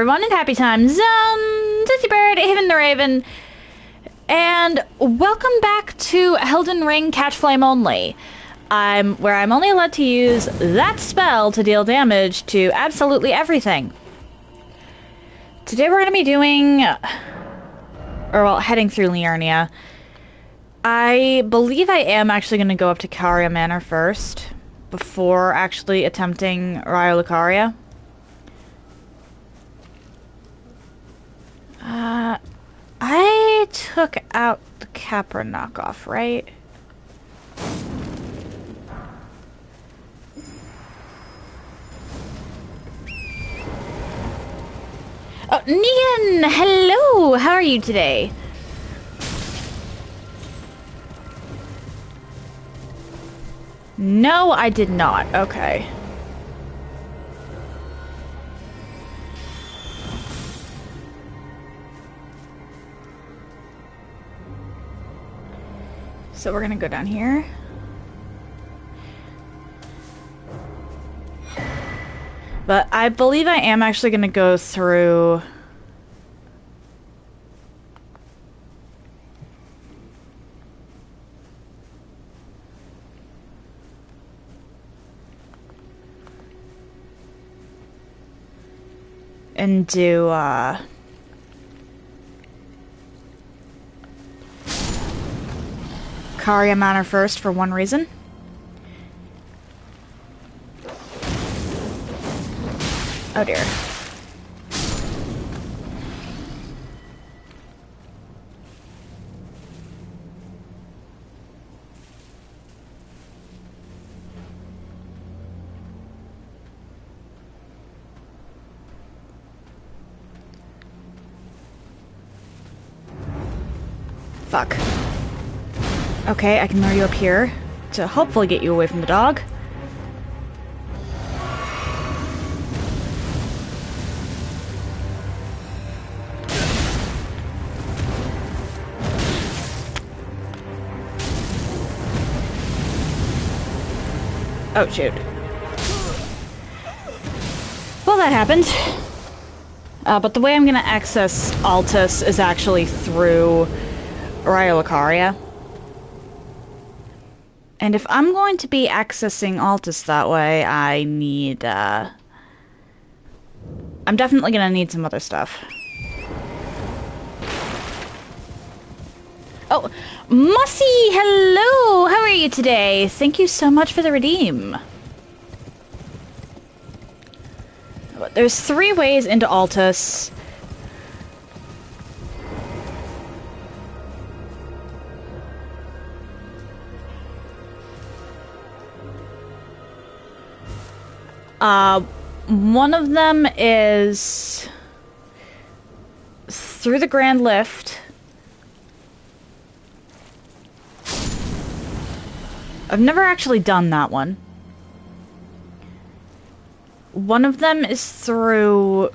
everyone, and happy times. Sissy Bird, Haven the Raven, and welcome back to Elden Ring Catch Flame Only. Where I'm only allowed to use that spell to deal damage to absolutely everything. Today we're going to be doing, heading through Liurnia. I believe I am actually going to go up to Caria Manor first, before actually attempting Caria. I took out the Capra knockoff, right? Oh, Negan! Hello! How are you today? No, I did not. Okay. So we're gonna go down here. But I believe I am actually gonna go through... and do, Caria Manor first for one reason. Oh dear. Fuck. Okay, I can lure you up here to hopefully get you away from the dog. Oh, shoot. Well, that happened. But the way I'm gonna access Altus is actually through Caria. And if I'm going to be accessing Altus that way, I need, I'm definitely gonna need some other stuff. Oh, Mussy, hello! How are you today? Thank you so much for the redeem. There's 3 ways into Altus. One of them is through the Grand Lift. I've never actually done that one. One of them is through...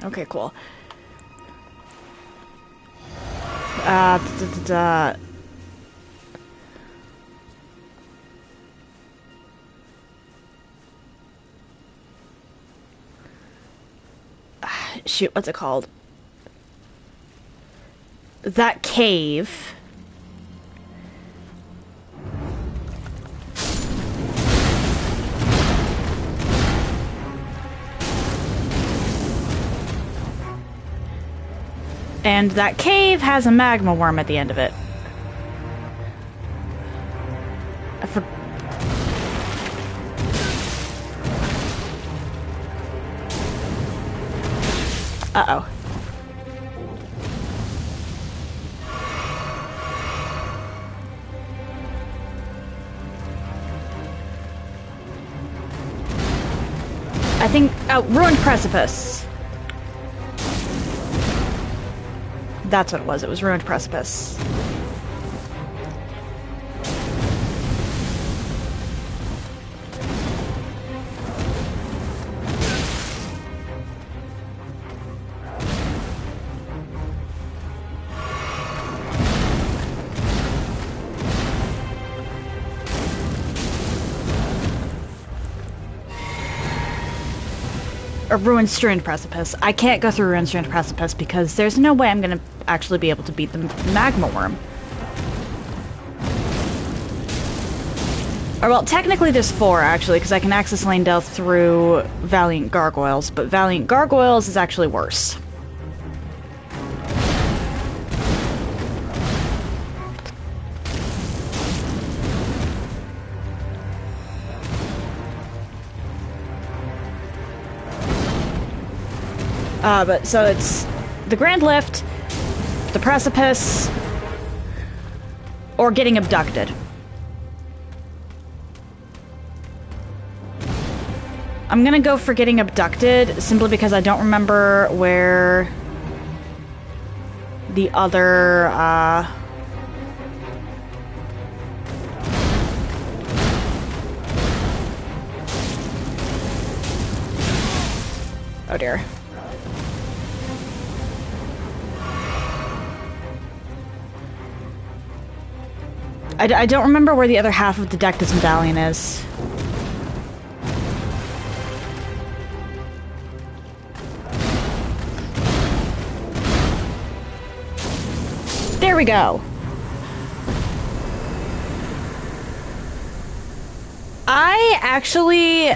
Okay, cool. Shoot, what's it called? That cave. And that cave has a magma worm at the end of it. Uh-oh. I think... Oh, Ruined Precipice. That's what it was. It was Ruined Precipice. a ruined strewn precipice. I can't go through ruined strewn precipice because there's no way I'm gonna actually be able to beat the magma worm. Or, well, technically there's 4, actually, because I can access Lane Delve through Valiant Gargoyles, but Valiant Gargoyles is actually worse. But, so it's the Grand Lift, the Precipice, or getting abducted. I'm gonna go for getting abducted, simply because I don't remember where the other, oh dear. I don't remember where the other half of the Dectus Medallion is. There we go. I actually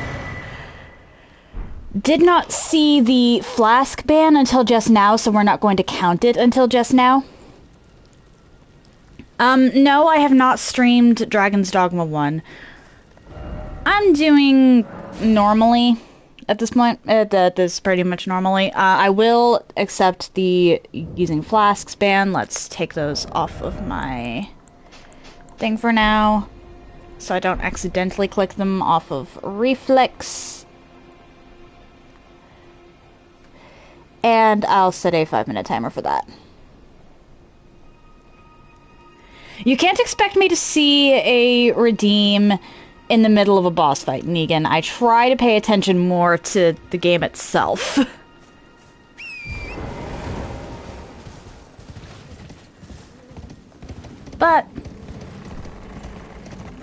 did not see the flask ban until just now, so we're not going to count it until just now. No, I have not streamed Dragon's Dogma 1. I'm doing normally at this point. That is pretty much normally. I will accept the using flasks ban. Let's take those off of my thing for now, so I don't accidentally click them off of Reflex. And I'll set a 5-minute timer for that. You can't expect me to see a redeem in the middle of a boss fight, Negan. I try to pay attention more to the game itself. But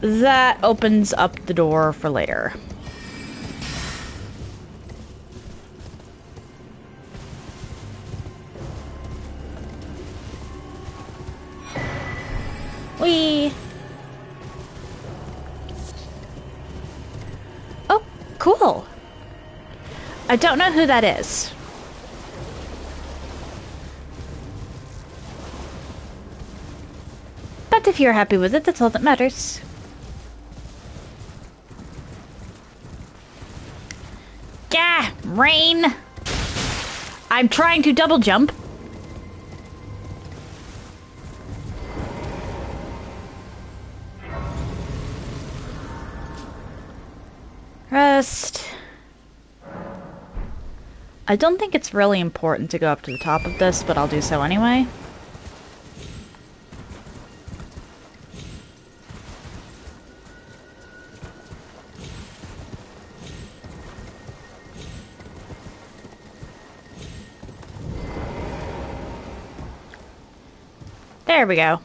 that opens up the door for later. Whee! Oh, cool. I don't know who that is. But if you're happy with it, that's all that matters. Gah! Rain! I'm trying to double jump. Rest. I don't think it's really important to go up to the top of this, but I'll do so anyway. There we go.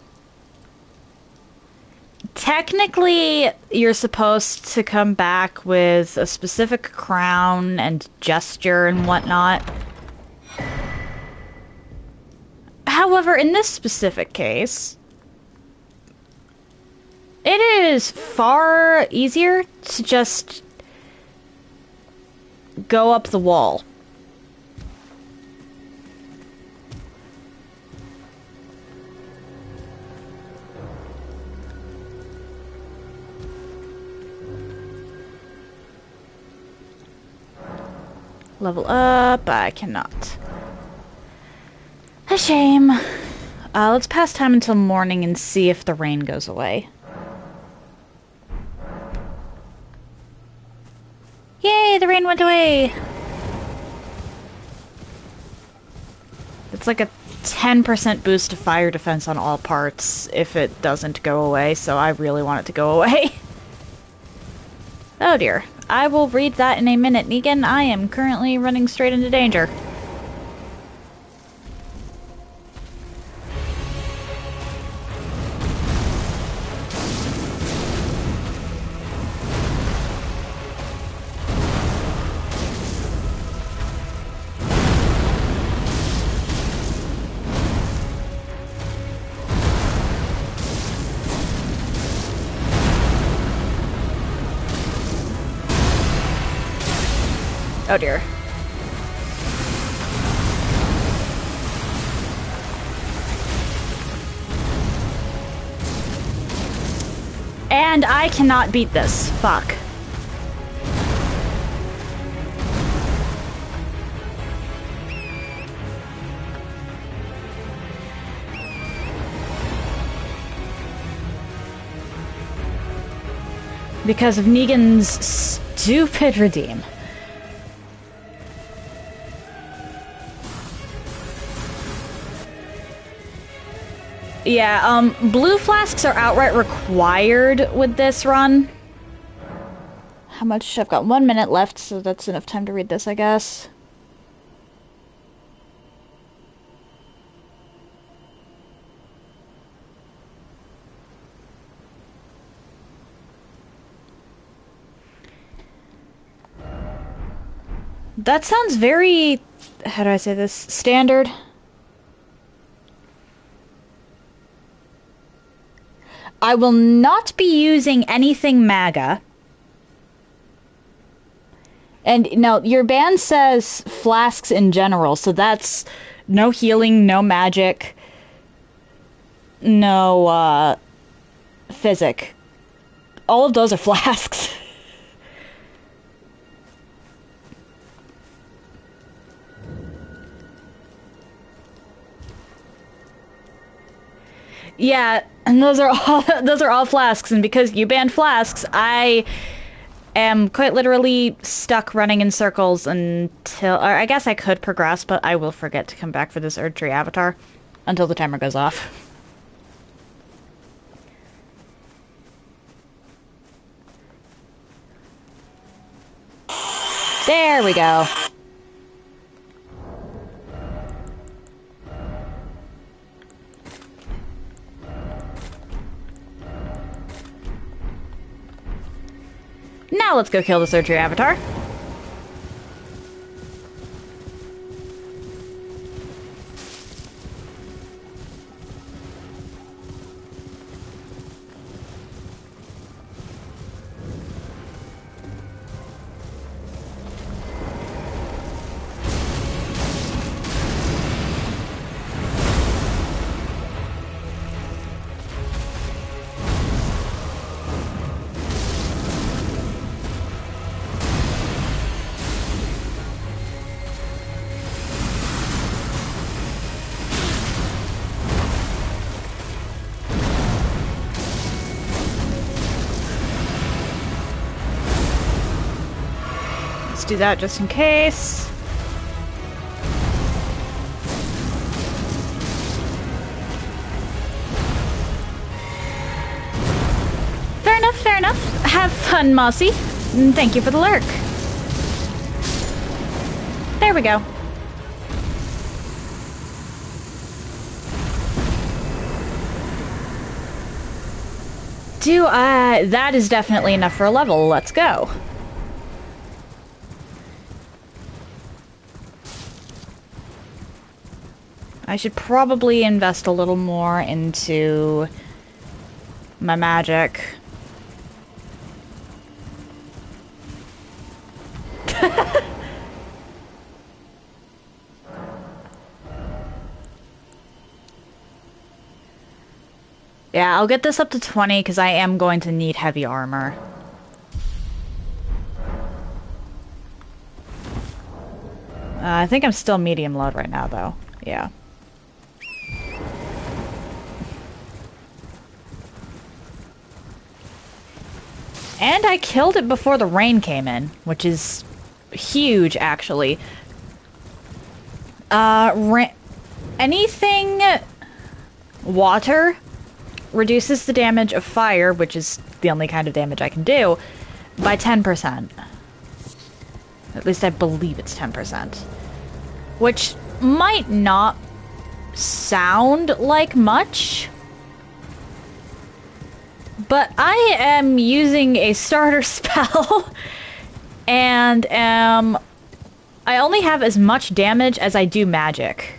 Technically, you're supposed to come back with a specific crown and gesture and whatnot. However, in this specific case, it is far easier to just go up the wall. Level up, I cannot. A shame. Let's pass time until morning and see if the rain goes away. Yay, the rain went away! It's like a 10% boost to fire defense on all parts if it doesn't go away, so I really want it to go away. Oh dear. I will read that in a minute, Negan. I am currently running straight into danger. Oh dear. And I cannot beat this. Fuck. Because of Negan's stupid redeem. Yeah, blue flasks are outright required with this run. How much? I've got 1 minute left, so that's enough time to read this, I guess. That sounds very, how do I say this, standard? I will not be using anything MAGA. And no, your ban says flasks in general, so that's no healing, no magic, no, physic. All of those are flasks. Yeah, and those are all flasks, and because you banned flasks, I am quite literally stuck running in circles until, or I guess I could progress, but I will forget to come back for this Erdtree avatar until the timer goes off. There we go. Now let's go kill the Erdtree avatar. Do that just in case. Fair enough, fair enough. Have fun, Mossy. And thank you for the lurk. There we go. That is definitely enough for a level. Let's go. I should probably invest a little more into my magic. Yeah, I'll get this up to 20 because I am going to need heavy armor. I think I'm still medium load right now, though. Yeah. And I killed it before the rain came in, which is huge, actually. Anything water reduces the damage of fire, which is the only kind of damage I can do, by 10%. At least I believe it's 10%. Which might not sound like much, but I am using a starter spell, and I only have as much damage as I do magic.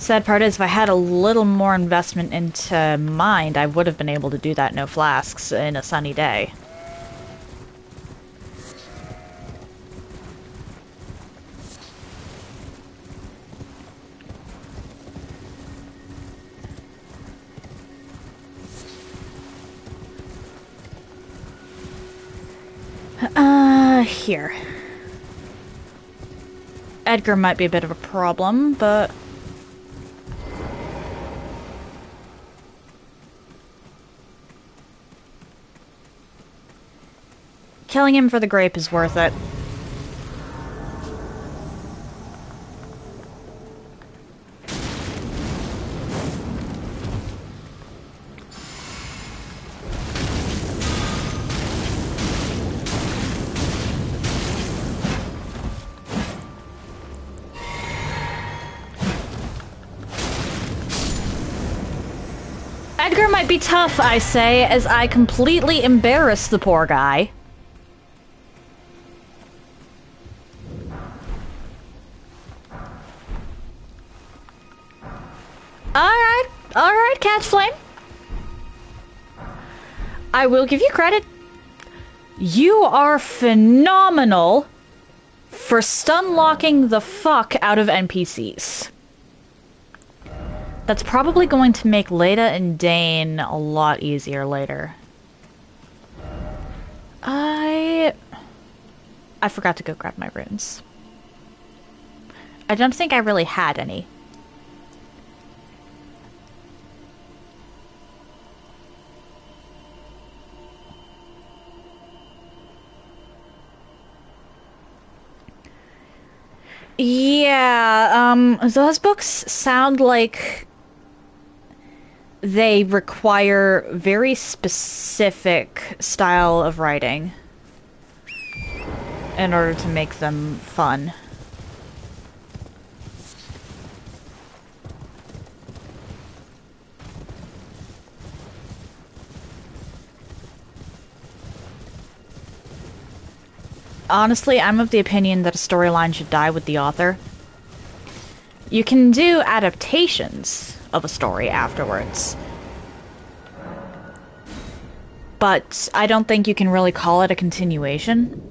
sad part is, if I had a little more investment into mind, I would have been able to do that no flasks in a sunny day. Here. Edgar might be a bit of a problem, but... killing him for the grape is worth it. Edgar might be tough, I say, as I completely embarrass the poor guy. Alright, Catch Flame. I will give you credit. You are phenomenal for stun locking the fuck out of NPCs. That's probably going to make Leda and Dane a lot easier later. I forgot to go grab my runes. I don't think I really had any. Yeah, those books sound like they require very specific style of writing in order to make them fun. Honestly, I'm of the opinion that a storyline should die with the author. You can do adaptations of a story afterwards, but I don't think you can really call it a continuation.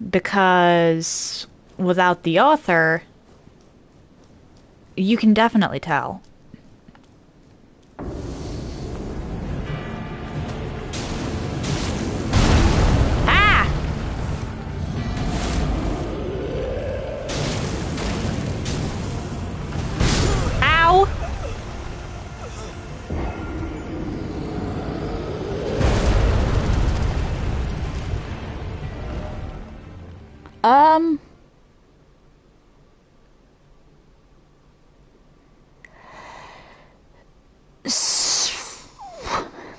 Because without the author, you can definitely tell.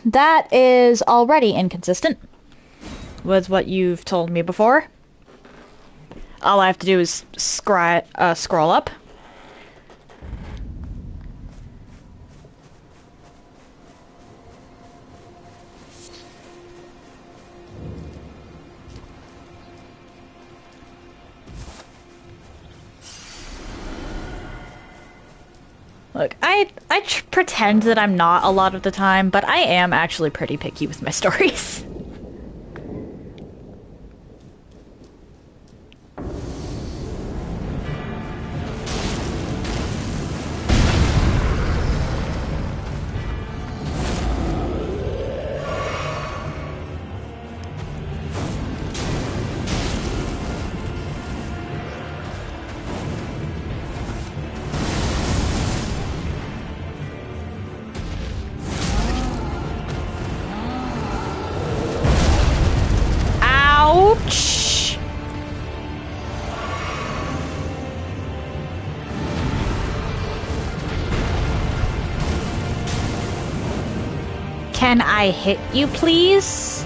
That is already inconsistent with what you've told me before. All I have to do is scroll up. Look, I pretend that I'm not a lot of the time, but I am actually pretty picky with my stories. Can I hit you, please?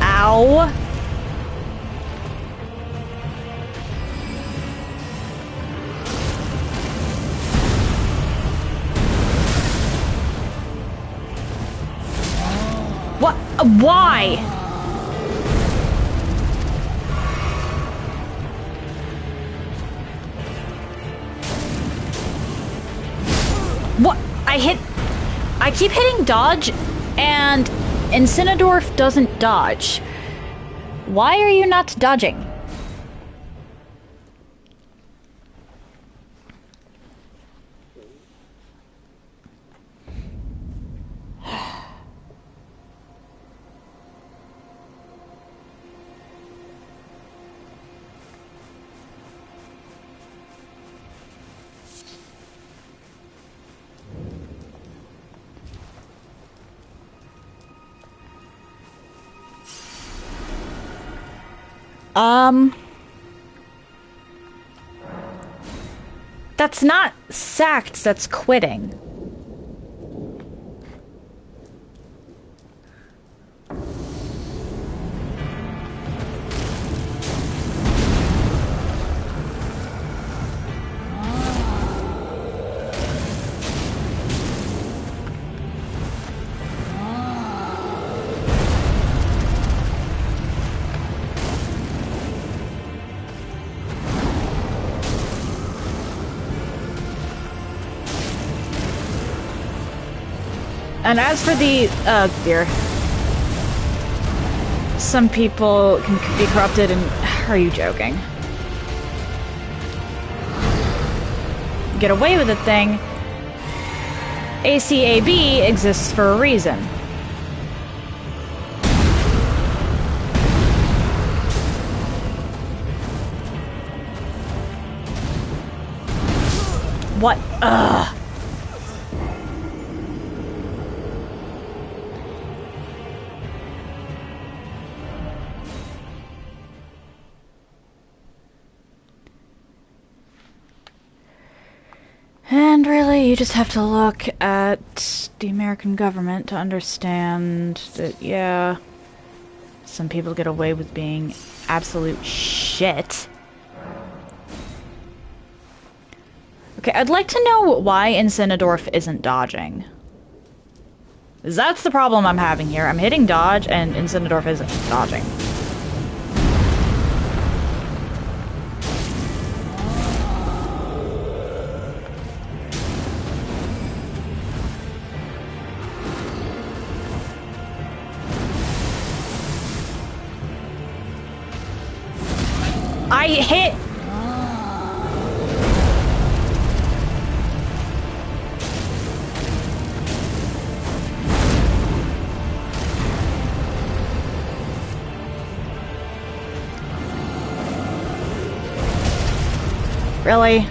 Ow. What? Why? What? I keep hitting dodge, and Incinedorf doesn't dodge. Why are you not dodging? That's not sacked, that's quitting. And as for the, dear. Some people can be corrupted and... Are you joking? Get away with the thing. ACAB exists for a reason. What? Ugh. And really, you just have to look at the American government to understand that, yeah, some people get away with being absolute shit. Okay, I'd like to know why Incinedorf isn't dodging. 'Cause that's the problem I'm having here. I'm hitting dodge, and Incinedorf isn't dodging. I hit... Really?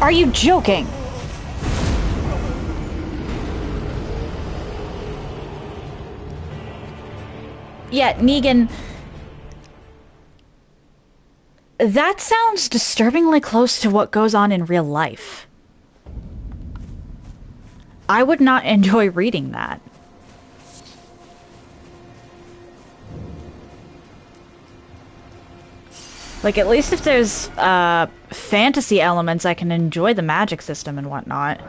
Are you joking? Yeah, Negan... That sounds disturbingly close to what goes on in real life. I would not enjoy reading that. Like, at least if there's, fantasy elements, I can enjoy the magic system and whatnot.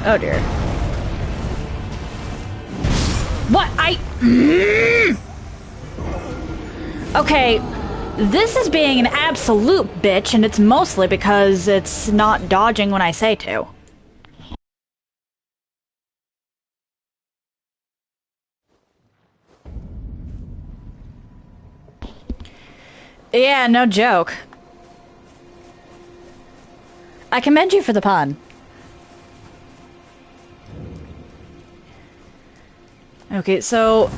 Oh dear. What? Okay, this is being an absolute bitch, and it's mostly because it's not dodging when I say to. Yeah, no joke. I commend you for the pun. Okay, so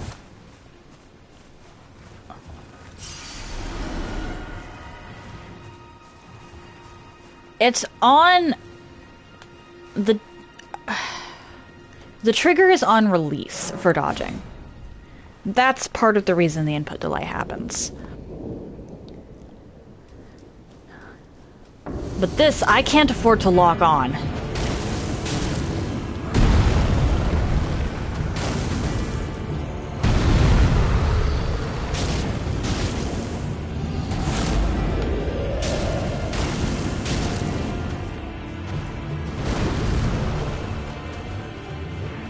on the trigger is on release for dodging. That's part of the reason the input delay happens. But this, I can't afford to lock on.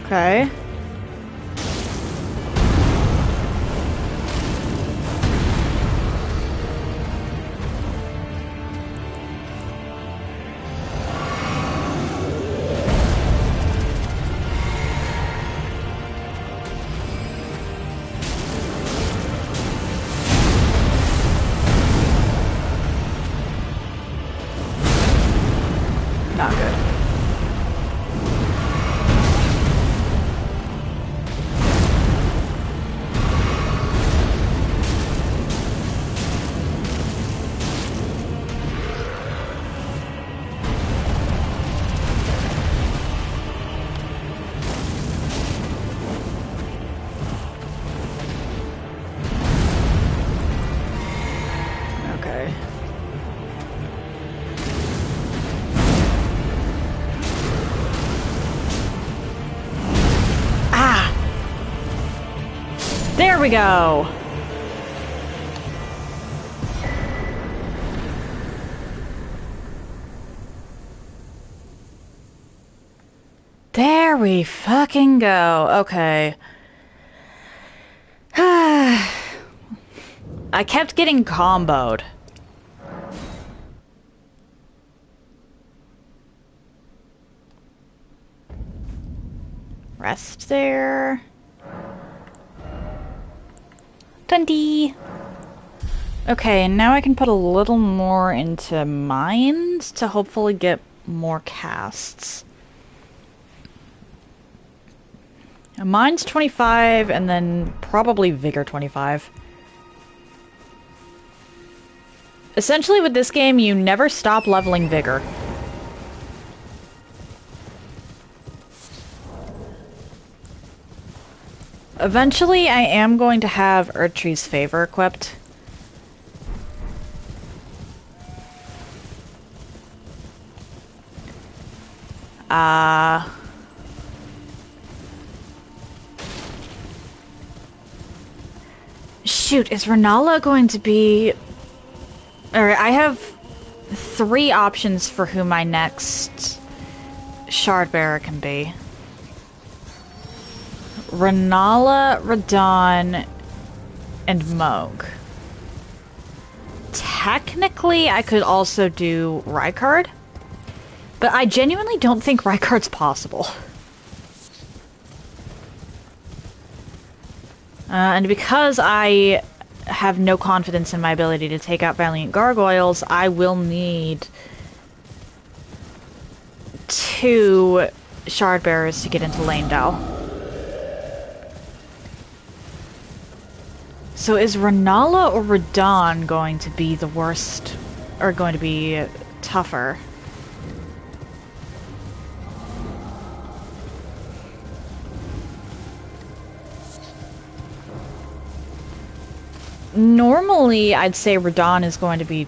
Okay. Not good. Okay. Ah! There we go! There we fucking go. Okay. I kept getting comboed. Rest there. 20. Okay, now I can put a little more into mines to hopefully get more casts. Mine's 25, and then probably Vigor 25. Essentially, with this game, you never stop leveling Vigor. Eventually, I am going to have Erdtree's Favor equipped. Shoot, is Renala going to be... Alright, I have 3 options for who my next Shard Bearer can be. Renala, Radahn, and Moog. Technically, I could also do Rykard, but I genuinely don't think Rykard's possible. And because I have no confidence in my ability to take out Valiant Gargoyles, I will need 2 Shard Bearers to get into Lanedale. So is Renala or Radahn going to be the worst, or going to be tougher? Normally, I'd say Radahn is going to be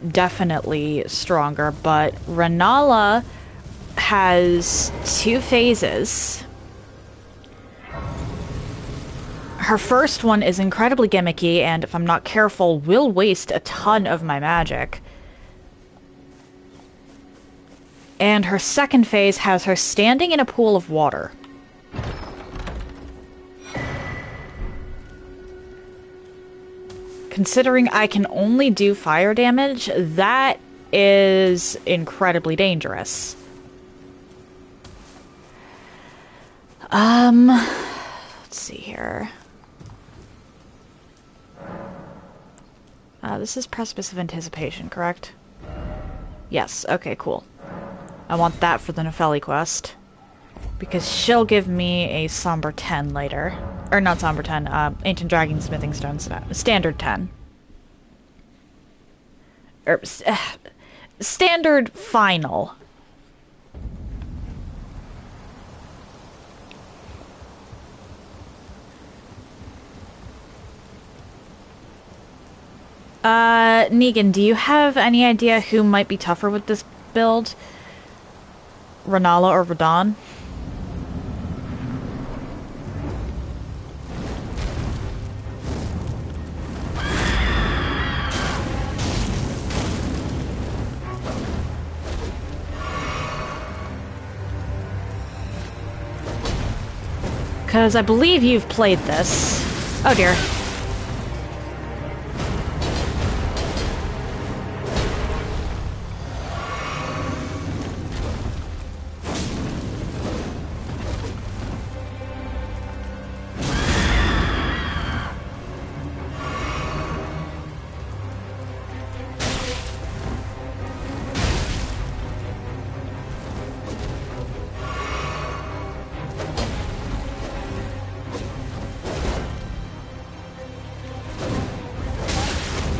definitely stronger, but Renala has 2 phases. Her first one is incredibly gimmicky, and if I'm not careful, will waste a ton of my magic. And her second phase has her standing in a pool of water. Considering I can only do fire damage, that is incredibly dangerous. Let's see here. This is Precipice of Anticipation, correct? Yes, okay, cool. I want that for the Nefeli quest. Because she'll give me a Somber 10 later. Or not Somber 10, Ancient Dragon Smithing Stone Standard 10. standard final. Negan, do you have any idea who might be tougher with this build? Renala or Radon? Because I believe you've played this. Oh dear.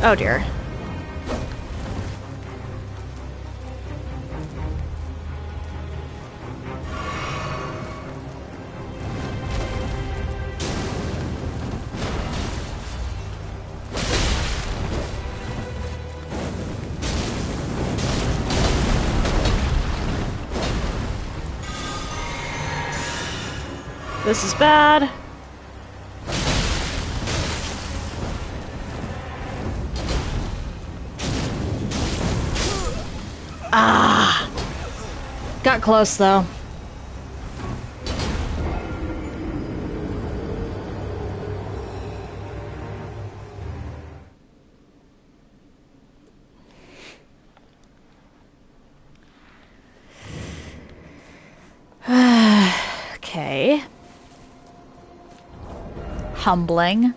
Oh dear. This is bad. Ah! Got close, though. Okay. Humbling.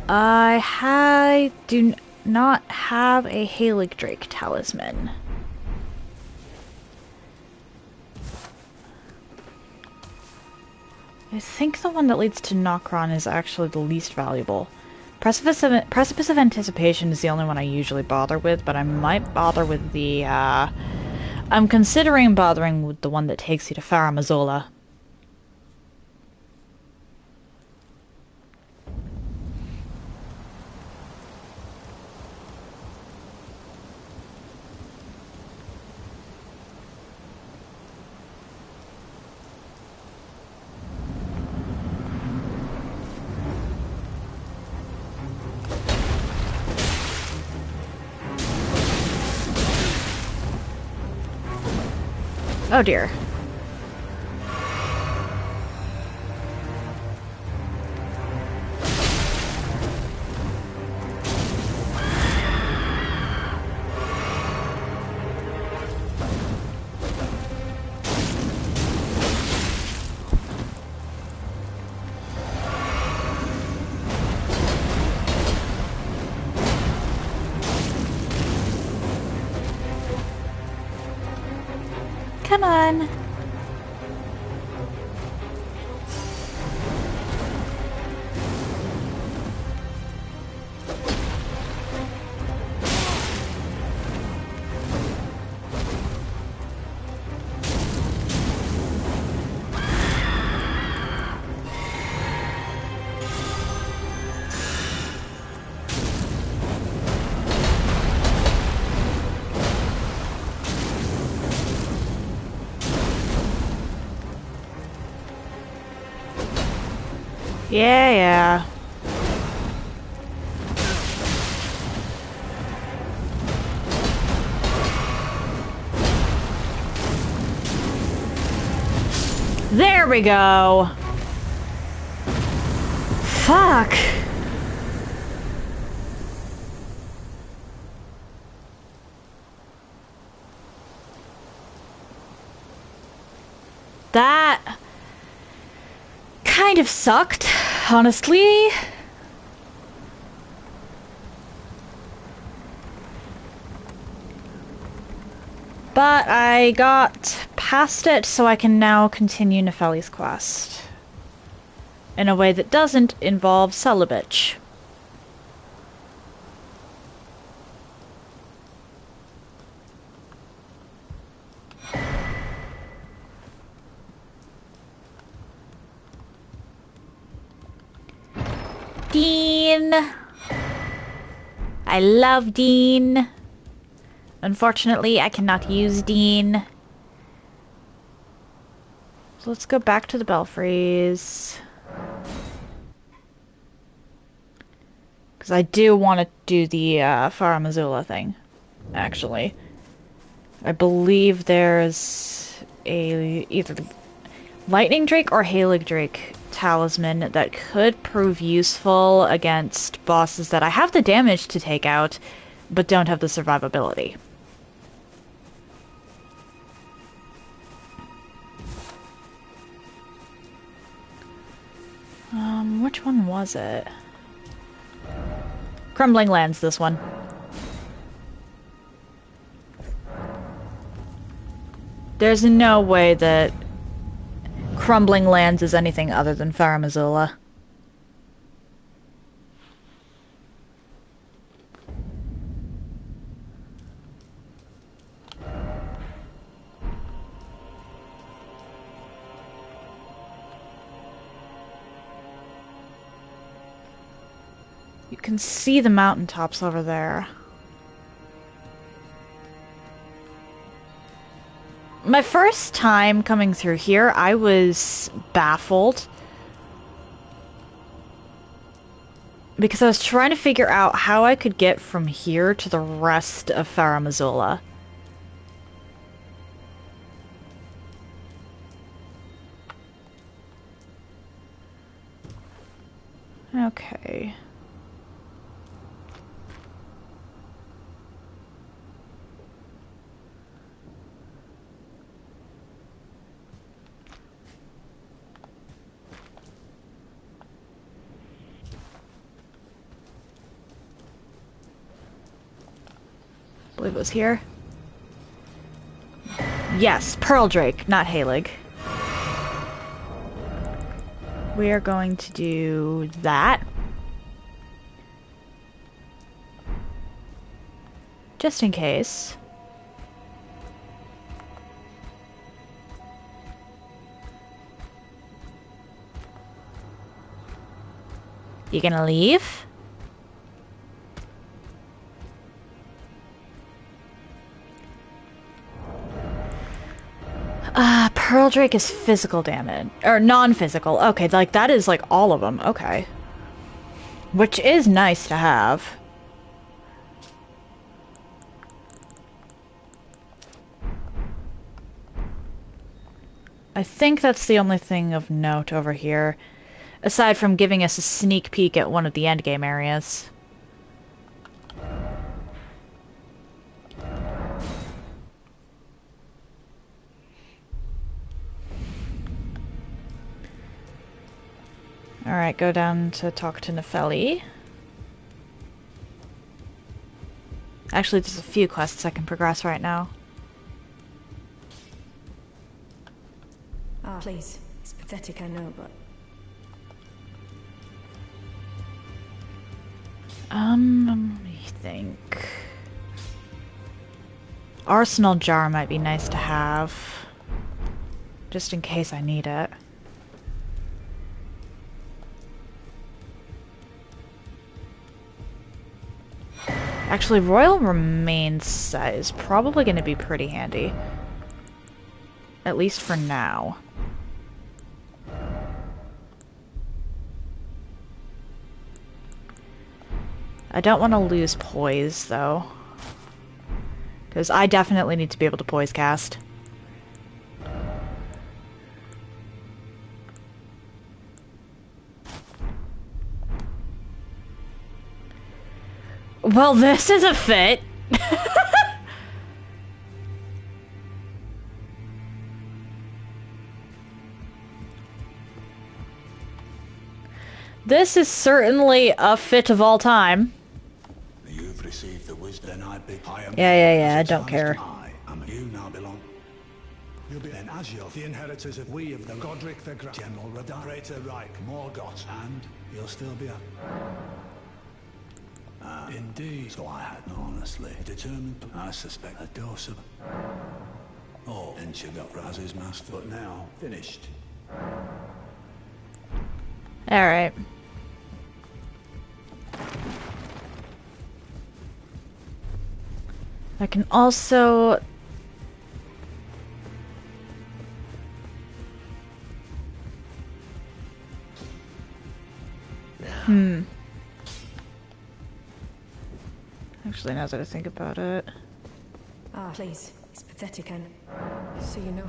I do not have a Halig Drake talisman. I think the one that leads to Nokron is actually the least valuable. Precipice of Anticipation is the only one I usually bother with, but I might bother with the, I'm considering bothering with the one that takes you to Faramazola. Oh dear. Come on. Yeah. There we go. Fuck. That kind of sucked, honestly. But I got past it, so I can now continue Nefeli's quest. In a way that doesn't involve Celibitch. Dean. I love Dean. Unfortunately, I cannot use Dean. So let's go back to the belfries. Because I do want to do the Farah Missoula thing, actually. I believe there's either the Lightning Drake or Halig Drake talisman that could prove useful against bosses that I have the damage to take out, but don't have the survivability. Which one was it? Crumbling Lands, this one. There's no way that Crumbling Lands is anything other than Farah Missoula. You can see the mountaintops over there. My first time coming through here, I was baffled. Because I was trying to figure out how I could get from here to the rest of Farah Missoula. Okay. I believe it was here. Yes, Pearl Drake, not Halig. We are going to do that. Just in case. You gonna leave? Pearl Drake is physical damage. Or non-physical. Okay, like, that is, like, all of them. Okay. Which is nice to have. I think that's the only thing of note over here. Aside from giving us a sneak peek at one of the endgame areas. Alright, go down to talk to Nefeli. Actually, there's a few quests I can progress right now. Ah, please. It's pathetic, I know, but... Let me think. Arsenal jar might be nice to have. Just in case I need it. Actually, Royal Remains is probably going to be pretty handy. At least for now. I don't want to lose poise, though. Because I definitely need to be able to poise cast. Well, this is a fit. This is certainly a fit of all time. You've received the wisdom I be. Yeah, I don't care. You now belong. You'll be then as you're the inheritors of we of the Godric the Great, General Radar, Greater Reich, Morgoth, and you'll still be a... indeed. So I had honestly determined to, I suspect a dose of... Oh, and she got Raz's master, but now finished. Alright. I can also... Actually, now that I think about it... Ah, please. It's pathetic and... So you know,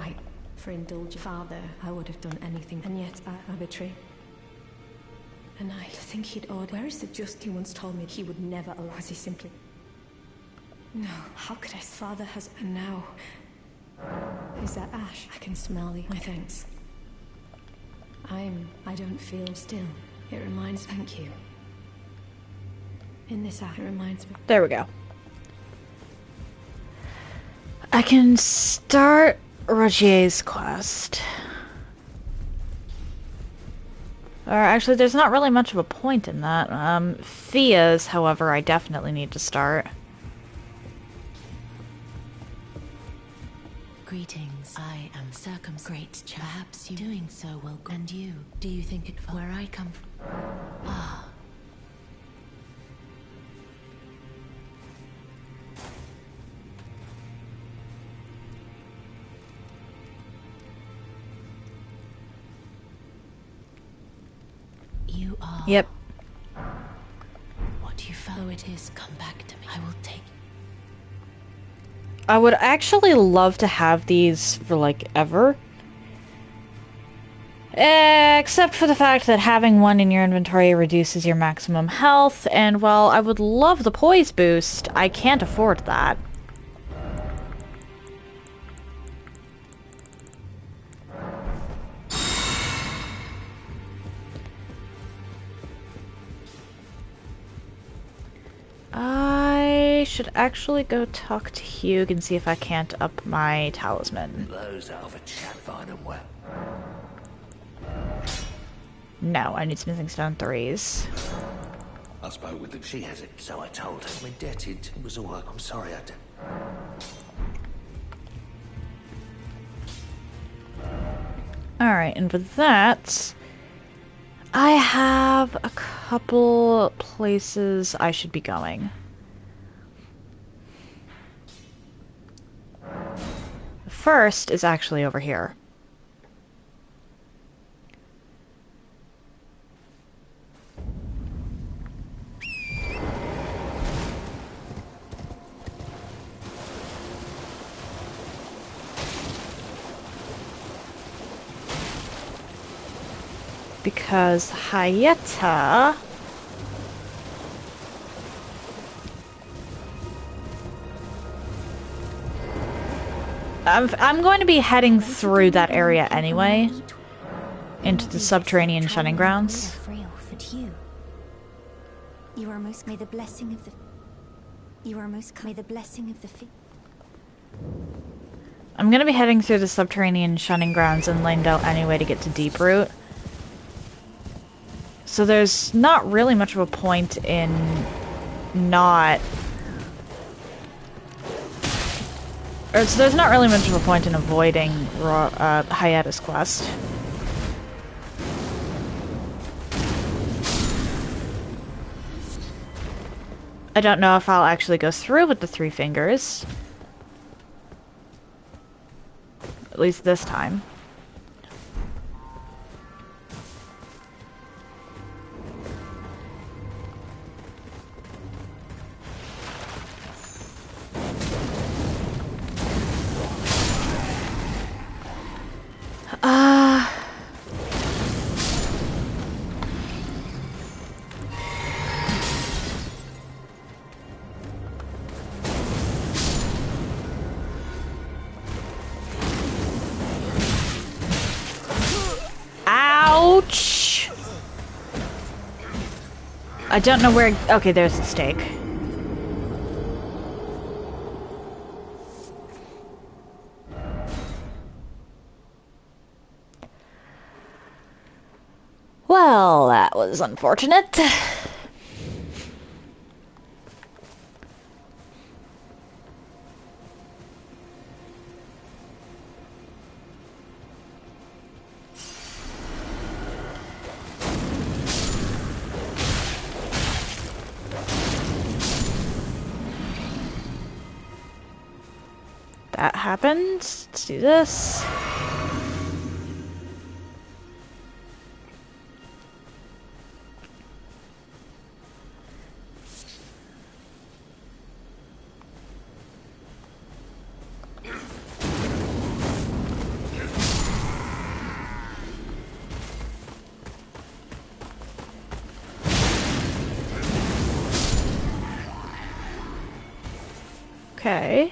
for indulging father, I would have done anything, and yet I betrayed. And I think he'd order... Where is the just he once told me he would never allow... Was he simply... No, how could I... Father has... And now... Is that ash? I can smell the... My thanks. I don't feel still. It reminds... Thank you. In this act, it reminds me... There we go. I can start Rogier's quest. Or actually, there's not really much of a point in that. Fia's, however, I definitely need to start. Greetings. I am great. Perhaps you doing so will go. And you, do you think it where I come from? Ah. You are... Yep. What you follow it is, come back to me. I will take... I would actually love to have these for, like, ever. Except for the fact that having one in your inventory reduces your maximum health, and while I would love the poise boost, I can't afford that. I should actually go talk to Hugh and see if I can't up my talisman. Those of a chat fine and well. No, I need smithing stone 3s. I spoke with them. She has it, so I told her. I'm indebted. It was all right. I'm sorry I did. Alright, and with that, I have a couple places I should be going. The first is actually over here. Because Hayeta... I'm going to be heading through that area anyway, into the subterranean shunning grounds. You are most may the blessing of the may the blessing of the I'm going to be heading through the subterranean shunning grounds in Leyndell anyway to get to Deeproot. So there's not really much of a point in not... Or so there's not really much of a point in avoiding Hayeta's quest. I don't know if I'll actually go through with the 3 fingers. At least this time. Ouch! I don't know where... Okay, there's the stake. Well, that was unfortunate. That happened. Let's do this. Okay.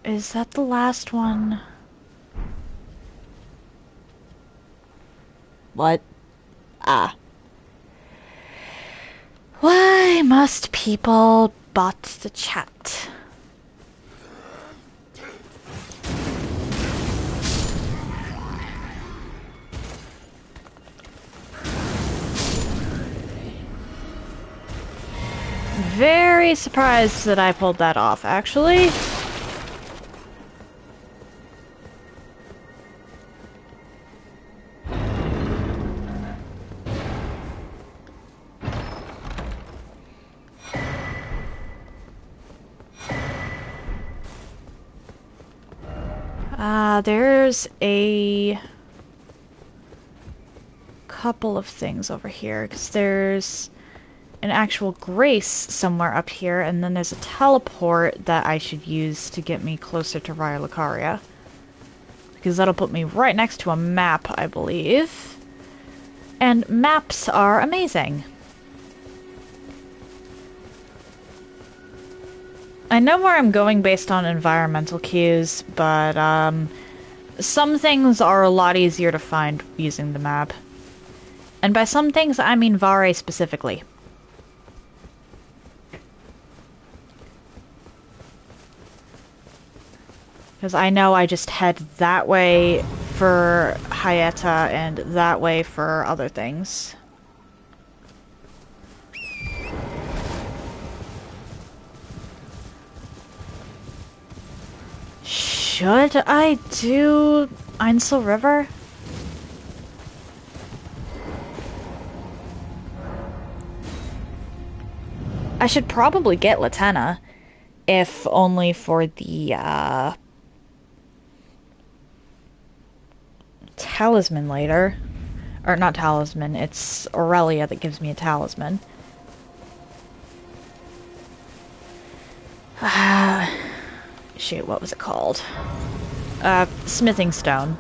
Is that the last one? What? Ah. Why must people bot the chat? Very surprised that I pulled that off, actually. There's a couple of things over here, because there's an actual grace somewhere up here, and then there's a teleport that I should use to get me closer to Caria. Because that'll put me right next to a map, I believe. And maps are amazing. I know where I'm going based on environmental cues, but some things are a lot easier to find using the map. And by some things, I mean Vare specifically. Because I know I just head that way for Hyeta and that way for other things. Should I do Ainsel River? I should probably get Latenna, if only for the, talisman later. Or not talisman, it's Aurelia that gives me a talisman. Shoot, what was it called? Smithing Stone.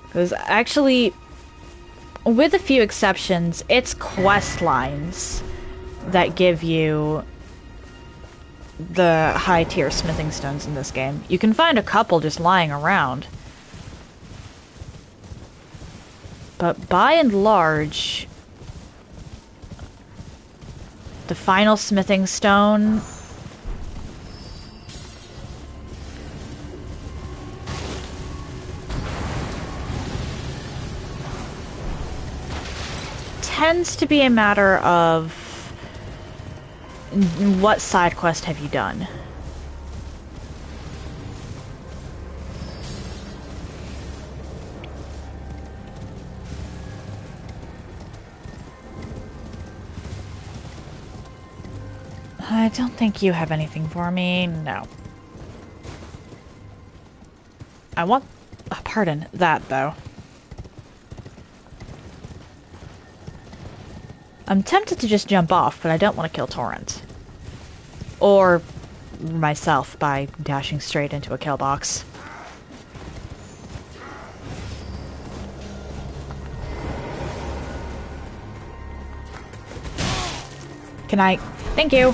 Because actually, with a few exceptions, it's quest lines that give you the high tier smithing stones in this game. You can find a couple just lying around. But by and large, the final smithing stone tends to be a matter of what side quest have you done. I don't think you have anything for me. No. I want... pardon that, though. I'm tempted to just jump off, but I don't want to kill Torrent. Or myself by dashing straight into a kill box. Can I... Thank you!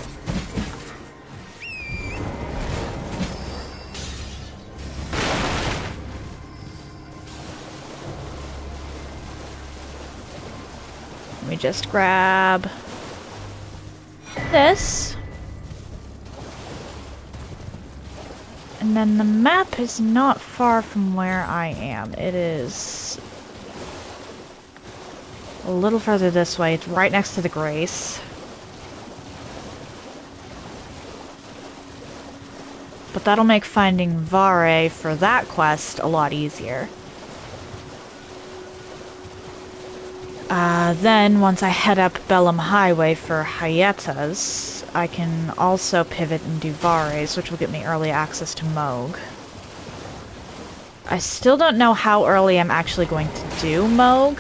Let me just grab this. And then the map is not far from where I am. It is a little further this way. It's right next to the Grace. But that'll make finding Vare for that quest a lot easier. Then, once I head up Bellum Highway for Hyetas, I can also pivot and do Vares, which will get me early access to Moog. I still don't know how early I'm actually going to do Moog.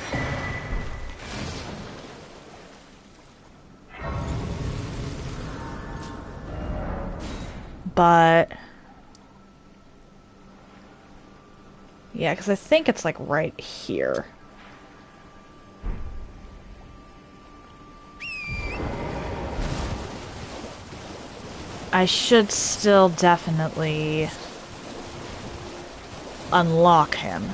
But... yeah, because I think it's like right here. I should still definitely unlock him.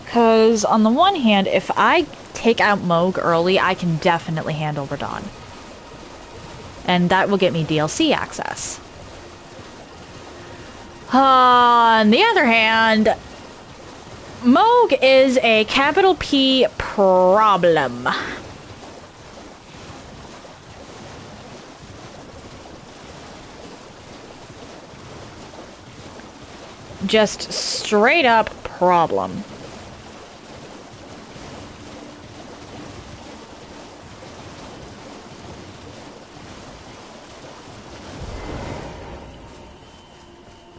Because on the one hand, if I take out Moog early, I can definitely handle Radon. And that will get me DLC access. On the other hand, Moog is a capital P problem. Just straight up problem.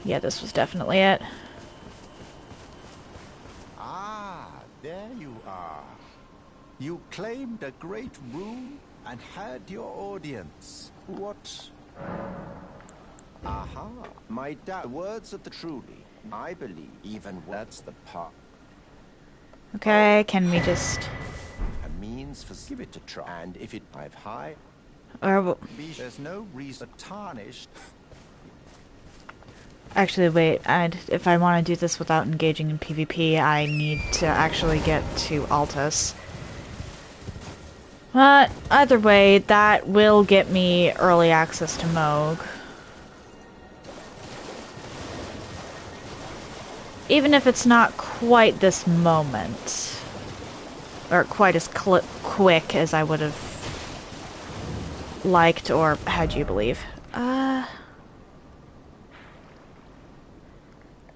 Yeah, this was definitely it. Ah, there you are. You claimed a great room and had your audience. What? Aha, my words of the truly. I believe even that's the part. Okay, can we just... a means for give it a try. And if it I've high, or there's no reason tarnished. actually, wait. If I want to do this without engaging in PvP, I need to actually get to Altus. But either way, that will get me early access to Moog. Even if it's not quite this moment. Or quite as quick as I would have liked or had you believe.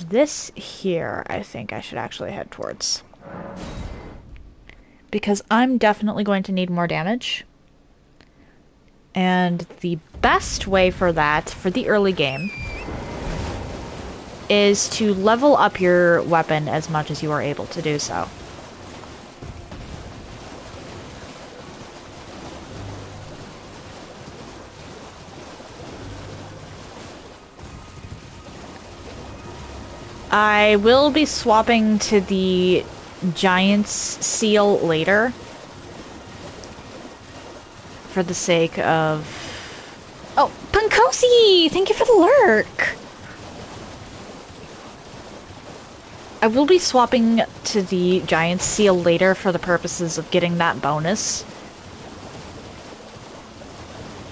This here, I think I should actually head towards. Because I'm definitely going to need more damage. And the best way for that, for the early game, is to level up your weapon as much as you are able to do so. I will be swapping to the Giant's Seal later. For the sake of... oh, Punkosi! Thank you for the lurk! I will be swapping to the Giant's Seal later for the purposes of getting that bonus.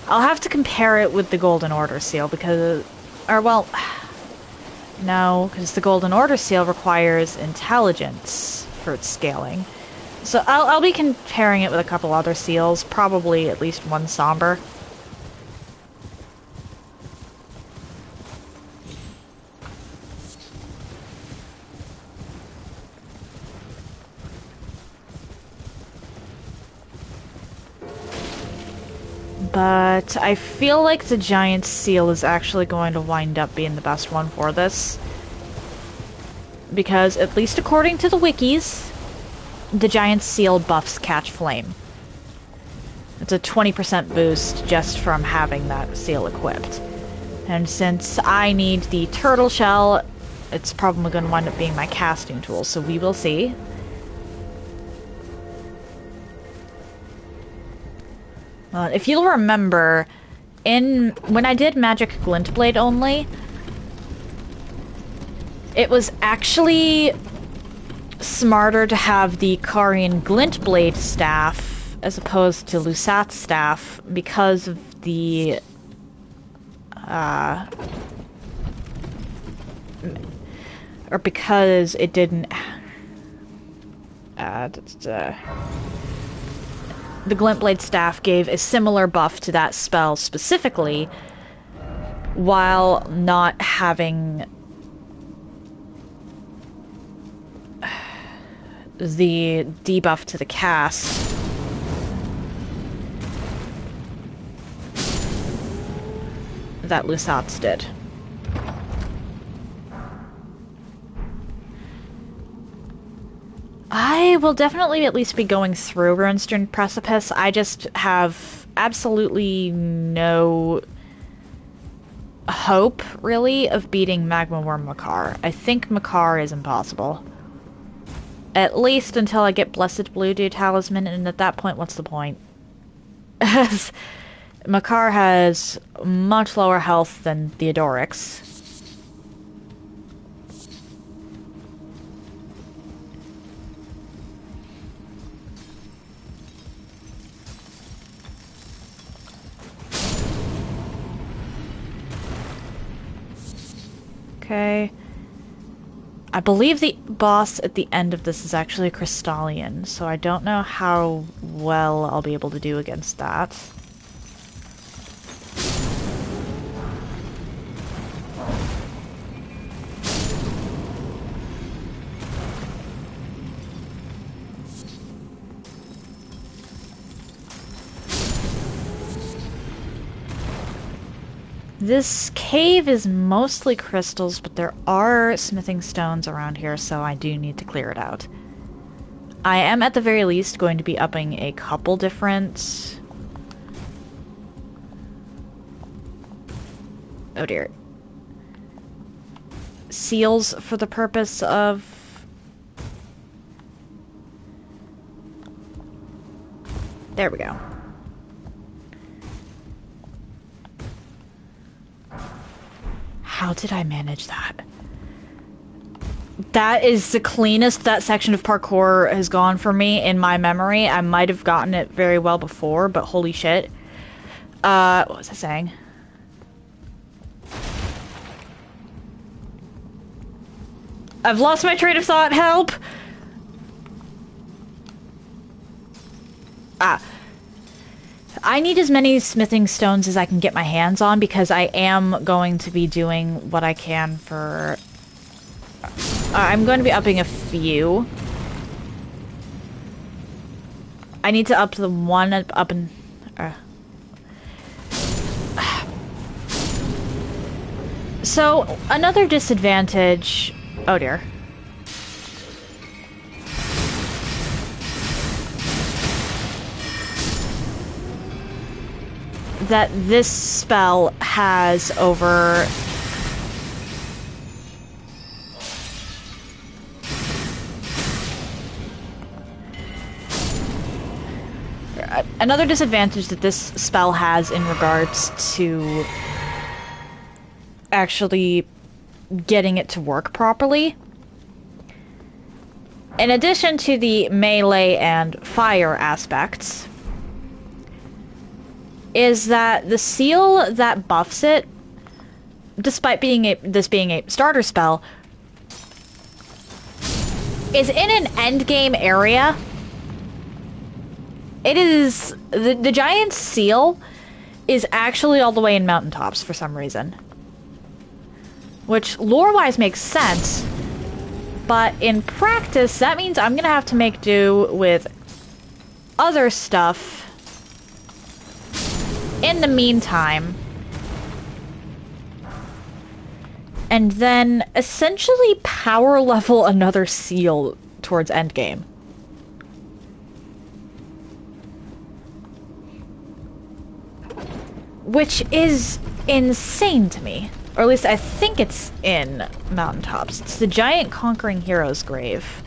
I'll have to compare it with the Golden Order Seal because... or, well... no, because the Golden Order Seal requires intelligence for its scaling. So I'll be comparing it with a couple other seals, probably at least one somber. But I feel like the Giant Seal is actually going to wind up being the best one for this. Because, at least according to the wikis, the Giant Seal buffs Catch Flame. It's a 20% boost just from having that seal equipped. And since I need the Turtle Shell, it's probably going to wind up being my casting tool, so we will see. If you'll remember, when I did Magic Glintblade only, it was actually smarter to have the Carian Glintblade staff as opposed to Lusat's staff because of the or because it didn't... the Glintblade staff gave a similar buff to that spell specifically, while not having the debuff to the cast. That Lusat's did. I will definitely at least be going through Runestone Precipice. I just have absolutely no hope, really, of beating Magma Worm Makar. I think Makar is impossible. At least until I get Blessed Blue Dew Talisman, and at that point, what's the point? Makar has much lower health than Theodorix. Okay. I believe the boss at the end of this is actually a Crystallian, so I don't know how well I'll be able to do against that. This cave is mostly crystals, but there are smithing stones around here, so I do need to clear it out. I am at the very least going to be upping a couple different... Oh dear. Seals for the purpose of... There we go. How did I manage that? That is the cleanest that section of parkour has gone for me in my memory. I might have gotten it very well before, but holy shit. What was I saying? I've lost my train of thought, help! I need as many smithing stones as I can get my hands on, because I am going to be doing what I can for... I'm going to be upping a few. I need to up the one up and... So, another disadvantage... Oh dear. That this spell has over... Another disadvantage that this spell has in regards to actually getting it to work properly, in addition to the melee and fire aspects, is that the seal that buffs it, despite this being a starter spell, is in an endgame area. It is... The giant seal is actually all the way in mountaintops for some reason. Which, lore-wise, makes sense. But in practice, that means I'm gonna have to make do with other stuff in the meantime. And then essentially power level another seal towards endgame. Which is insane to me. Or at least I think it's in Mountaintops. It's the Giant Conquering Hero's Grave.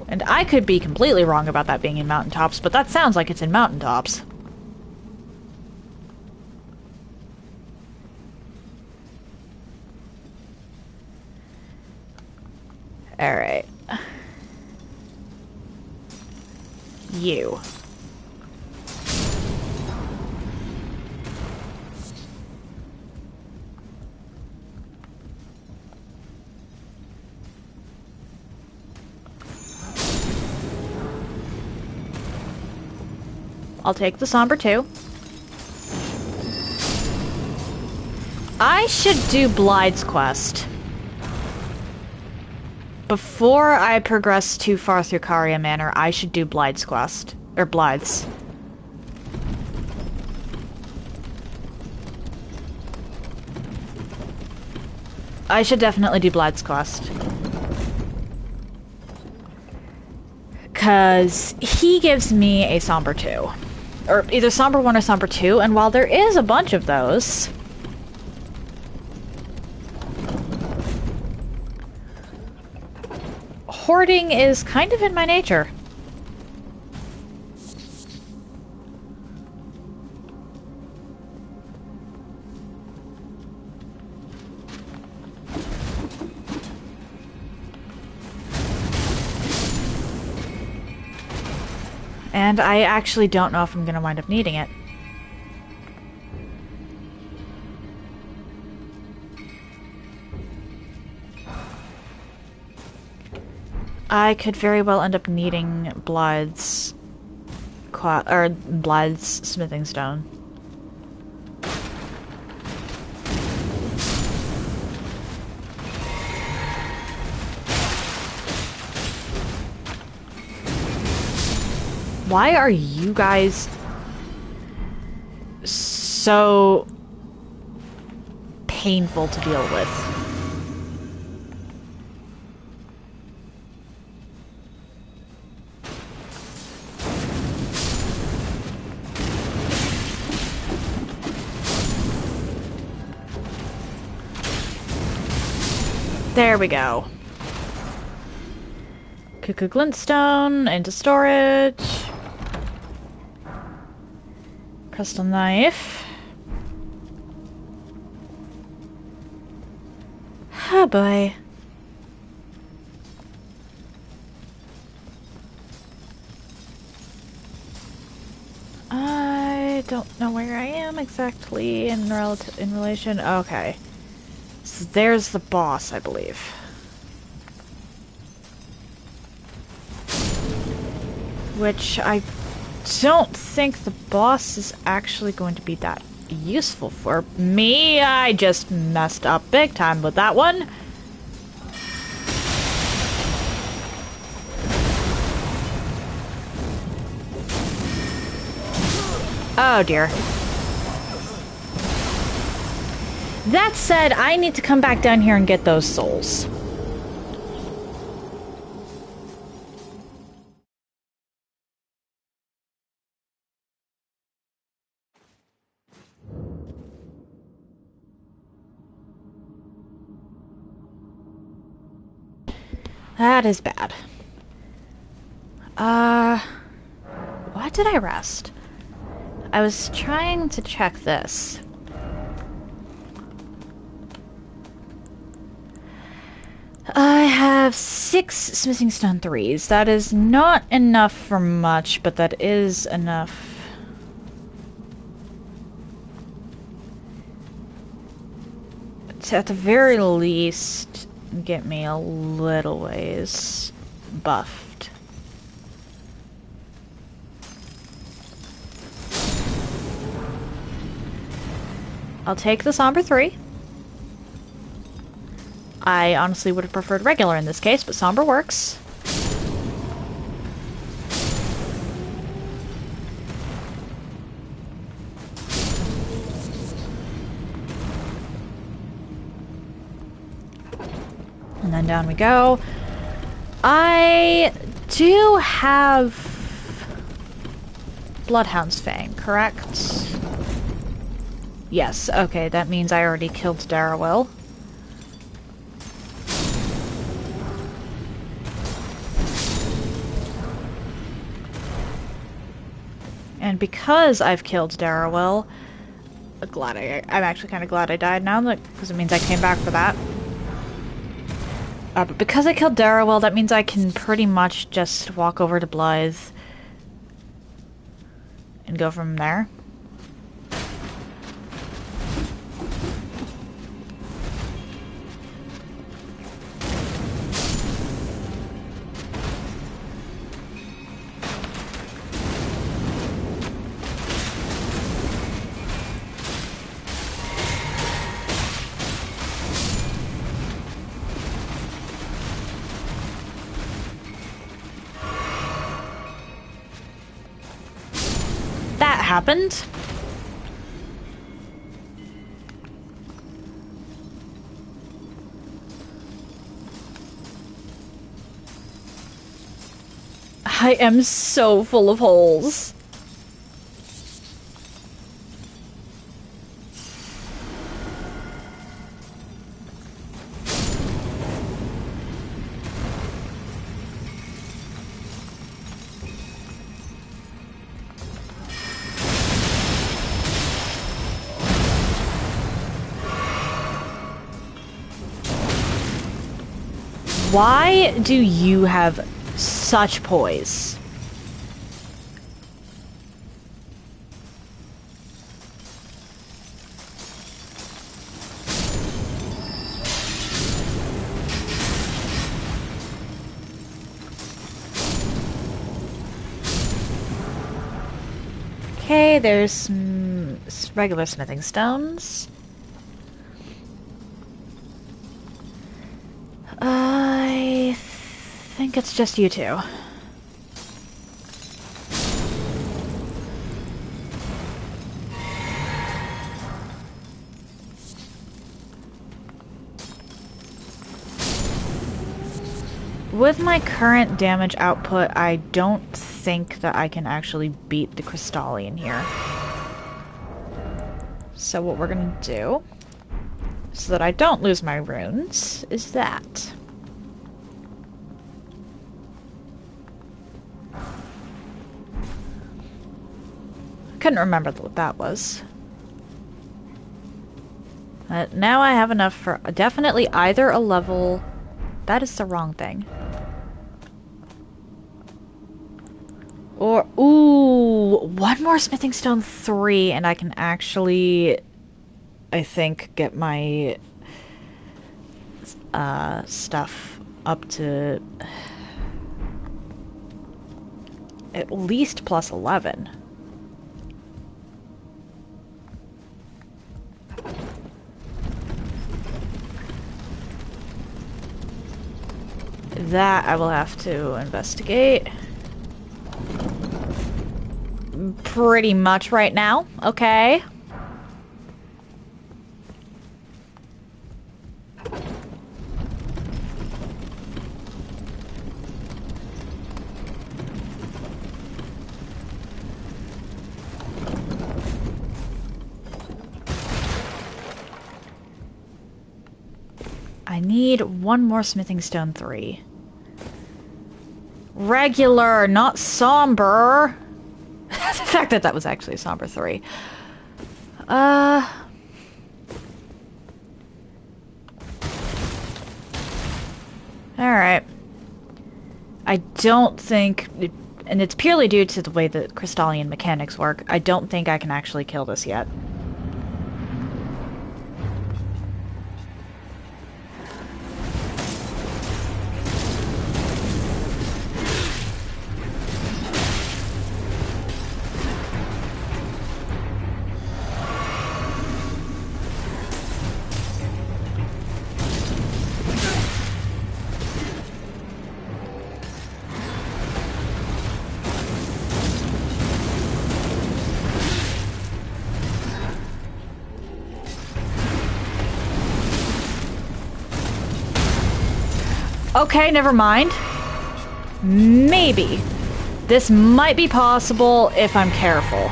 And I could be completely wrong about that being in Mountaintops, but that sounds like it's in Mountaintops. Alright. You. I'll take the Somber too. I should do Blide's quest before I progress too far through Caria Manor. I should do Blide's quest. Or Blide's. I should definitely do Blide's quest. Because he gives me a Somber 2. Or either Somber 1 or Somber 2, and while there is a bunch of those... hoarding is kind of in my nature. And I actually don't know if I'm going to wind up needing it. I could very well end up needing Blide's smithing stone. Why are you guys so painful to deal with? There we go. Cuckoo glintstone into storage. Crystal knife. Oh boy. I don't know where I am exactly in relation. Okay. So there's the boss, I believe. Which I don't think the boss is actually going to be that useful for me. I just messed up big time with that one. Oh dear. That said, I need to come back down here and get those souls. That is bad. Why did I rest? I was trying to check this. I have 6 smithing stone 3s. That is not enough for much, but that is enough. To, at the very least, get me a little ways buffed. I'll take the Somber 3. I honestly would have preferred regular in this case, but Somber works. And then down we go. I do have Bloodhound's Fang, correct? Yes, okay, that means I already killed Darrowell. And because I've killed Darrowell, I'm actually kind of glad I died now, because it means I came back for that. But because I killed Darrowell, that means I can pretty much just walk over to Blythe and go from there. happened. I am so full of holes. Why do you have such poise? Okay, there's some regular smithing stones. I think it's just you two. With my current damage output, I don't think that I can actually beat the Crystallian here. So what we're gonna do, so that I don't lose my runes, is that. I couldn't remember what that was. Now I have enough for definitely either a level... That is the wrong thing. Or, ooh, one more smithing stone 3 and I can actually, I think, get my stuff up to at least plus 11. That I will have to investigate. Pretty much right now. Okay. I need one more smithing stone 3. Regular, not somber. The fact that that was actually a somber 3. Alright. I don't think... And it's purely due to the way the Crystallian mechanics work. I don't think I can actually kill this yet. Okay, never mind. Maybe. This might be possible if I'm careful.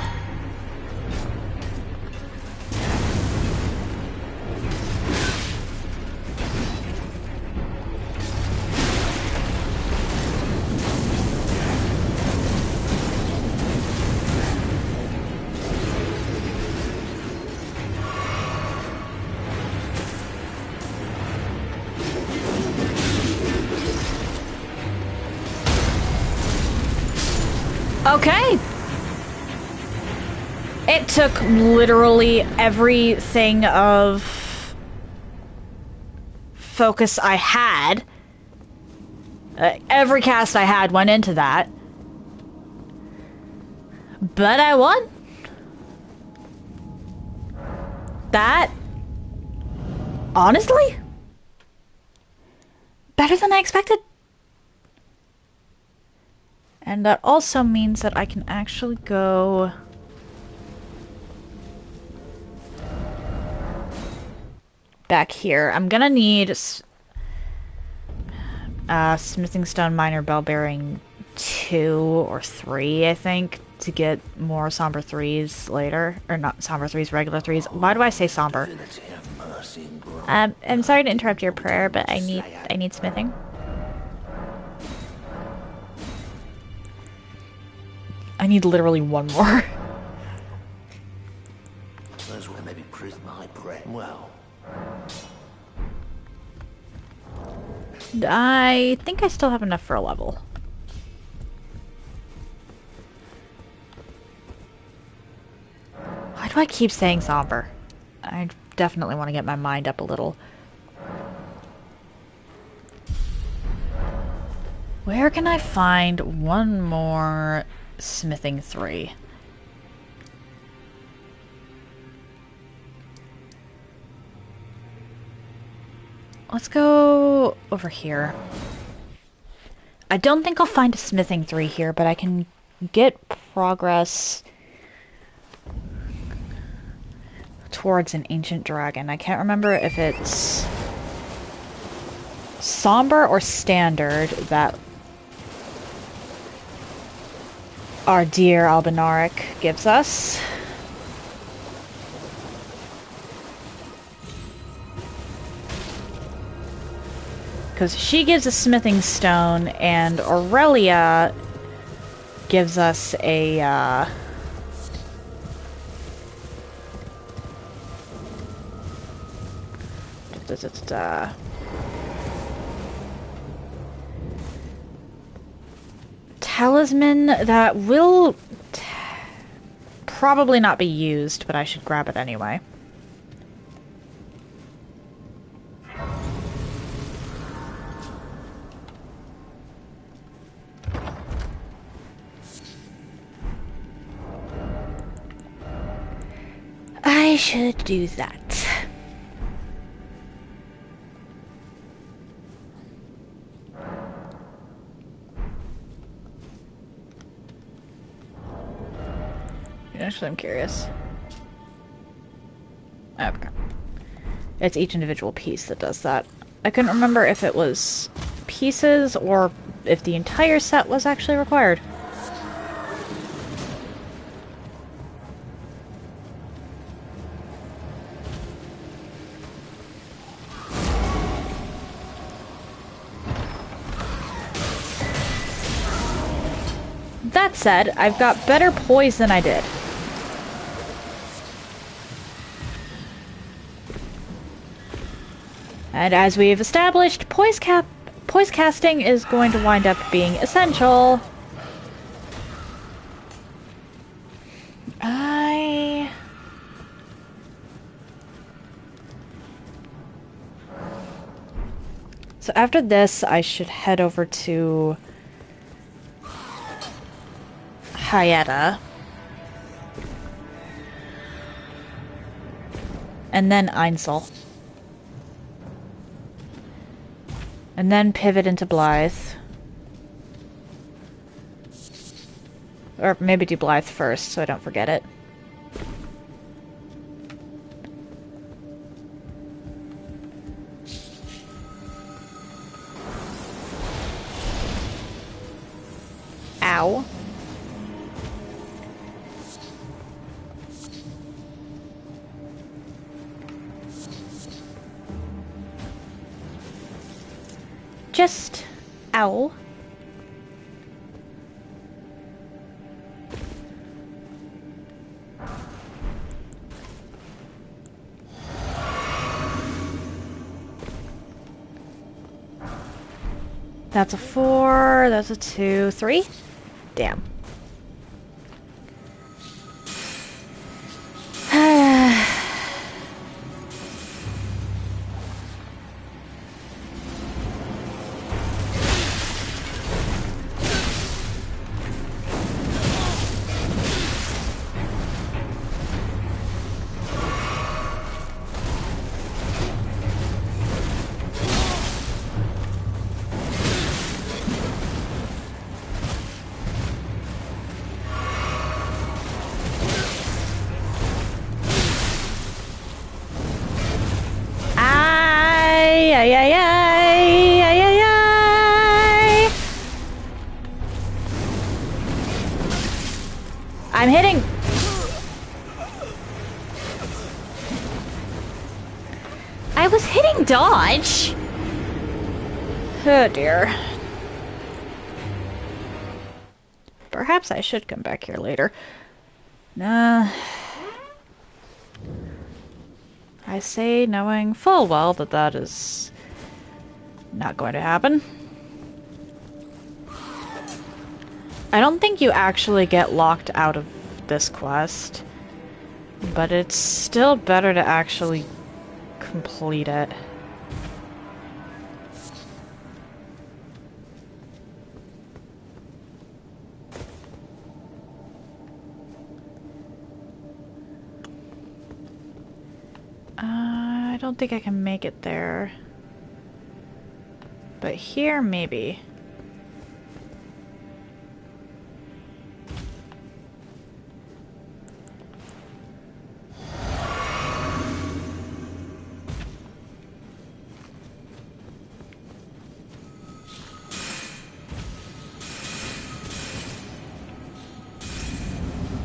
Okay. It took literally everything of focus I had. Every cast I had went into that. But I won. That, honestly, better than I expected. And that also means that I can actually go back here. I'm gonna need smithing stone, minor bell bearing 2 or 3, I think, to get more somber 3s later. Or not somber 3s, regular 3s. Why do I say somber? I'm sorry to interrupt your prayer, but I need smithing. I need literally one more. Those were maybe prove my prayer. Well, I think I still have enough for a level. Why do I keep saying somber? I definitely want to get my mind up a little. Where can I find one more smithing 3? Let's go over here. I don't think I'll find a smithing 3 here, but I can get progress towards an ancient dragon. I can't remember if it's somber or standard that our dear Albinauric gives us. Because she gives a smithing stone, and Aurelia gives us a, talisman that will probably not be used, but I should grab it anyway. I should do that. Actually, I'm curious. Okay. It's each individual piece that does that. I couldn't remember if it was pieces or if the entire set was actually required. That said, I've got better poise than I did. And as we've established, poise casting is going to wind up being essential. So after this, I should head over to Hyetta. And then Ainsel. And then pivot into Blythe. Or maybe do Blythe first, so I don't forget it. Ow. Just ow. That's a 4, that's a 2, 3. Damn. hitting. I was hitting dodge. Oh dear. Perhaps I should come back here later. Nah. I say knowing full well that that is not going to happen. I don't think you actually get locked out of this quest, but it's still better to actually complete it. I don't think I can make it there. But here, maybe.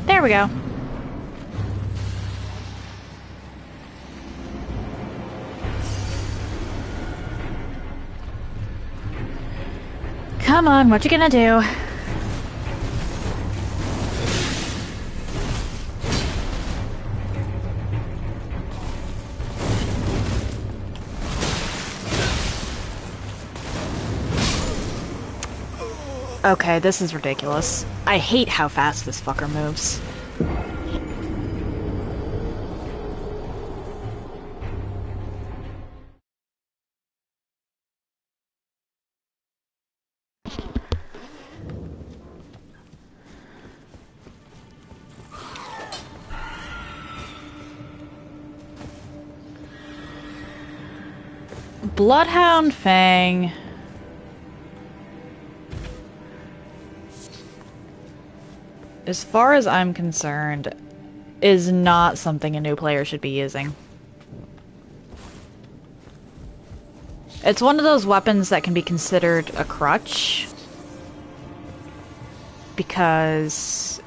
There we go. Come on, what you gonna do? Okay, this is ridiculous. I hate how fast this fucker moves. Bloodhound Fang. As far as I'm concerned, is not something a new player should be using. It's one of those weapons that can be considered a crutch, because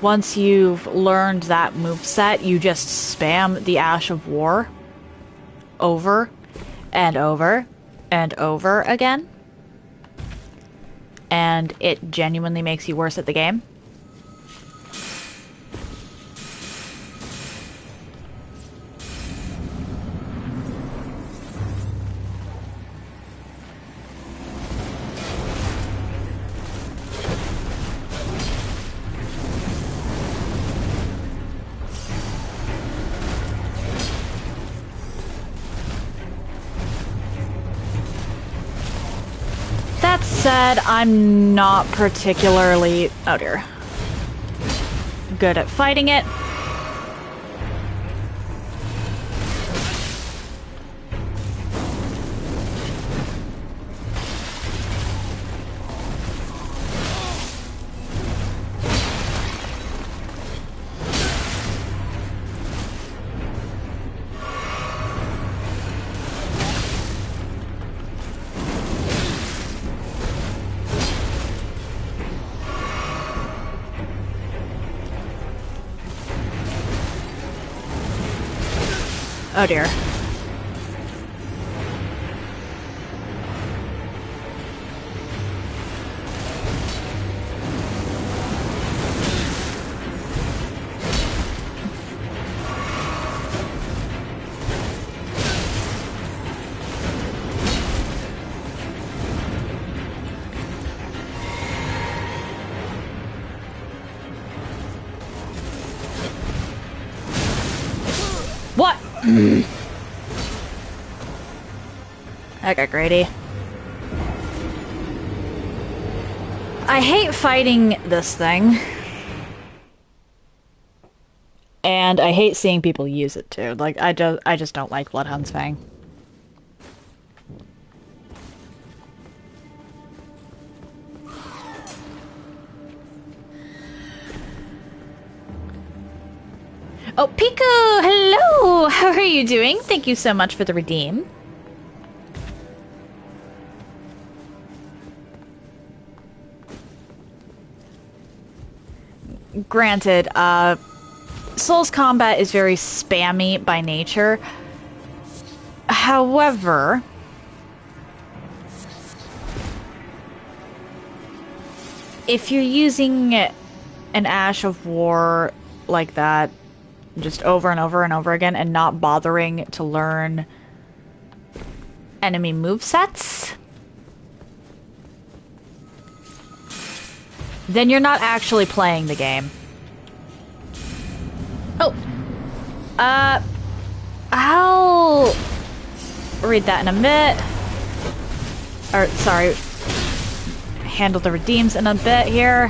once you've learned that moveset, you just spam the Ash of War over and over and over again. And it genuinely makes you worse at the game. That said, I'm not particularly, oh dear, good at fighting it. Oh dear. What? That got greedy. I hate fighting this thing. And I hate seeing people use it too. Like, I just don't like Bloodhound's Fang. Oh, Pico! Hello! How are you doing? Thank you so much for the redeem. granted, Souls combat is very spammy by nature. However, if you're using an Ash of War like that, just over and over and over again, and not bothering to learn enemy movesets, then you're not actually playing the game. Oh. I'll read that in a bit. Or, sorry. Handle the redeems in a bit here.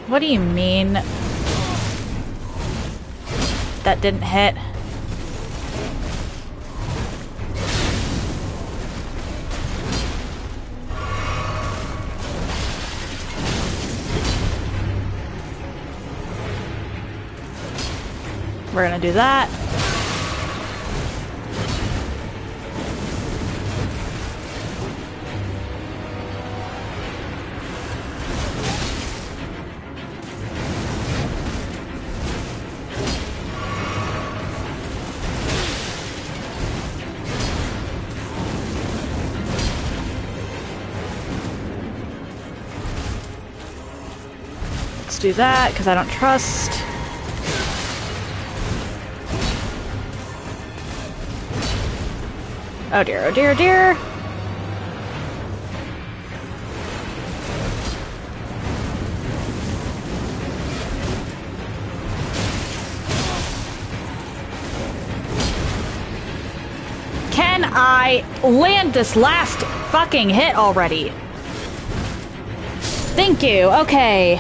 What do you mean? That didn't hit. We're gonna do that. Let's do that, because I don't trust. Oh dear, oh dear, oh dear. Can I land this last fucking hit already? Thank you, okay.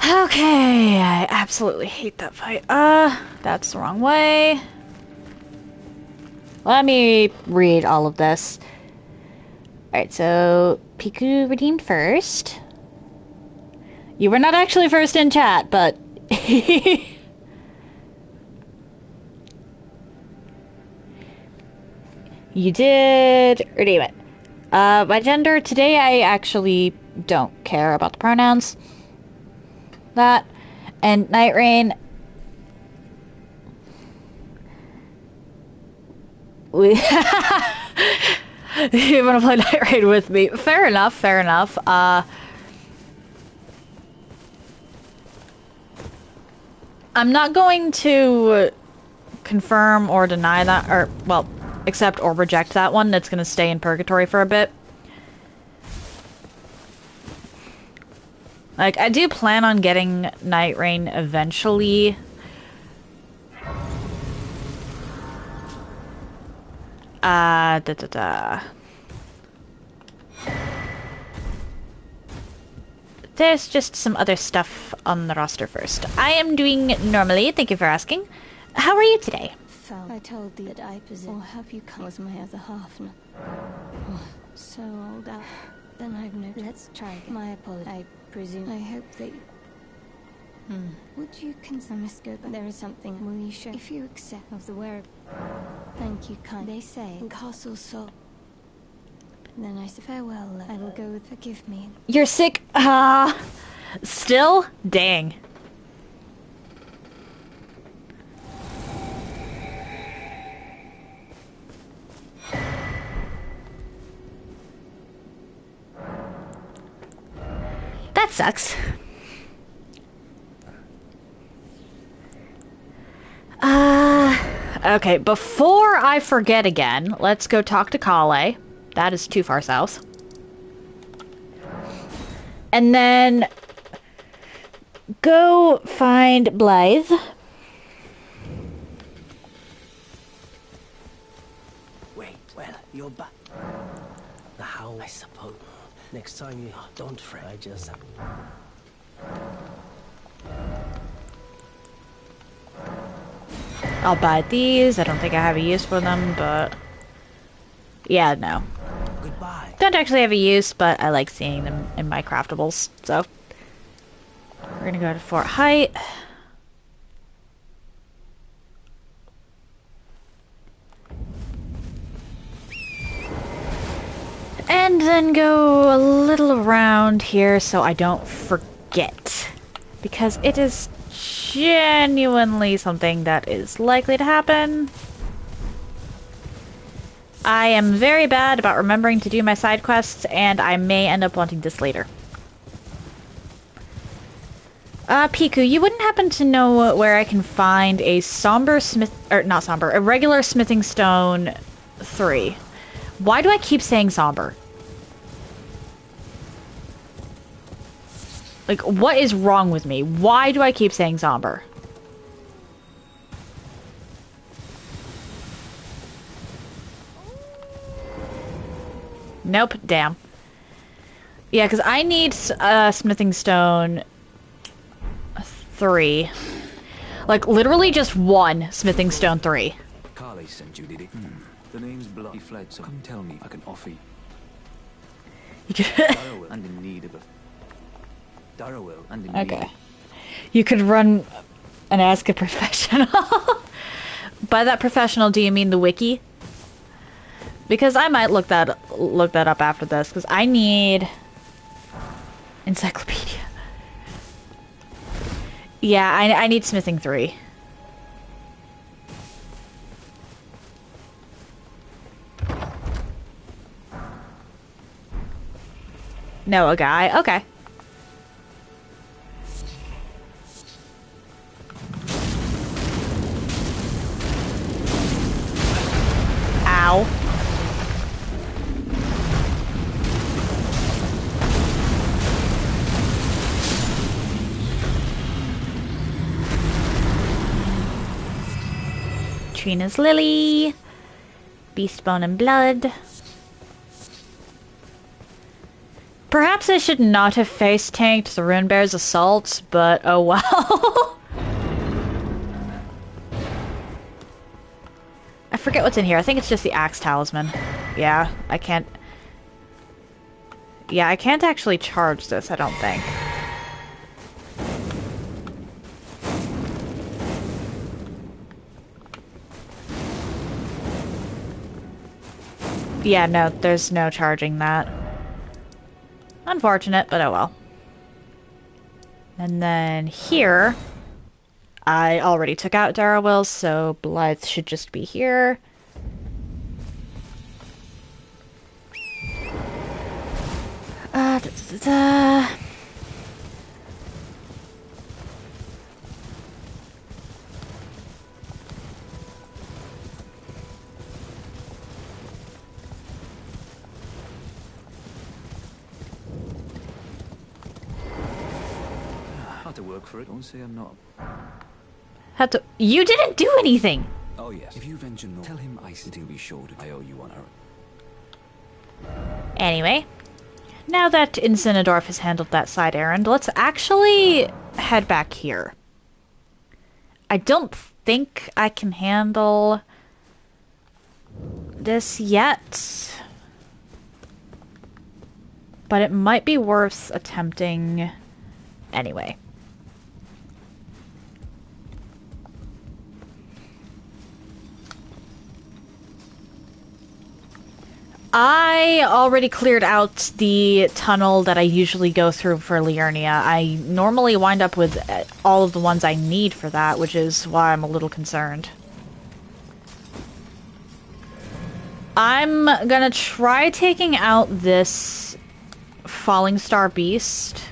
Okay, I absolutely hate that fight. That's the wrong way. Let me read all of this. Alright, so Piku redeemed first. You were not actually first in chat, but you did redeem it. My gender, today I actually don't care about the pronouns. That and Night Rain. You want to play Night Rain with me? Fair enough, fair enough. I'm not going to confirm or deny that, or, well, accept or reject that one. That's going to stay in purgatory for a bit. Like, I do plan on getting Night Rain eventually. There's just some other stuff on the roster first. I am doing normally, thank you for asking. How are you today? I told thee that I possess, or have you come? Was my other half no? Oh, so old out. Then I've no. Let's try again. My apologies. I presume. I hope that. Would you consider but there is something. Will you show if you accept of the wear? Thank you, kind. They say in Castle Soul. Then I say farewell. I will go with forgive me. You're sick. Still? Dang. That sucks. Okay, before I forget again, let's go talk to Caria. That is too far south. And then go find Blythe. Wait, well, you're back. The how, I suppose. Next time you don't fret, I just... I'll buy these. I don't think I have a use for them, but... Yeah, no. Don't actually have a use, but I like seeing them in my craftables, so we're gonna go to fort height. And then go a little around here so I don't forget. Because it is genuinely something that is likely to happen. I am very bad about remembering to do my side quests, and I may end up wanting this later. Piku, you wouldn't happen to know where I can find a a regular smithing stone 3. Why do I keep saying somber? Like, what is wrong with me? Why do I keep saying somber? Nope, damn. Yeah, because I need smithing stone 3. Like, literally just one smithing stone 3. Carly sent you, did he? The name's Blood. He fled, so come tell me if I can offer you. Darrowell, and in need of a... Darrowell, and in need. Okay. You could run and ask a professional. By that professional, do you mean the wiki? Because I might look that up after this, because I need encyclopedia. Yeah, I need smithing 3. No, a guy. Okay. Ow. Trina's Lily. Beast Bone and Blood. Perhaps I should not have face tanked the Rune Bear's assault, but oh well. I forget what's in here. I think it's just the Axe Talisman. Yeah, I can't... Yeah, I can't actually charge this, I don't think. Yeah, no, there's no charging that. Unfortunate, but oh well. And then here, I already took out Darrowell, so Blythe should just be here. Da, da, da, da. Had to work for it. Don't say I'm not. Had to. You didn't do anything. Oh yes. If you venture north, tell him I still be sure to. I owe you one errand. Anyway, now that Incinedorf has handled that side errand, let's actually head back here. I don't think I can handle this yet, but it might be worth attempting anyway. I already cleared out the tunnel that I usually go through for Liurnia. I normally wind up with all of the ones I need for that, which is why I'm a little concerned. I'm gonna try taking out this Falling Star Beast.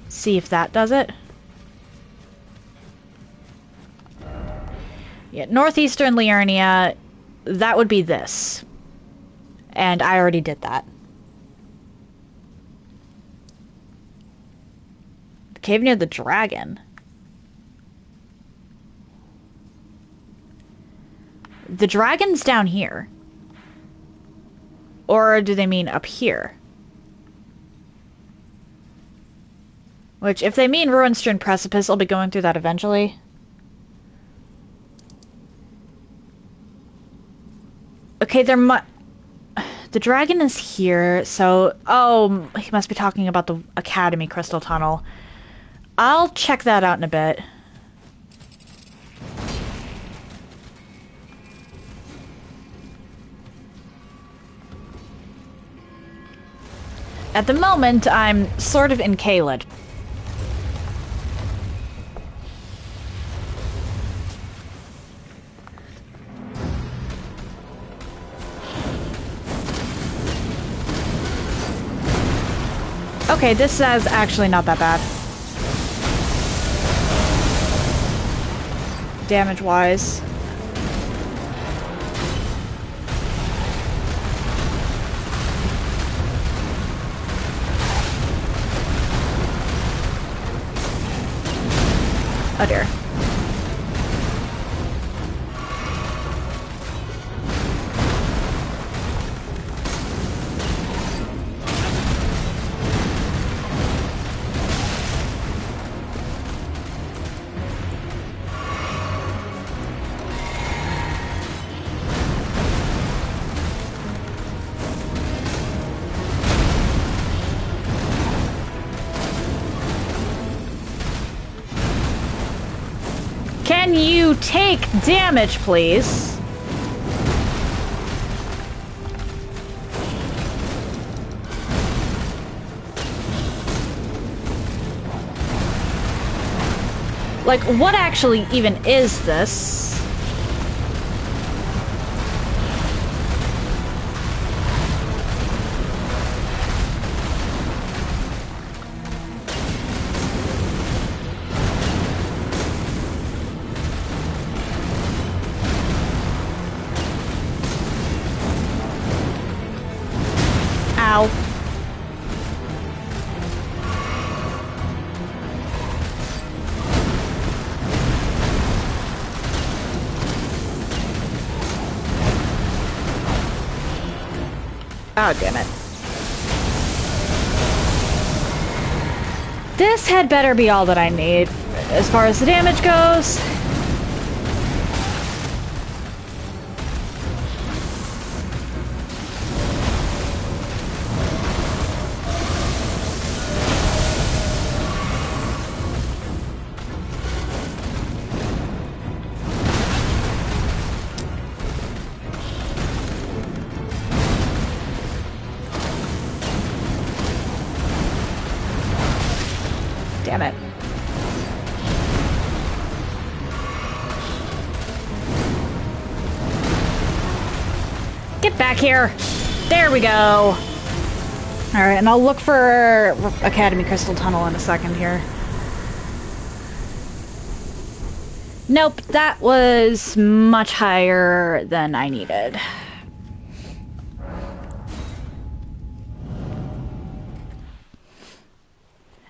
See if that does it. Yeah, northeastern Liurnia, that would be this. And I already did that. The cave near the dragon. The dragon's down here. Or do they mean up here? Which, if they mean Ruinstern Precipice, I'll be going through that eventually. Okay, The dragon is here, so... Oh, he must be talking about the Academy Crystal Tunnel. I'll check that out in a bit. At the moment, I'm sort of in Caelid. Okay, this is actually not that bad. Damage-wise. Oh dear. Can you take damage, please? Like, what actually even is this? Ow. Oh, damn it. This had better be all that I need as far as the damage goes. Damn it. Get back here. There we go. Alright, and I'll look for Academy Crystal Tunnel in a second here. Nope, that was much higher than I needed.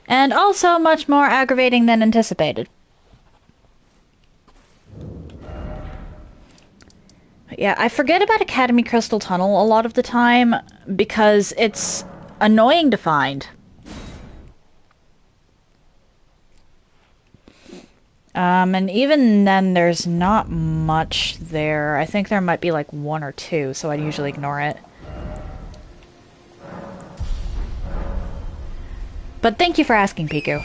And also much more aggravating than anticipated. Yeah, I forget about Academy Crystal Tunnel a lot of the time because it's annoying to find. And even then there's not much there. I think there might be like one or two, so I'd usually ignore it. But thank you for asking, Piku.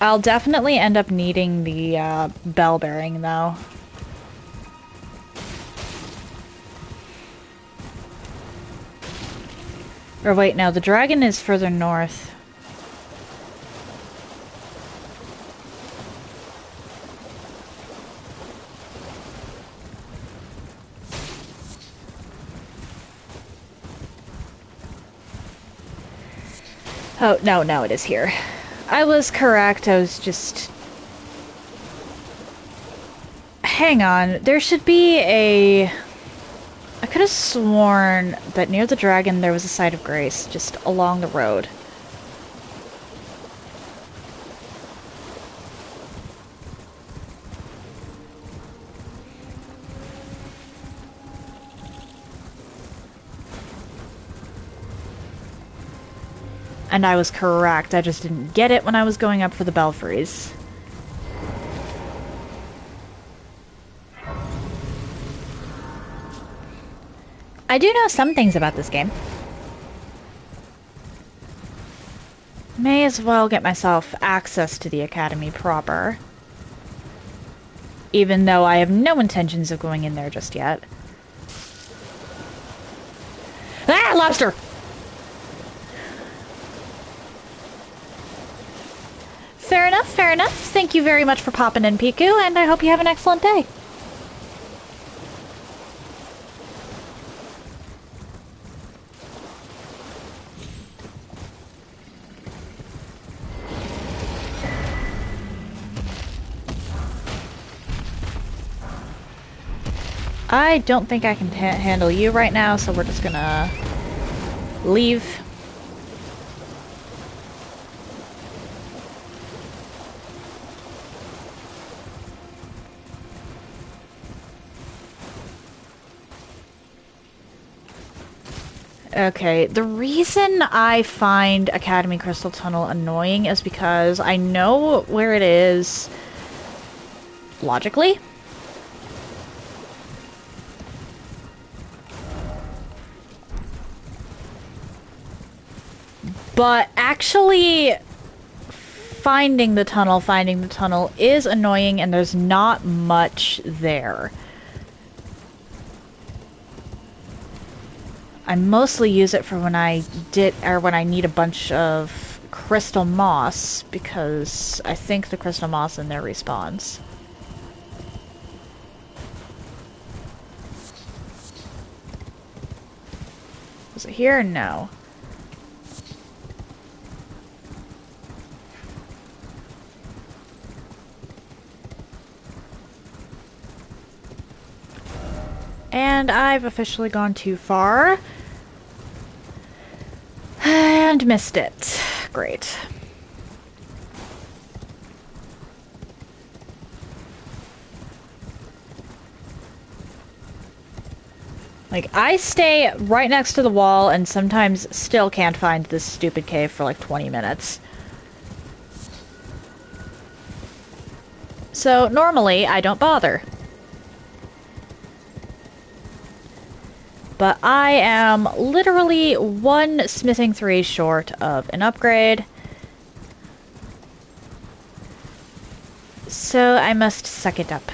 I'll definitely end up needing the bell bearing, though. Or wait, no, the dragon is further north. Oh, no, it is here. I was correct, I was just... Hang on, there should be a... I could have sworn that near the dragon there was a site of grace, just along the road. And I was correct, I just didn't get it when I was going up for the belfries. I do know some things about this game. May as well get myself access to the academy proper. Even though I have no intentions of going in there just yet. Ah, lobster! Fair enough, fair enough. Thank you very much for popping in, Piku, and I hope you have an excellent day. I don't think I can handle you right now, so we're just gonna leave. Okay, the reason I find Academy Crystal Tunnel annoying is because I know where it is logically. But actually finding the tunnel is annoying, and there's not much there. I mostly use it for when I need a bunch of crystal moss, because I think the crystal moss in there respawns. Was it here? No. And I've officially gone too far. And missed it. Great. Like, I stay right next to the wall and sometimes still can't find this stupid cave for like 20 minutes. So normally I don't bother. But I am literally one smithing 3 short of an upgrade. So I must suck it up.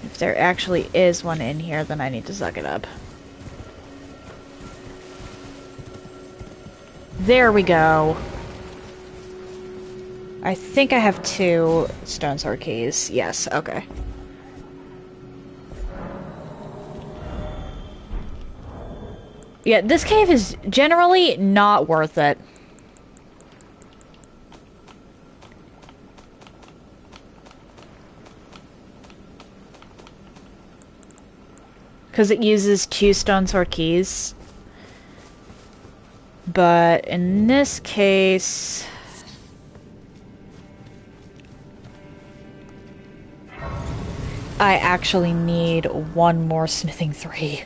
If there actually is one in here, then I need to suck it up. There we go. I think I have 2 stone sword keys. Yes, okay. Yeah, this cave is generally not worth it. Because it uses 2 stone sword keys. But in this case... I actually need 1 more smithing 3.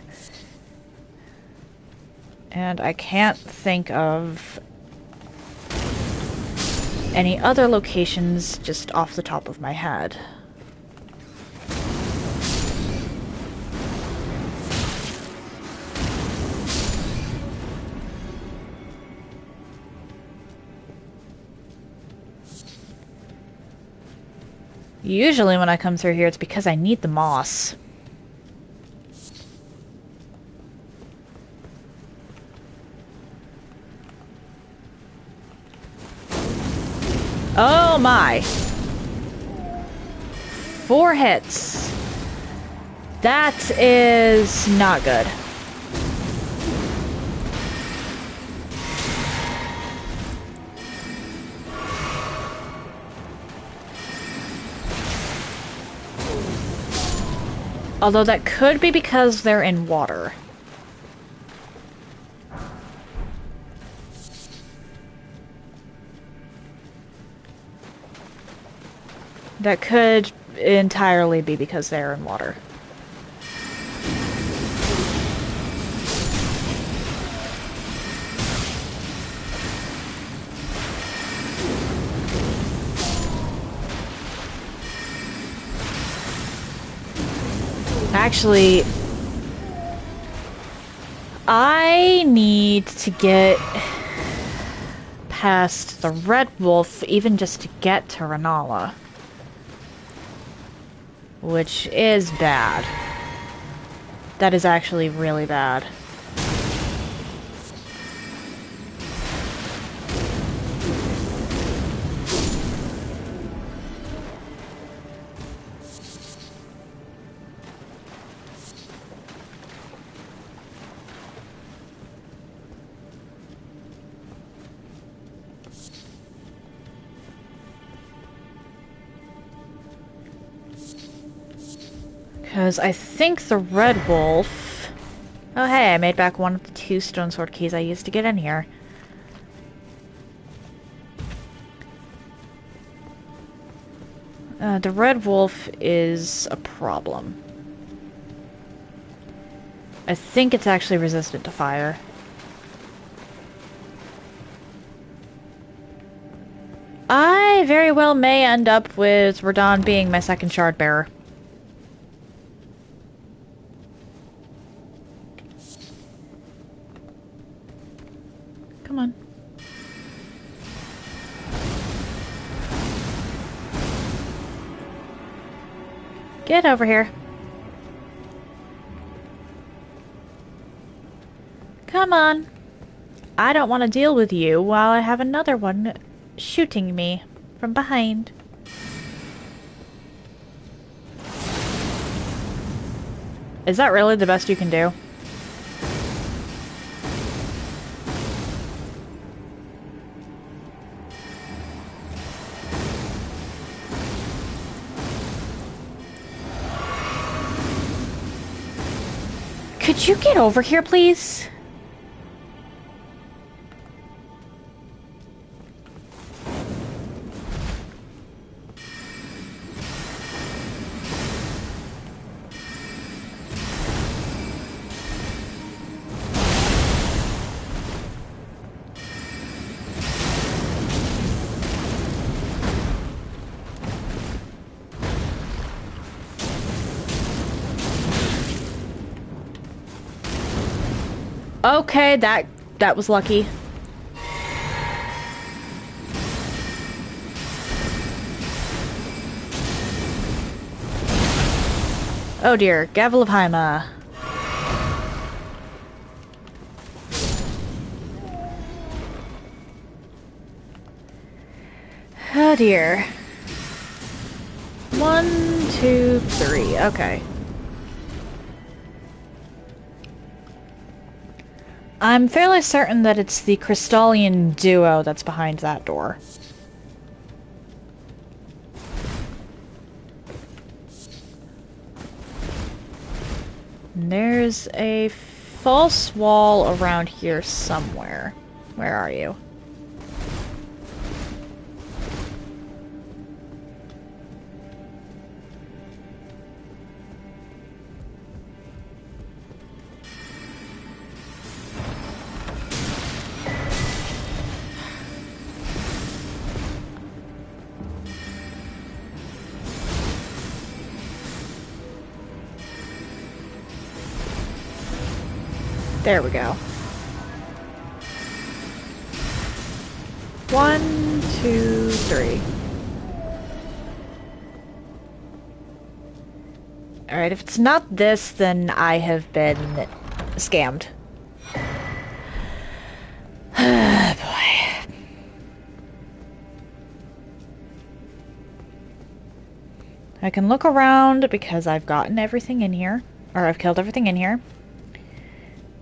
And I can't think of any other locations just off the top of my head. Usually when I come through here, it's because I need the moss. Oh my! 4 hits. That is not good. Although that could be because they're in water. That could entirely be because they're in water. Actually, I need to get past the Red Wolf even just to get to Renala. Which is bad. That is actually really bad. Because I think the Red Wolf... Oh hey, I made back one of the 2 stone sword keys I used to get in here. The Red Wolf is a problem. I think it's actually resistant to fire. I very well may end up with Radon being my second shard bearer. Come on. Get over here. Come on. I don't want to deal with you while I have another one shooting me from behind. Is that really the best you can do? Could you get over here, please? Okay, that was lucky. Oh dear, Gavel of Haima. Oh dear. 1, 2, 3. Okay. I'm fairly certain that it's the Crystallian duo that's behind that door. And there's a false wall around here somewhere. Where are you? There we go. 1, 2, 3. Alright, if it's not this, then I have been scammed. Boy. I can look around because I've gotten everything in here. Or I've killed everything in here.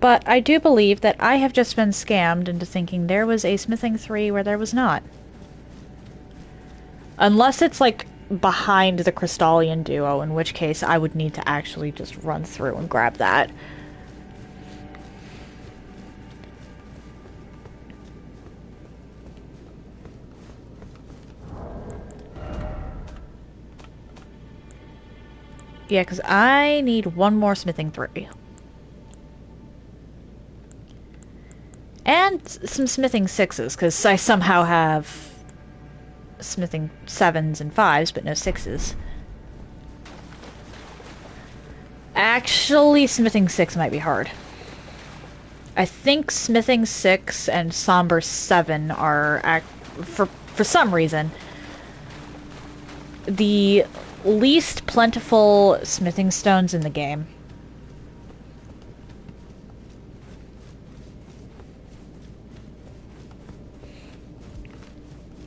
But I do believe that I have just been scammed into thinking there was a smithing 3 where there was not. Unless it's like behind the Crystallian duo, in which case I would need to actually just run through and grab that. Yeah, because I need one more smithing 3. And some smithing 6s, because I somehow have smithing 7s and 5s, but no 6s. Actually, smithing 6 might be hard. I think smithing 6 and somber 7 are, for some reason, the least plentiful smithing stones in the game.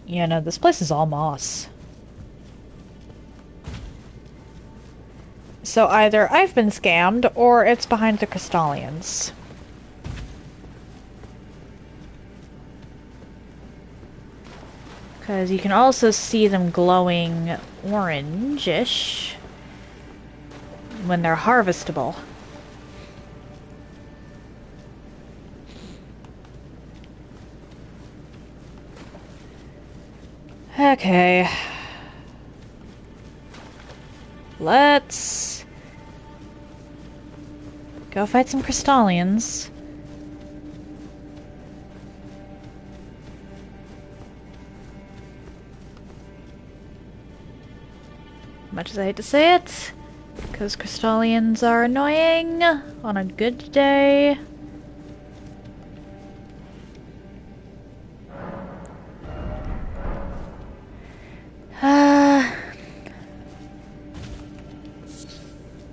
Yeah, no, this place is all moss. So either I've been scammed, or it's behind the Crystallians. Because you can also see them glowing orangish when they're harvestable. Okay. Let's go fight some Crystallians. Much as I hate to say it, because Crystallians are annoying on a good day.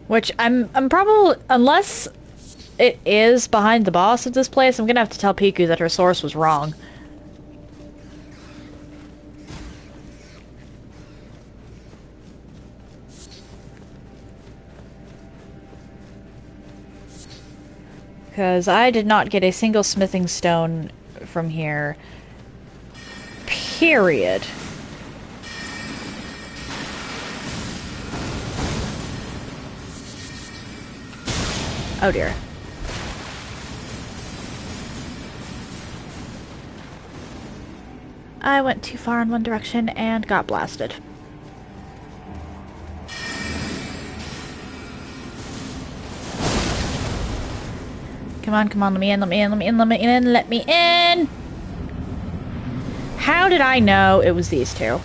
Which I'm probably, unless it is behind the boss of this place, I'm gonna have to tell Piku that her source was wrong. Because I did not get a single smithing stone from here. Period. Oh dear. I went too far in one direction and got blasted. Come on, come on, let me in, let me in, let me in, let me in, let me in! How did I know it was these two?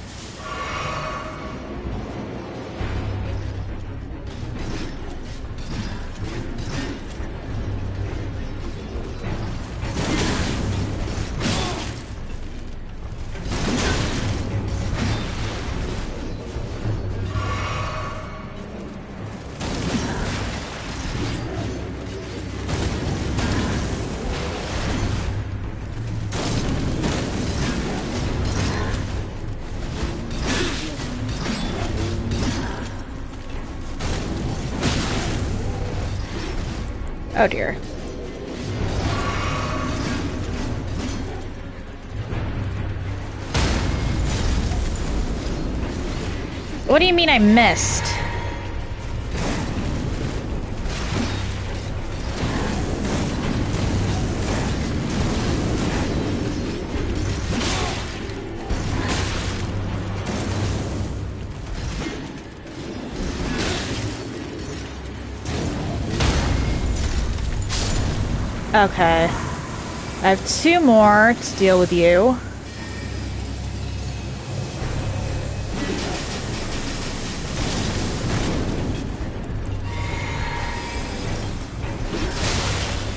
Oh dear. What do you mean I missed? Okay. I have 2 more to deal with you.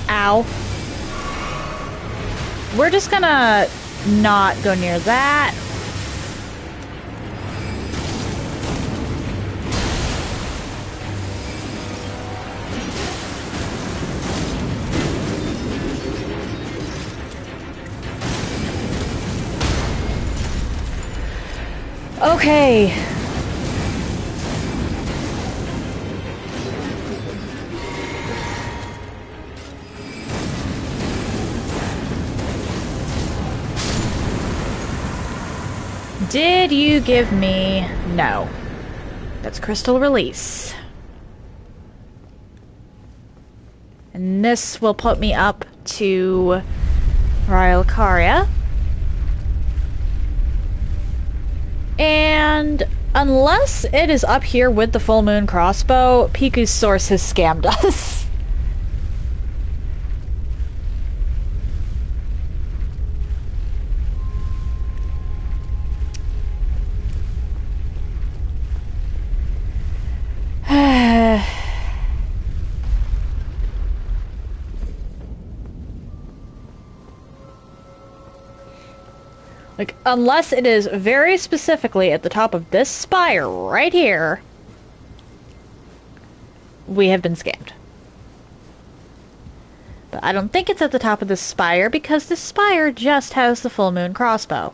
Ow. We're just gonna not go near that. Okay. Did you give me... No. That's crystal release. And this will put me up to Royal Caria. And unless it is up here with the full moon crossbow, Piku's source has scammed us. Like, unless it is very specifically at the top of this spire right here, we have been scammed. But I don't think it's at the top of this spire, because this spire just has the full moon crossbow.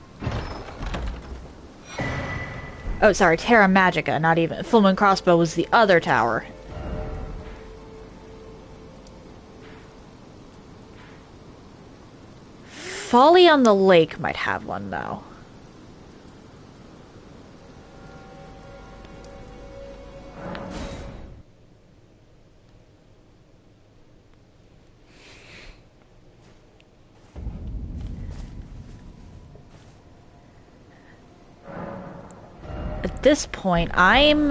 Oh, sorry, Terra Magica, not even. Full moon crossbow was the other tower. Folly on the Lake might have one, though. At this point, I'm...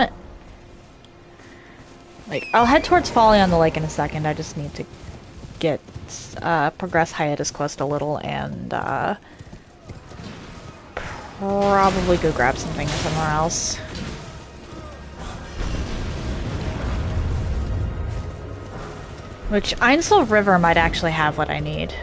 like, I'll head towards Folly on the Lake in a second. I just need to get... progress Hiatus Quest a little and, probably go grab something somewhere else. Which, Ainsel River might actually have what I need.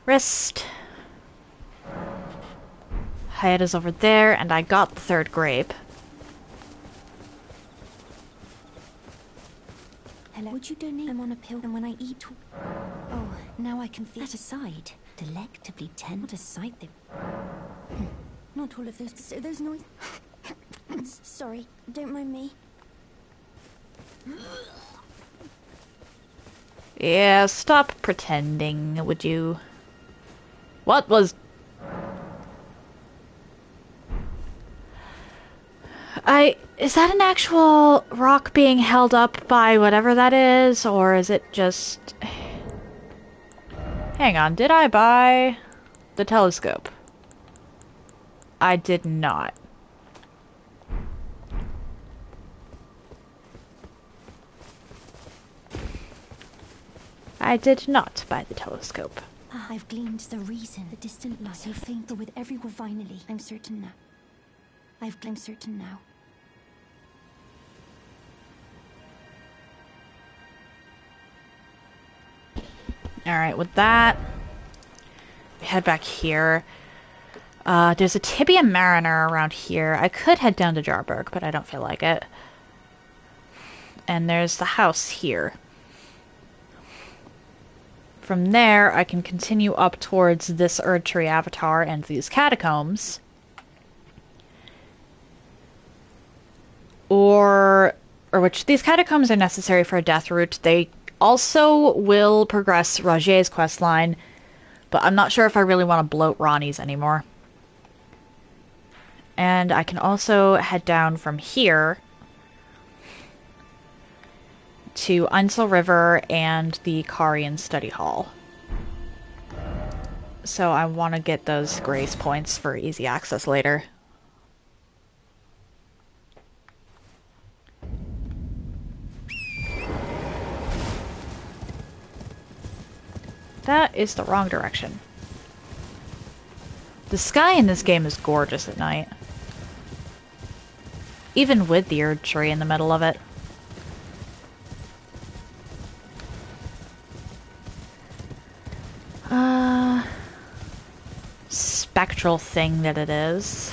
Rest. Hiatus over there, and I got the third grape. Hello. Would you donate? I'm on a pill, and when I eat... Oh, now I can feel... That aside, delectably tend to sight them. Not all of those... So those noise... Sorry, don't mind me. Yeah, stop pretending, would you? What was... Is that an actual rock being held up by whatever that is, or is it just... Hang on, did I buy the telescope? I did not. I did not buy the telescope. I've gleaned the reason, the distant light, so faint with everywhere finally. I'm certain now. I'm certain now. Alright, with that, we head back here. There's a Tibia Mariner around here. I could head down to Jarberg, but I don't feel like it. And there's the house here. From there, I can continue up towards this Erdtree Avatar and these catacombs. Or which these catacombs are necessary for a death route. They also will progress Roger's questline, but I'm not sure if I really want to bloat Ronnie's anymore. And I can also head down from here to Ainsel River and the Carian Study Hall. So I want to get those grace points for easy access later. That is the wrong direction. The sky in this game is gorgeous at night. Even with the Erdtree in the middle of it. Spectral thing that it is.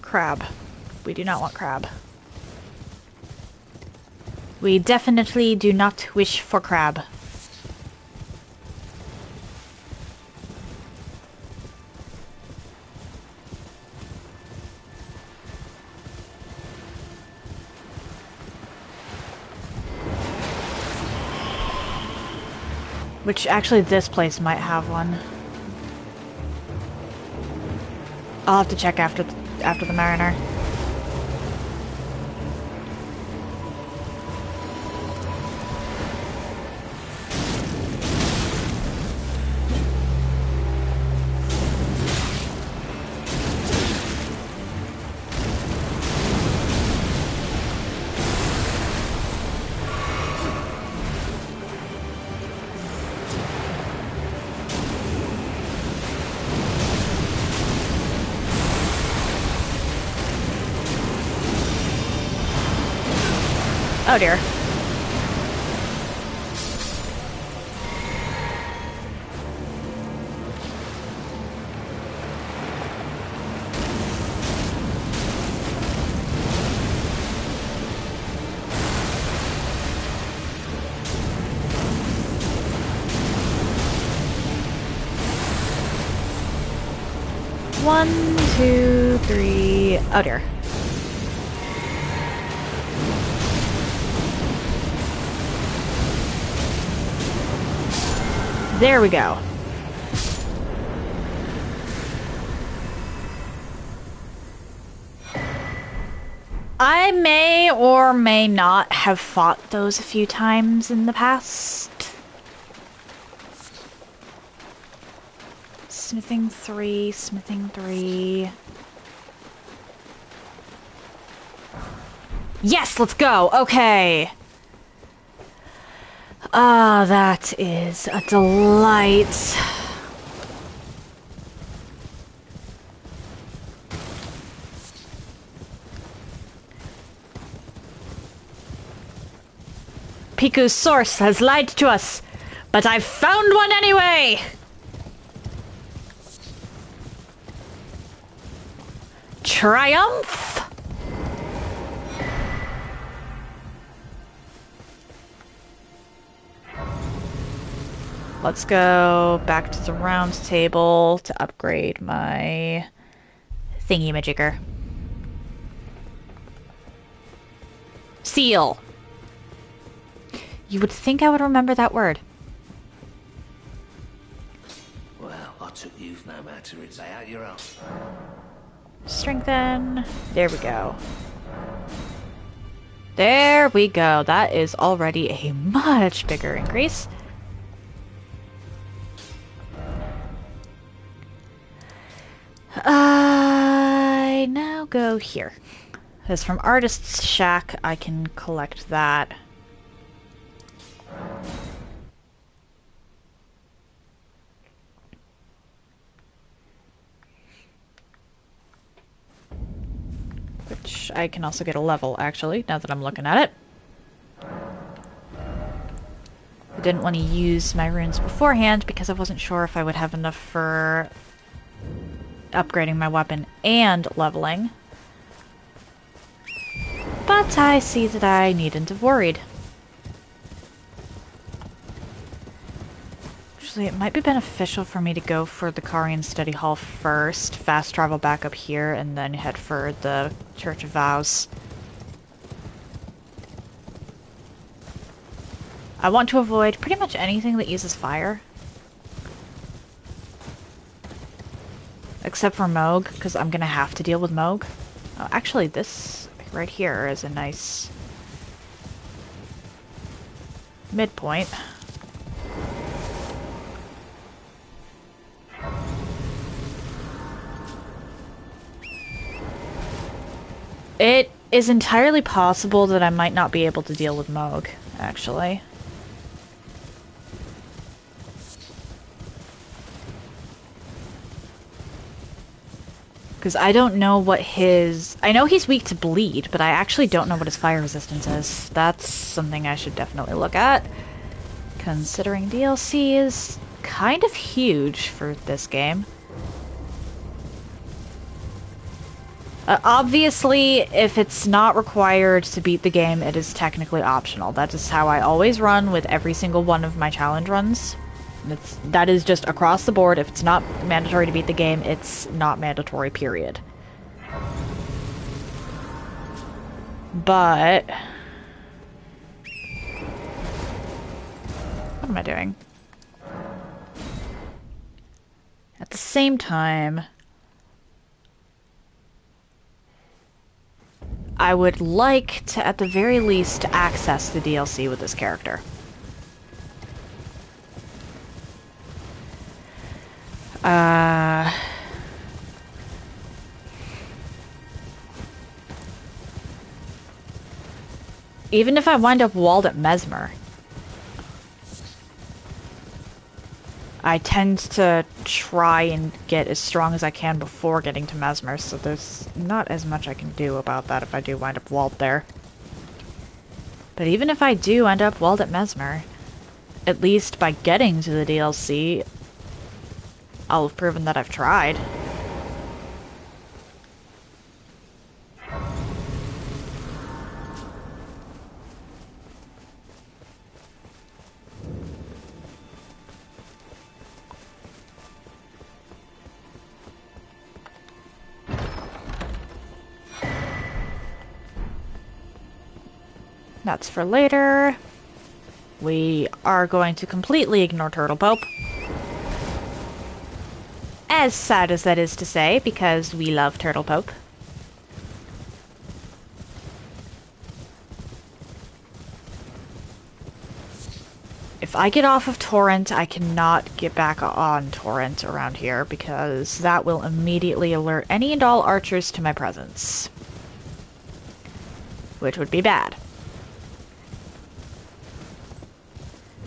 Crab. We do not want crab. We definitely do not wish for crab. Which, actually, this place might have one. I'll have to check after the Mariner. Oh dear. One, two, three. Oh dear. There we go. I may or may not have fought those a few times in the past. Smithing 3, smithing 3. Yes, let's go. Okay. Ah, that is a delight. Piku's source has lied to us, but I've found one anyway! Triumph? Let's go back to the round table to upgrade my thingy-majigger. Seal. You would think I would remember that word. Well, I took youth no matter, it's out your own. Strengthen. There we go. There we go. That is already a much bigger increase. I now go here. Because from Artist's Shack, I can collect that. Which I can also get a level, actually, now that I'm looking at it. I didn't want to use my runes beforehand because I wasn't sure if I would have enough for upgrading my weapon and leveling. But I see that I needn't have worried. Actually, it might be beneficial for me to go for the Carian Study Hall first, fast travel back up here, and then head for the Church of Vows. I want to avoid pretty much anything that uses fire. Except for Moog, because I'm gonna have to deal with Moog. Oh, actually, this right here is a nice midpoint. It is entirely possible that I might not be able to deal with Moog, actually. Because I don't know what his... I know he's weak to bleed, but I actually don't know what his fire resistance is. That's something I should definitely look at. Considering DLC is kind of huge for this game. Obviously, if it's not required to beat the game, it is technically optional. That is how I always run with every single one of my challenge runs. That is just across the board. If it's not mandatory to beat the game, it's not mandatory, period. But... what am I doing? At the same time... I would like to, at the very least, access the DLC with this character. Even if I wind up walled at Mesmer, I tend to try and get as strong as I can before getting to Mesmer, so there's not as much I can do about that if I do wind up walled there. But even if I do end up walled at Mesmer, at least by getting to the DLC, I'll have proven that I've tried. That's for later. We are going to completely ignore Turtle Pope. As sad as that is to say, because we love Turtle Pope. If I get off of Torrent, I cannot get back on Torrent around here, because that will immediately alert any and all archers to my presence. Which would be bad.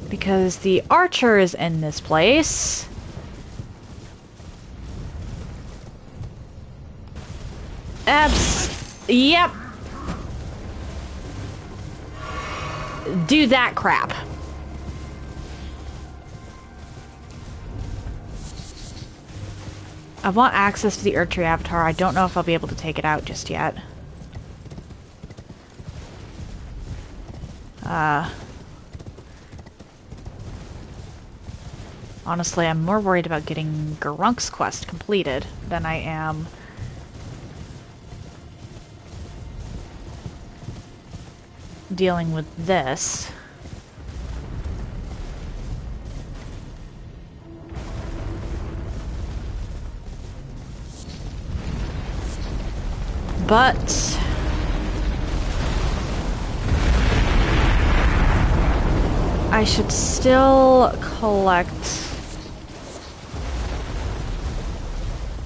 Because the archer is in this place. Yep. Do that crap. I want access to the archery avatar. I don't know if I'll be able to take it out just yet. Honestly, I'm more worried about getting Garunk's quest completed than I am dealing with this. But I should still collect.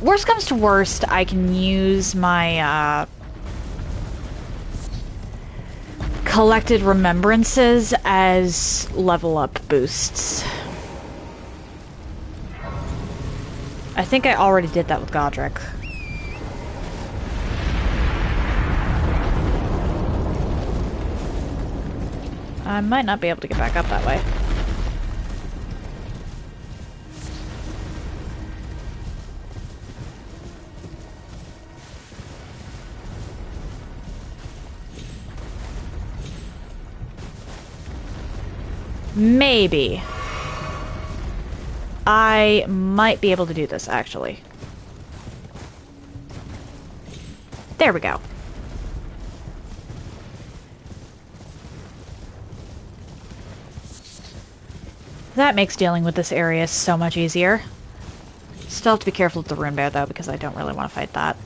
Worst comes to worst, I can use my collected remembrances as level up boosts. I think I already did that with Godric. I might not be able to get back up that way. Maybe. I might be able to do this, actually. There we go. That makes dealing with this area so much easier. Still have to be careful with the rune bear, though, because I don't really want to fight that.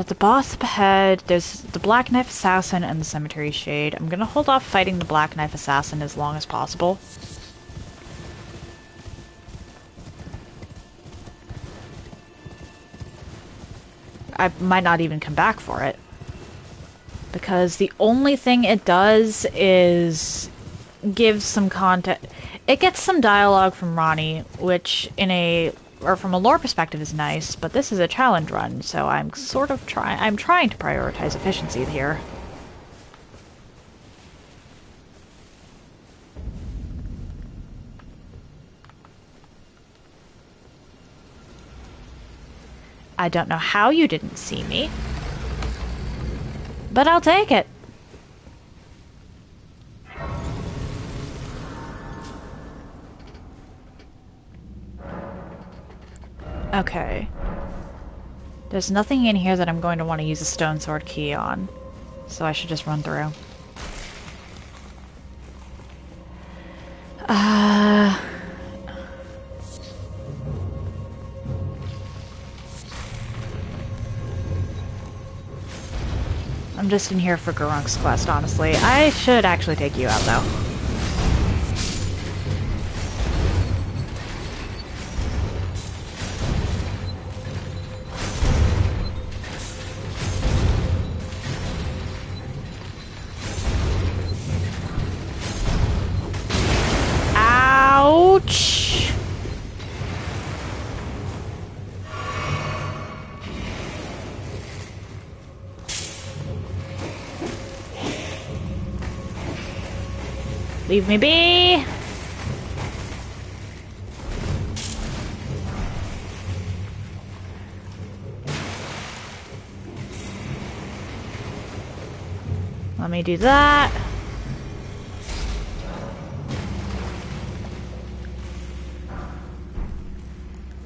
The boss up ahead, there's the Black Knife Assassin and the Cemetery Shade. I'm gonna hold off fighting the Black Knife Assassin as long as possible. I might not even come back for it. Because the only thing it does is give some content. It gets some dialogue from Ronnie, which from a lore perspective is nice, but this is a challenge run, so I'm trying to prioritize efficiency here. I don't know how you didn't see me, but I'll take it. Okay. There's nothing in here that I'm going to want to use a stone sword key on, so I should just run through. I'm just in here for Garunk's quest, honestly. I should actually take you out, though. Ouch! Leave me be! Let me do that.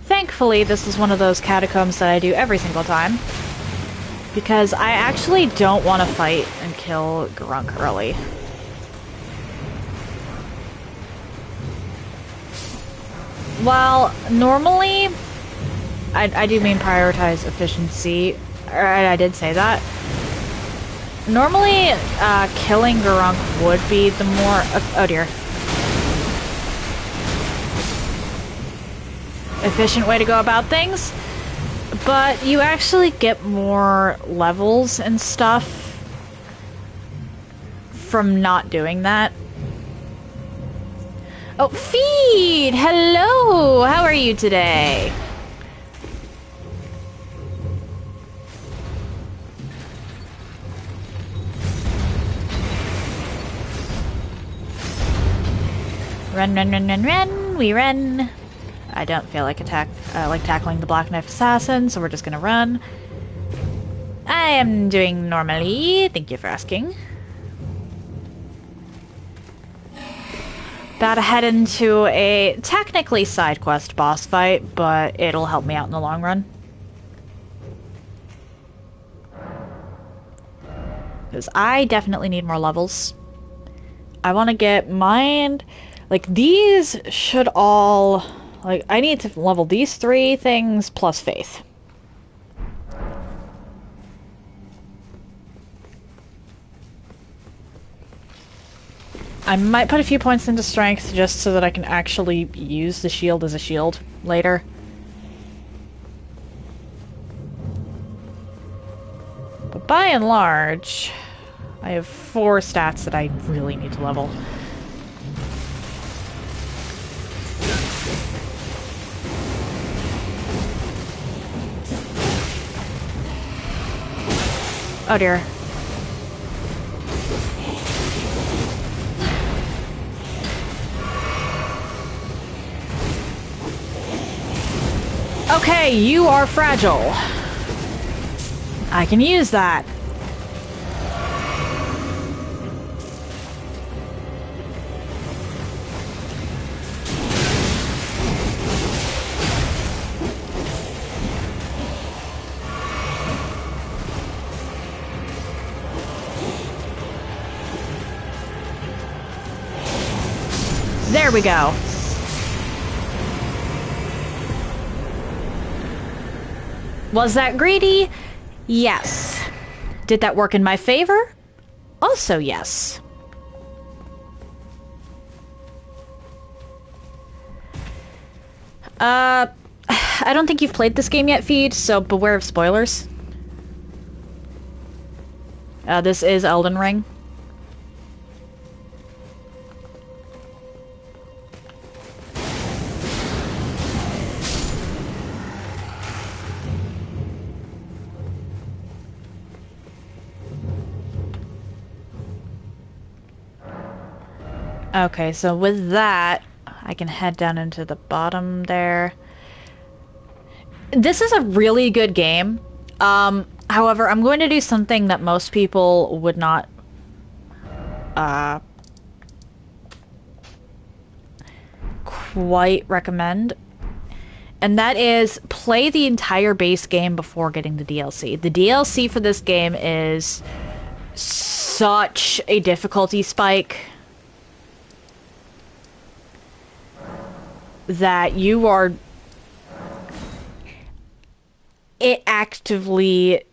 Thankfully, this is one of those catacombs that I do every single time. Because I actually don't want to fight and kill Garunk early. Well, normally, I do mean prioritize efficiency. I did say that. Normally, killing Garunk would be the more... oh dear. Efficient way to go about things. But you actually get more levels and stuff from not doing that. Oh, Feed! Hello! How are you today? Run, run, run, run, run! We run! I don't feel like tackling the Black Knife Assassin, so we're just gonna run. I am doing normally, thank you for asking. About to head into a technically side quest boss fight, but it'll help me out in the long run. Because I definitely need more levels. I want to get mine... Like, these should all... Like, I need to level these 3 things plus faith. I might put a few points into strength just so that I can actually use the shield as a shield later. But by and large, I have 4 stats that I really need to level. Oh dear. Okay, you are fragile. I can use that. There we go. Was that greedy? Yes. Did that work in my favor? Also yes. I don't think you've played this game yet, Feed, so beware of spoilers. This is Elden Ring. Okay, so with that, I can head down into the bottom there. This is a really good game. However, I'm going to do something that most people would not quite recommend. And that is play the entire base game before getting the DLC. The DLC for this game is such a difficulty spike that you are... It actively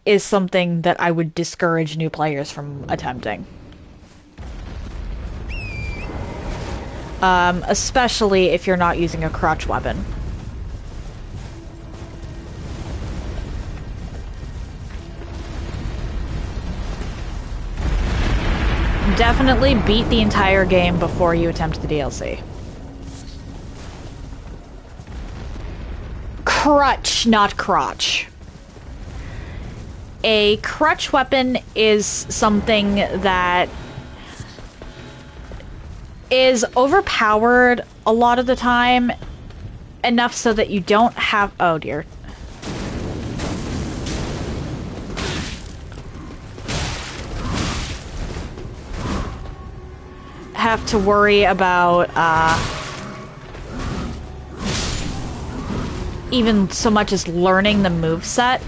is something that I would discourage new players from attempting. Especially if you're not using a crutch weapon. Definitely beat the entire game before you attempt the DLC. Crutch, not crotch. A crutch weapon is something that is overpowered a lot of the time, enough so that you don't have... Oh dear. Have to worry about even so much as learning the moveset.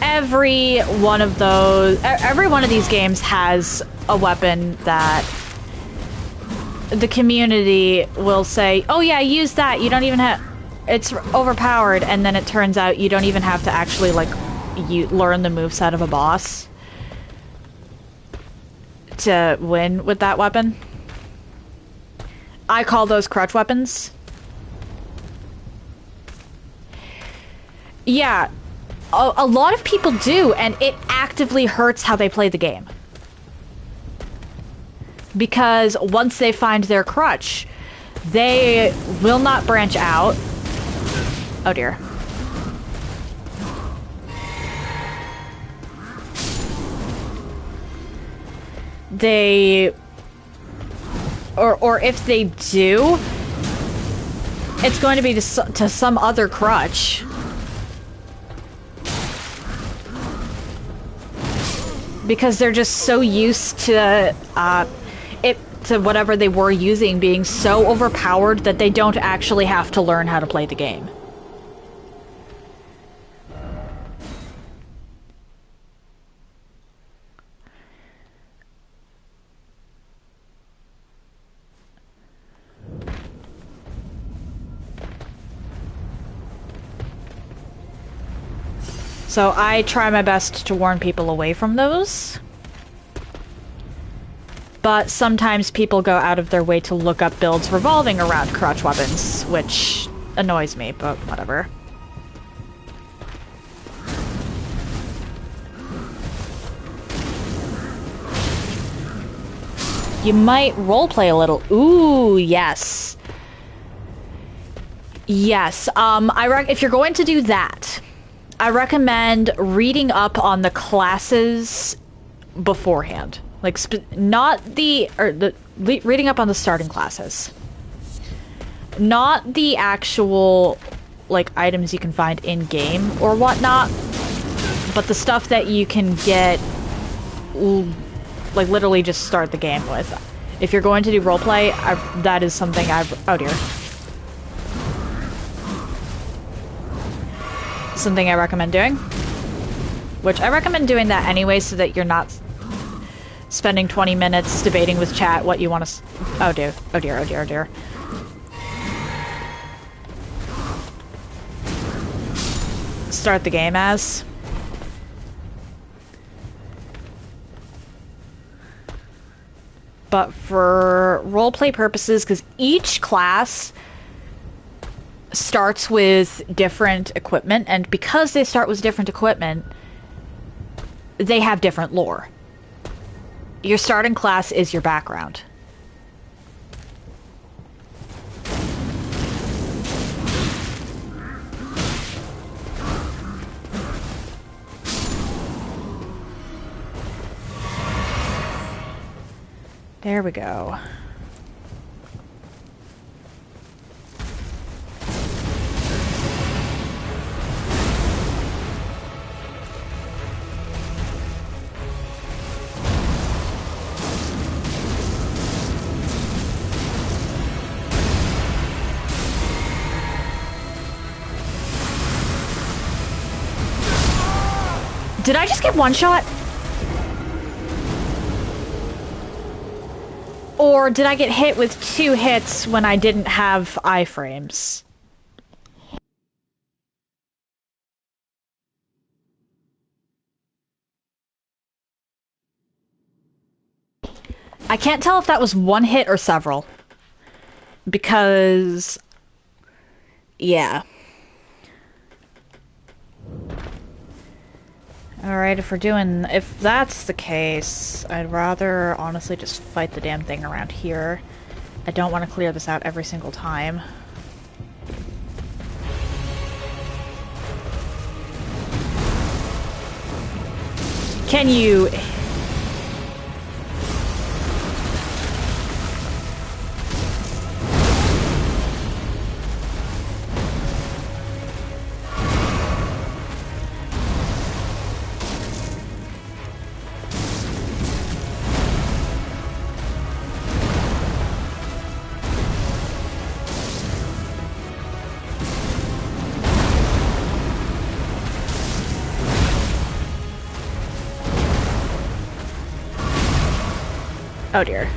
Every one of these games has a weapon that the community will say, oh yeah, use that, you don't even have... It's overpowered, and then it turns out you don't even have to actually, like, you learn the moveset of a boss to win with that weapon. I call those crutch weapons. Yeah, a lot of people do, and it actively hurts how they play the game. Because once they find their crutch, they will not branch out. Oh dear. They... Or if they do, it's going to be to some other crutch. Because they're just so used to to whatever they were using being so overpowered that they don't actually have to learn how to play the game. So I try my best to warn people away from those. But sometimes people go out of their way to look up builds revolving around crutch weapons, which annoys me, but whatever. You might roleplay a little. Ooh, yes. Yes, if you're going to do that, I recommend reading up on the classes beforehand. Like, reading up on the starting classes. Not the actual, like, items you can find in-game or whatnot, but the stuff that you can get, like, literally just start the game with. If you're going to do roleplay, that is something oh dear. Something I recommend doing. Which I recommend doing that anyway so that you're not spending 20 minutes debating with chat what you want to... Oh dear, oh dear, oh dear, oh dear. Start the game as. But for roleplay purposes, because each class starts with different equipment, and because they start with different equipment, they have different lore. Your starting class is your background. There we go. Did I just get one shot? Or did I get hit with 2 hits when I didn't have iframes? I can't tell if that was one hit or several. Because... yeah. Alright, if that's the case, I'd rather honestly just fight the damn thing around here. I don't want to clear this out every single time. Can you... oh dear.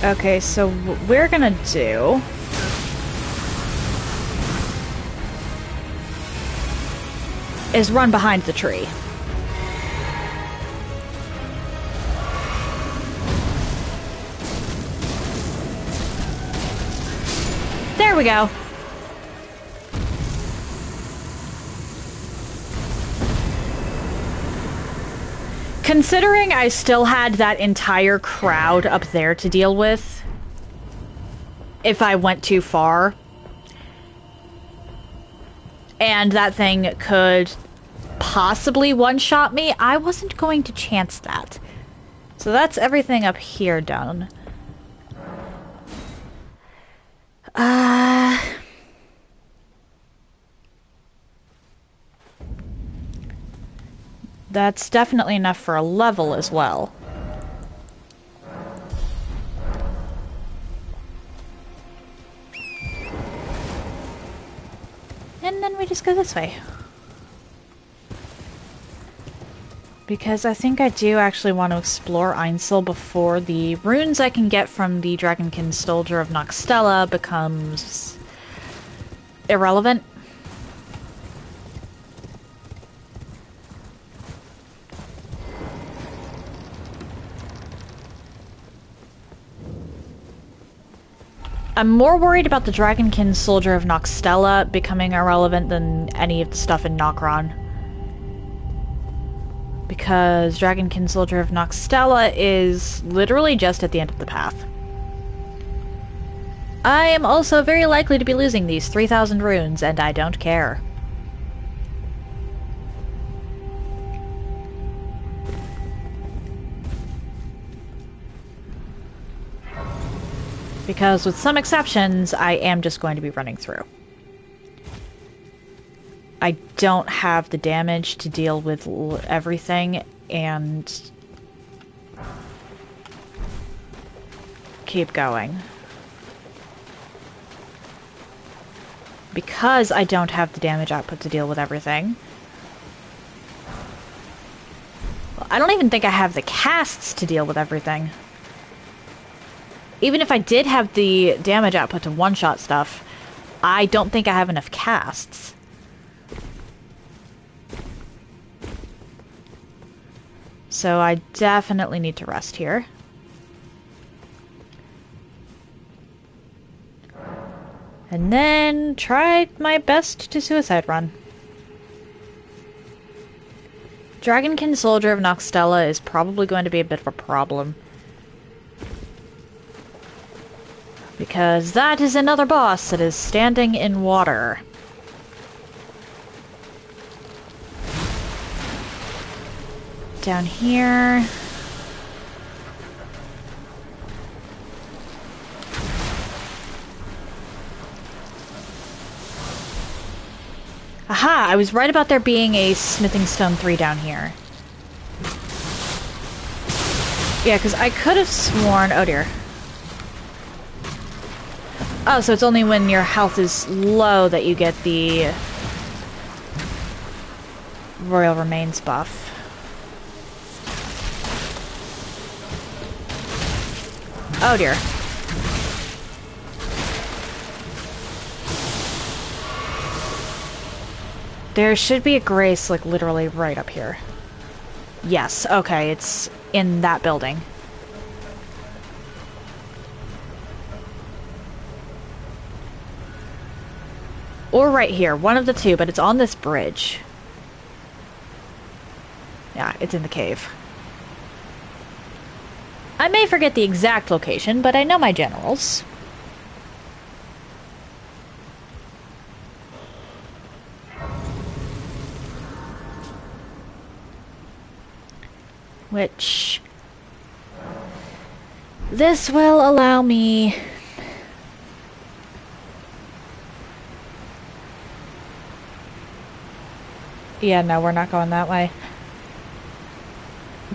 Okay, so what we're gonna do... is run behind the tree. There we go. Considering I still had that entire crowd up there to deal with, if I went too far, and that thing could possibly one-shot me, I wasn't going to chance that. So that's everything up here done. That's definitely enough for a level as well. And then we just go this way. Because I think I do actually want to explore Ainsel before the runes I can get from the Dragonkin Soldier of Noxtella becomes irrelevant. I'm more worried about the Dragonkin Soldier of Noxtella becoming irrelevant than any of the stuff in Nokron. Because Dragonkin Soldier of Noxtella is literally just at the end of the path. I am also very likely to be losing these 3,000 runes, and I don't care. Because with some exceptions, I am just going to be running through. I don't have the damage to deal with everything, and keep going. Because I don't have the damage output to deal with everything. Well, I don't even think I have the casts to deal with everything. Even if I did have the damage output to one-shot stuff, I don't think I have enough casts. So I definitely need to rest here. And then try my best to suicide run. Dragonkin Soldier of Noxtella is probably going to be a bit of a problem. Because that is another boss that is standing in water. Down here. Aha! I was right about there being a Smithing Stone 3 down here. Yeah, because I could have sworn... oh dear. Oh, so it's only when your health is low that you get the Royal Remains buff. Oh dear. There should be a grace, like, literally right up here. Yes, okay, it's in that building. Or right here, one of the two, but it's on this bridge. Yeah, it's in the cave. I may forget the exact location, but I know my generals. Which... this will allow me... yeah, no, we're not going that way.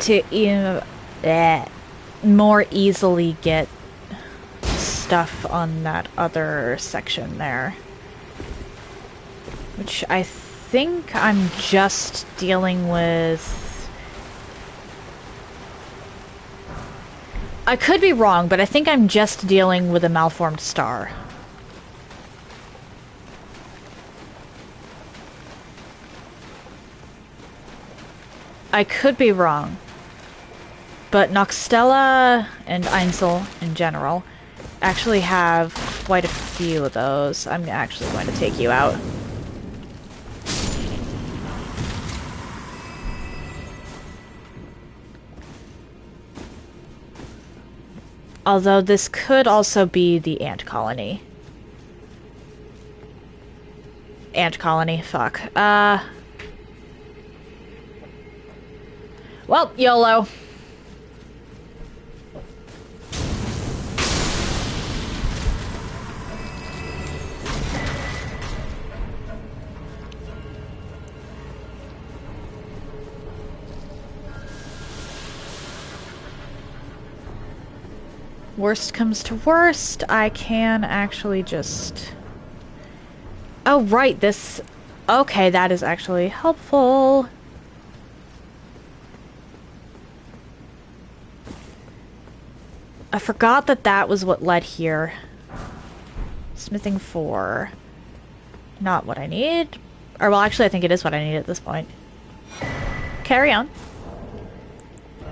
To more easily get stuff on that other section there. Which I think I'm just dealing with... I could be wrong, but I think I'm just dealing with a malformed star. I could be wrong. But Noxtella and Ainsel in general actually have quite a few of those. I'm actually going to take you out. Although this could also be the ant colony. Ant colony, fuck. Well, YOLO. Worst comes to worst, I can actually just... oh, right, this... okay, that is actually helpful. I forgot that that was what led here. Smithing 4. Not what I need. Or, well, actually, I think it is what I need at this point. Carry on.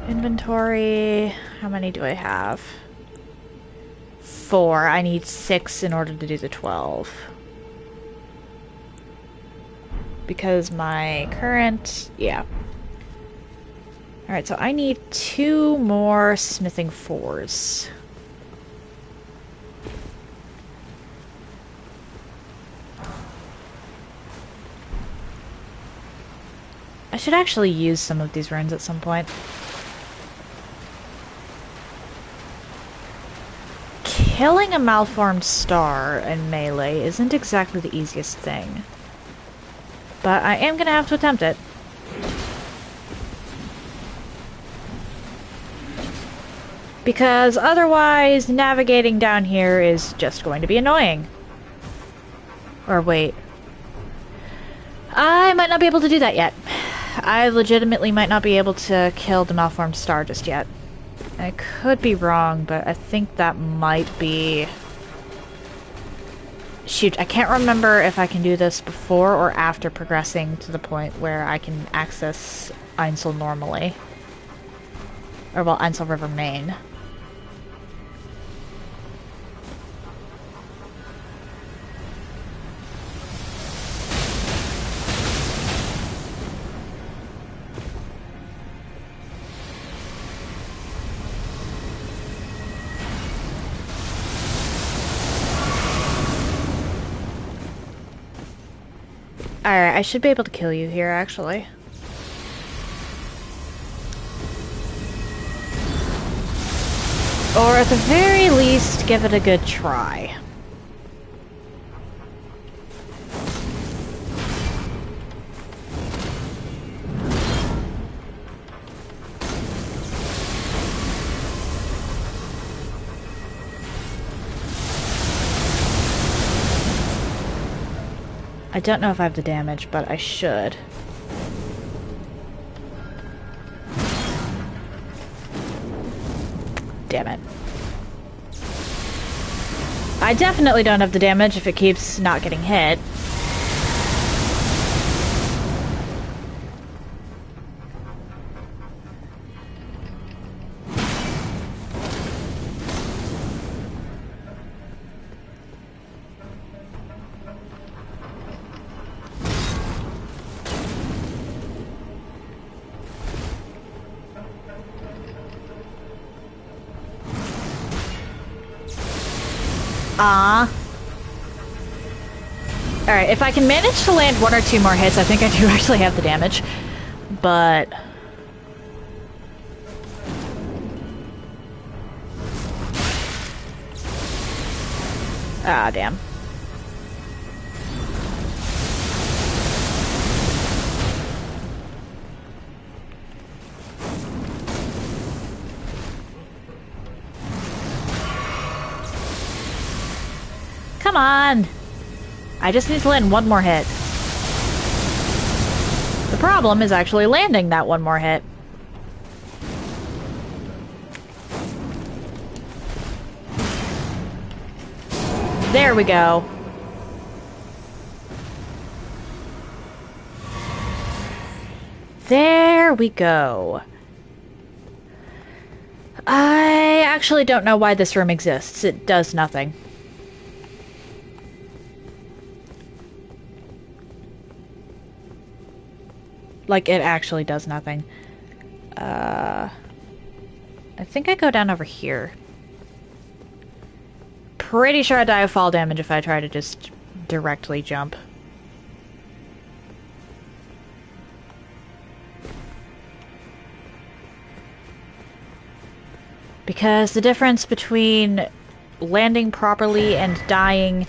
Inventory... how many do I have? 4. I need 6 in order to do the 12. Because my current... yeah. Alright, so I need 2 more smithing 4s. I should actually use some of these runes at some point. Killing a malformed star in melee isn't exactly the easiest thing. But I am gonna have to attempt it. Because otherwise, navigating down here is just going to be annoying. Or wait. I might not be able to do that yet. I legitimately might not be able to kill the malformed star just yet. I could be wrong, but I think that might be... shoot, I can't remember if I can do this before or after progressing to the point where I can access Ainsel normally. Or, well, Ainsel River Main. Alright, I should be able to kill you here, actually. Or at the very least, give it a good try. I don't know if I have the damage, but I should. Damn it. I definitely don't have the damage if it keeps not getting hit. Alright, if I can manage to land 1 or 2 more hits, I think I do actually have the damage. But... ah, damn. Come on! I just need to land 1 more hit. The problem is actually landing that 1 more hit. There we go. There we go. I actually don't know why this room exists. It does nothing. Like, it actually does nothing. I think I go down over here. Pretty sure I die of fall damage if I try to just directly jump. Because the difference between landing properly and dying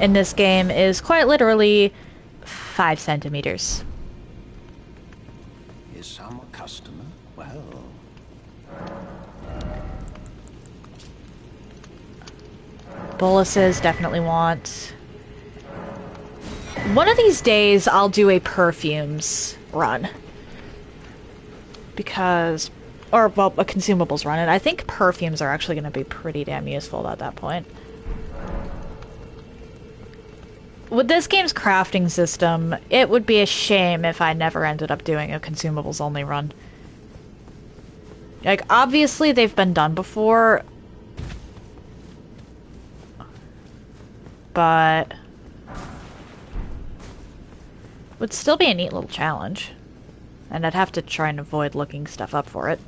in this game is quite literally 5 centimeters. Is some customer? Well... Boluses definitely want. One of these days I'll do a perfumes run. Because... or, well, a consumables run. And I think perfumes are actually going to be pretty damn useful at that point. With this game's crafting system, it would be a shame if I never ended up doing a consumables only run. Like, obviously they've been done before, but would still be a neat little challenge. And I'd have to try and avoid looking stuff up for it.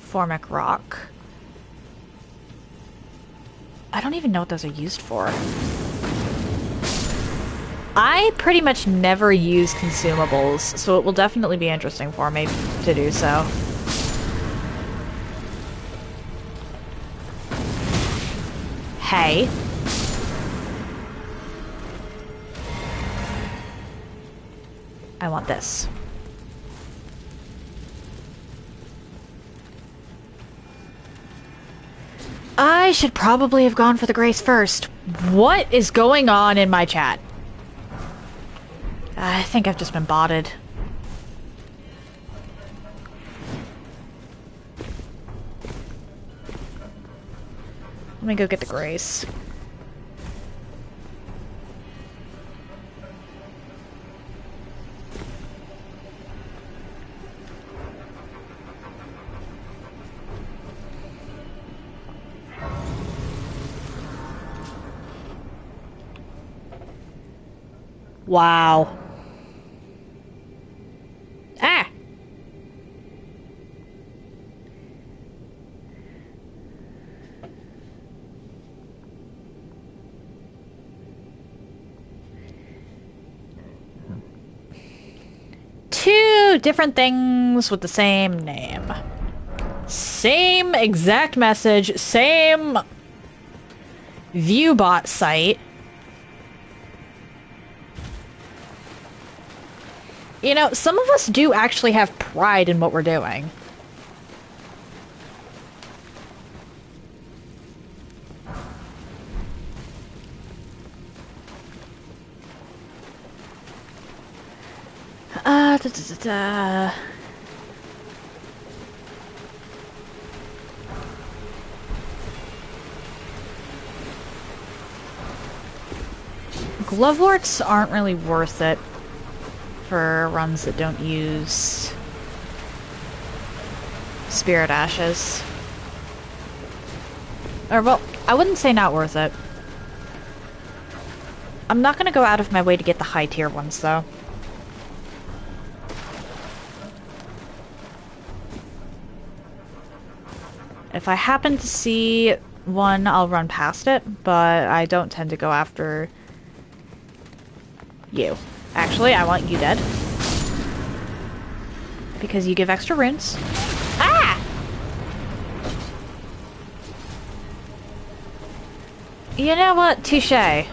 Formic rock. I don't even know what those are used for. I pretty much never use consumables, so it will definitely be interesting for me to do so. Hey. I want this. I should probably have gone for the Grace first. What is going on in my chat? I think I've just been botted. Let me go get the Grace. Wow. Ah! Two different things with the same name. Same exact message, same viewbot site. You know, some of us do actually have pride in what we're doing. Gloveworts aren't really worth it for runs that don't use Spirit Ashes. Or, well, I wouldn't say not worth it. I'm not gonna go out of my way to get the high tier ones, though. If I happen to see one, I'll run past it, but I don't tend to go after you. Actually, I want you dead. Because you give extra runes. Ah! You know what? Touché.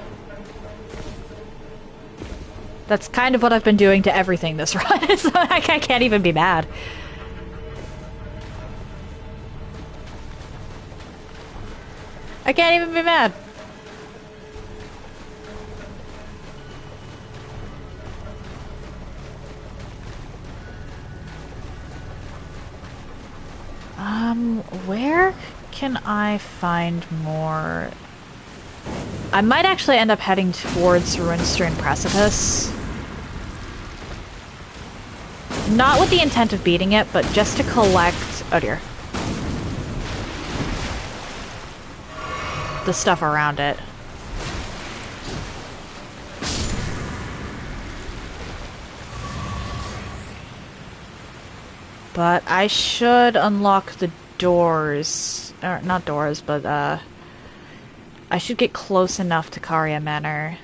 That's kind of what I've been doing to everything this run, so I can't even be mad. I can't even be mad. Where can I find more? I might actually end up heading towards Runestream Precipice. Not with the intent of beating it, but just to collect... Oh dear. The stuff around it. But I should unlock the doors. Or, not doors, but, I should get close enough to Caria Manor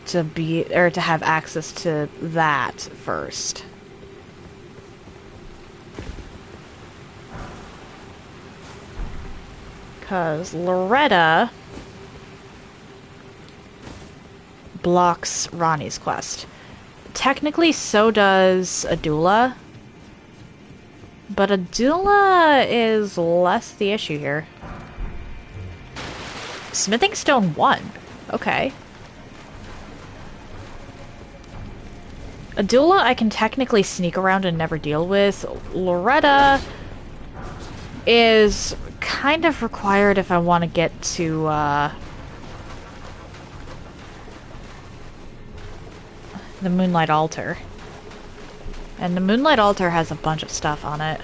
to be, or to have access to that first. Because Loretta blocks Ronnie's quest. Technically, so does Adula. But Adula is less the issue here. Smithing Stone 1. Okay. Adula I can technically sneak around and never deal with. Loretta is kind of required if I want to get to, the Moonlight Altar. And the Moonlight Altar has a bunch of stuff on it.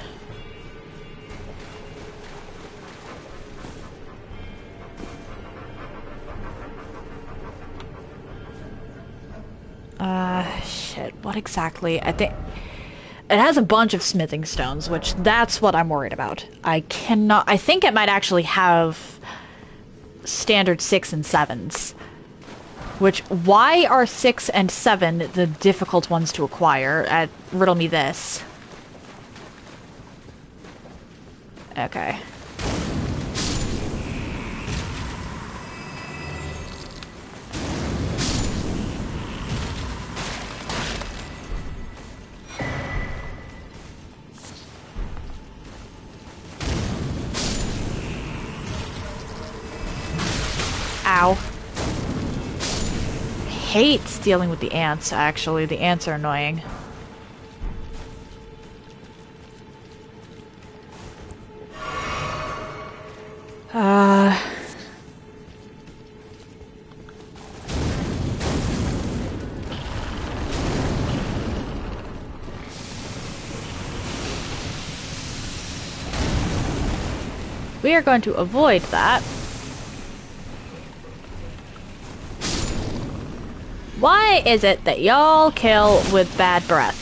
Shit, what exactly? I think it has a bunch of smithing stones, which that's what I'm worried about. I think it might actually have standard 6 and 7s. Which, why are 6 and 7 the difficult ones to acquire? Riddle me this. Okay. Ow. Hate dealing with the ants, actually. The ants are annoying. We are going to avoid that. Why is it that y'all kill with bad breath?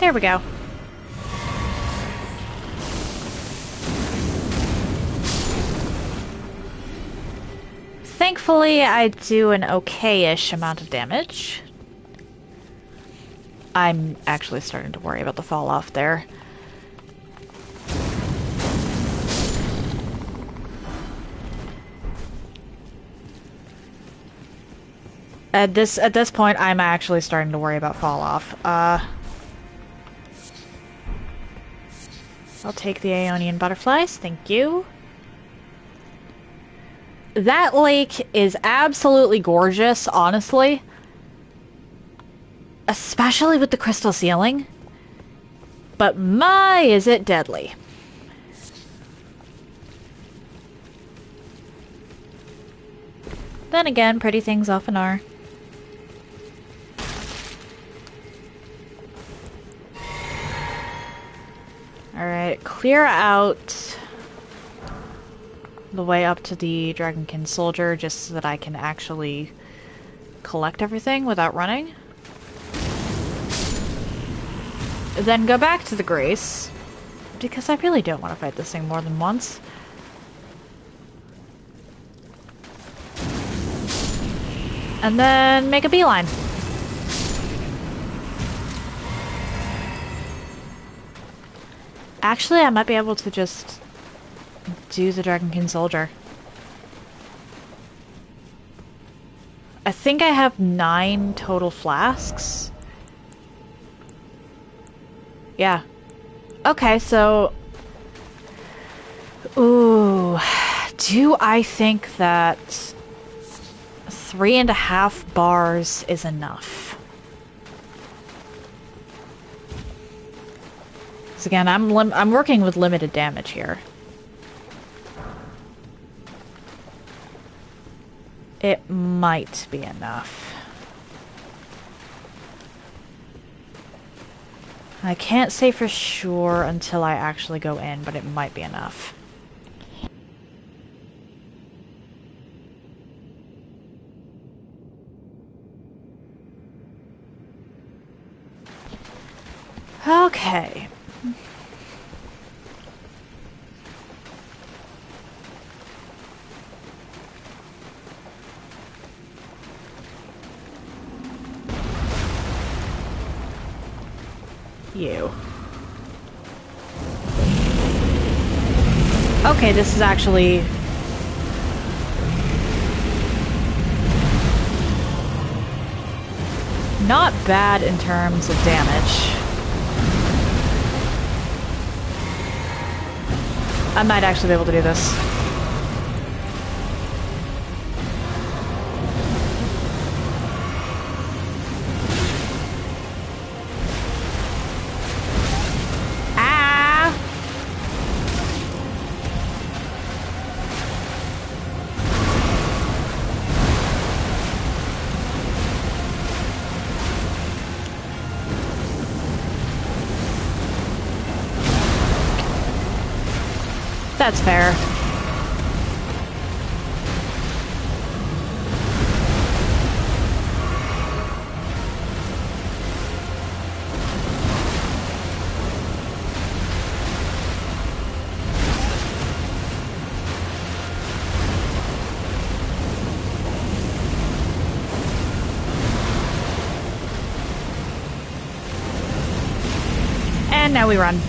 There we go. Thankfully, I do an okay-ish amount of damage. I'm actually starting to worry about the fall-off there. At this point, I'm actually starting to worry about fall-off. I'll take the Aeonian butterflies, thank you. That lake is absolutely gorgeous, honestly. Especially with the crystal ceiling. But my, is it deadly. Then again, pretty things often are. Alright, clear out the way up to the Dragonkin Soldier just so that I can actually collect everything without running. Then go back to the Grace, because I really don't want to fight this thing more than once. And then make a beeline. Actually, I might be able to just do the Dragonkin Soldier. I think I have 9 total flasks. Yeah. Okay, so... Ooh. Do I think that 3.5 bars is enough? Because again, I'm working with limited damage here. It might be enough. I can't say for sure until I actually go in, but it might be enough. Okay. You. Okay, this is actually... not bad in terms of damage. I might actually be able to do this. That's fair. And now we run.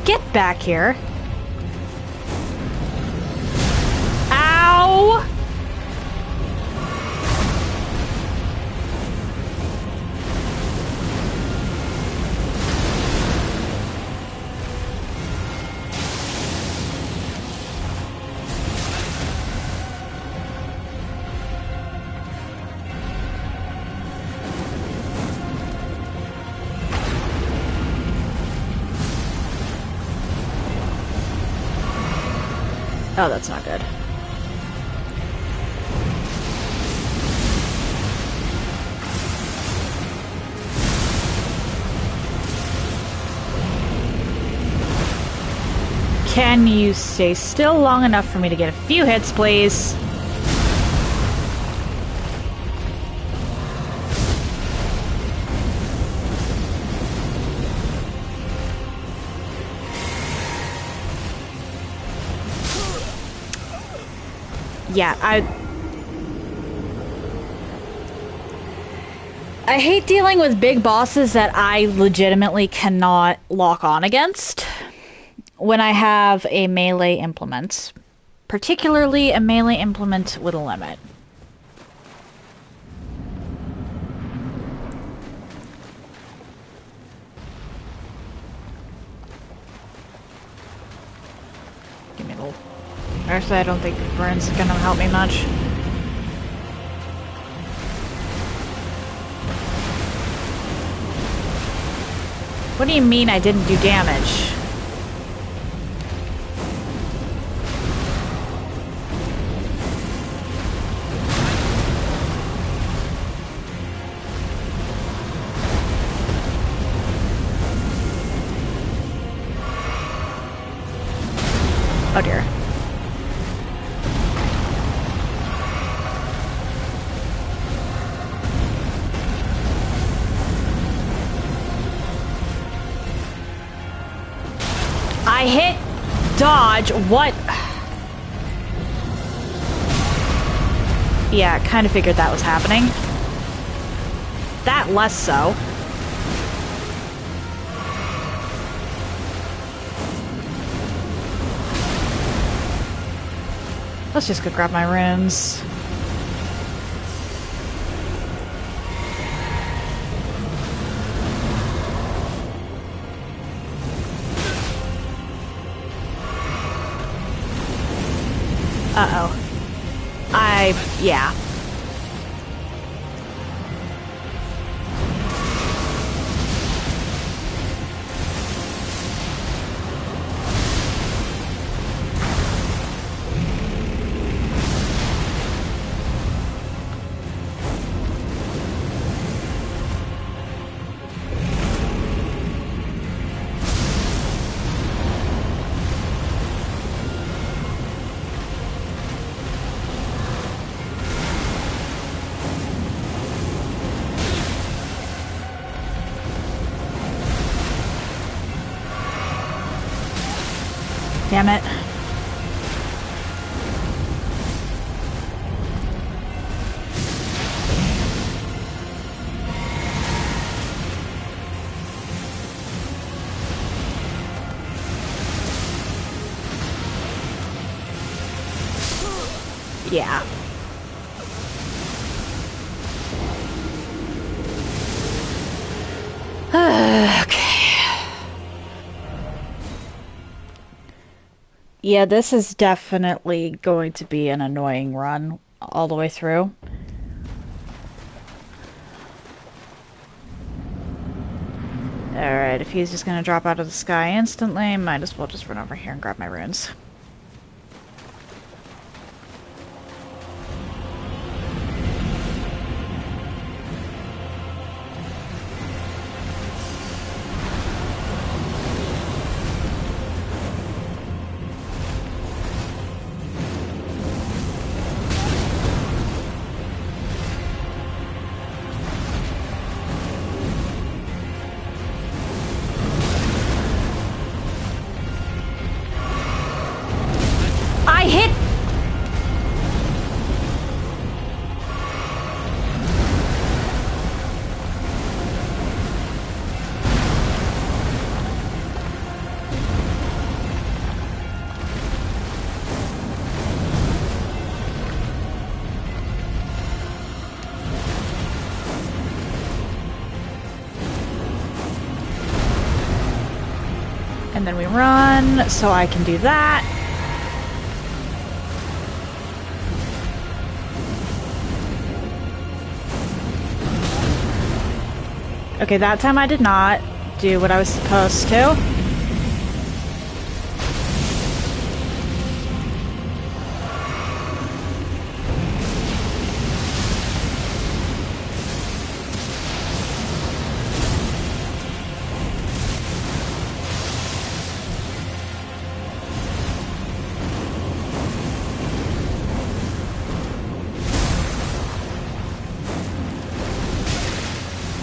Get back here. Ow! Oh, that's not good. Can you stay still long enough for me to get a few hits, please? Yeah, I hate dealing with big bosses that I legitimately cannot lock on against when I have a melee implement, particularly a melee implement with a limit. Give me a little... Actually, I don't think burns is gonna help me much. What do you mean I didn't do damage? Oh dear. I hit dodge. What? Yeah, kind of figured that was happening. That less so. Let's just go grab my runes. Uh-oh. Yeah. Damn it. Yeah. Okay. Yeah, this is definitely going to be an annoying run all the way through. Alright, if he's just gonna drop out of the sky instantly, might as well just run over here and grab my runes. And then we run, so I can do that. Okay, that time I did not do what I was supposed to.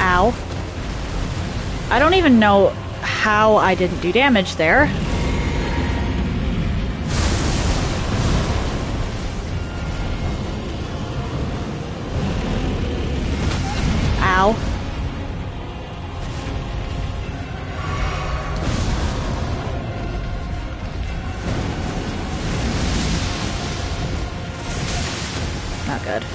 Ow. I don't even know how I didn't do damage there. Ow. Not good.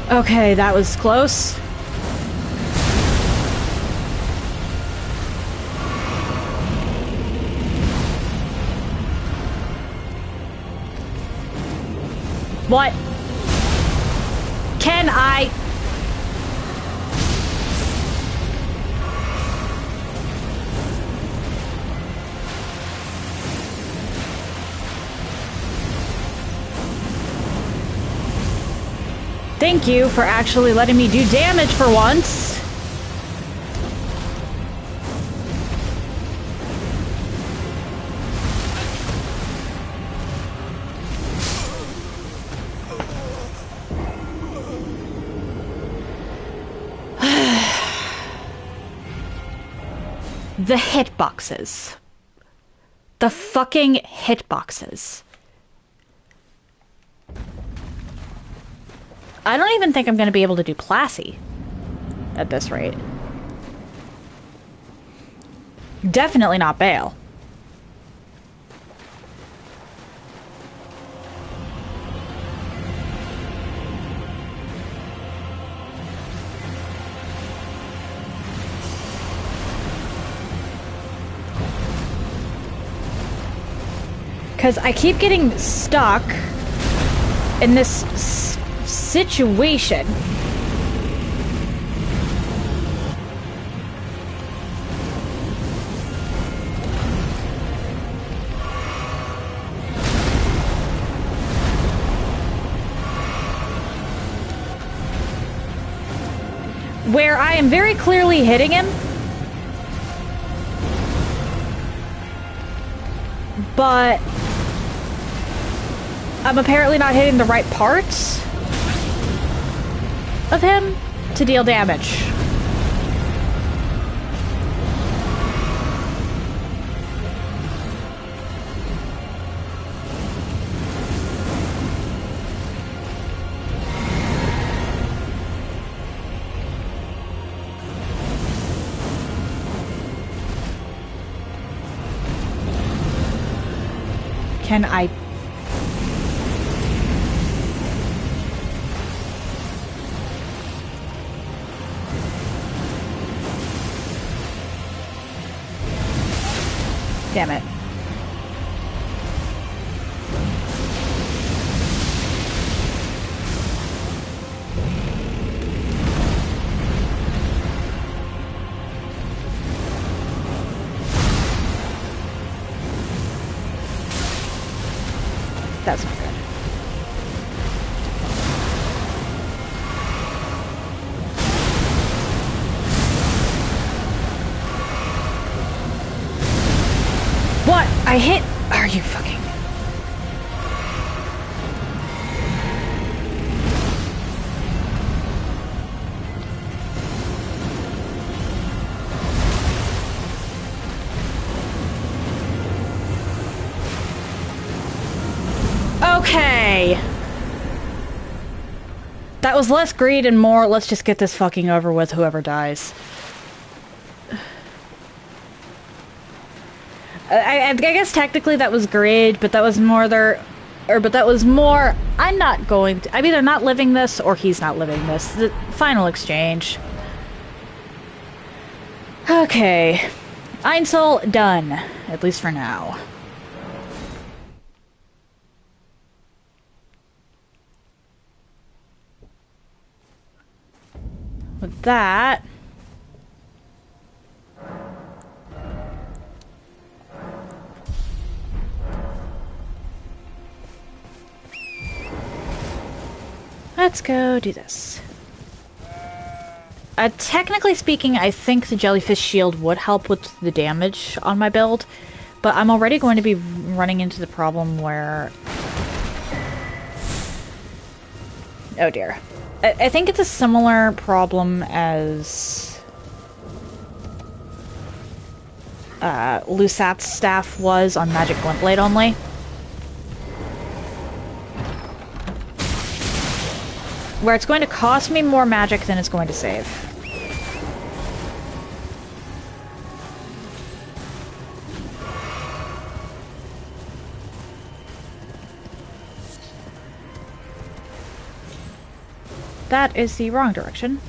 Okay, that was close. What? Can I... Thank you for actually letting me do damage for once. The hitboxes. The fucking hitboxes. I don't even think I'm going to be able to do Classy at this rate. Definitely not Bale. Because I keep getting stuck in this situation. Where I am very clearly hitting him, but I'm apparently not hitting the right parts of him to deal damage. Can I... Damn it. That's not good. What? I hit... Are you fucking... Okay. That was less greed and more, let's just get this fucking over with, whoever dies. I guess technically that was greed, but that was more but that was more, I'm not going to, I'm either not living this or he's not living this. The final exchange. Okay. Einsel done. At least for now. With that... Let's go do this. Technically speaking, I think the jellyfish shield would help with the damage on my build, but I'm already going to be running into the problem where... Oh dear. I think it's a similar problem as Lusat's staff was on Magic Glintblade only. Where it's going to cost me more magic than it's going to save. That is the wrong direction.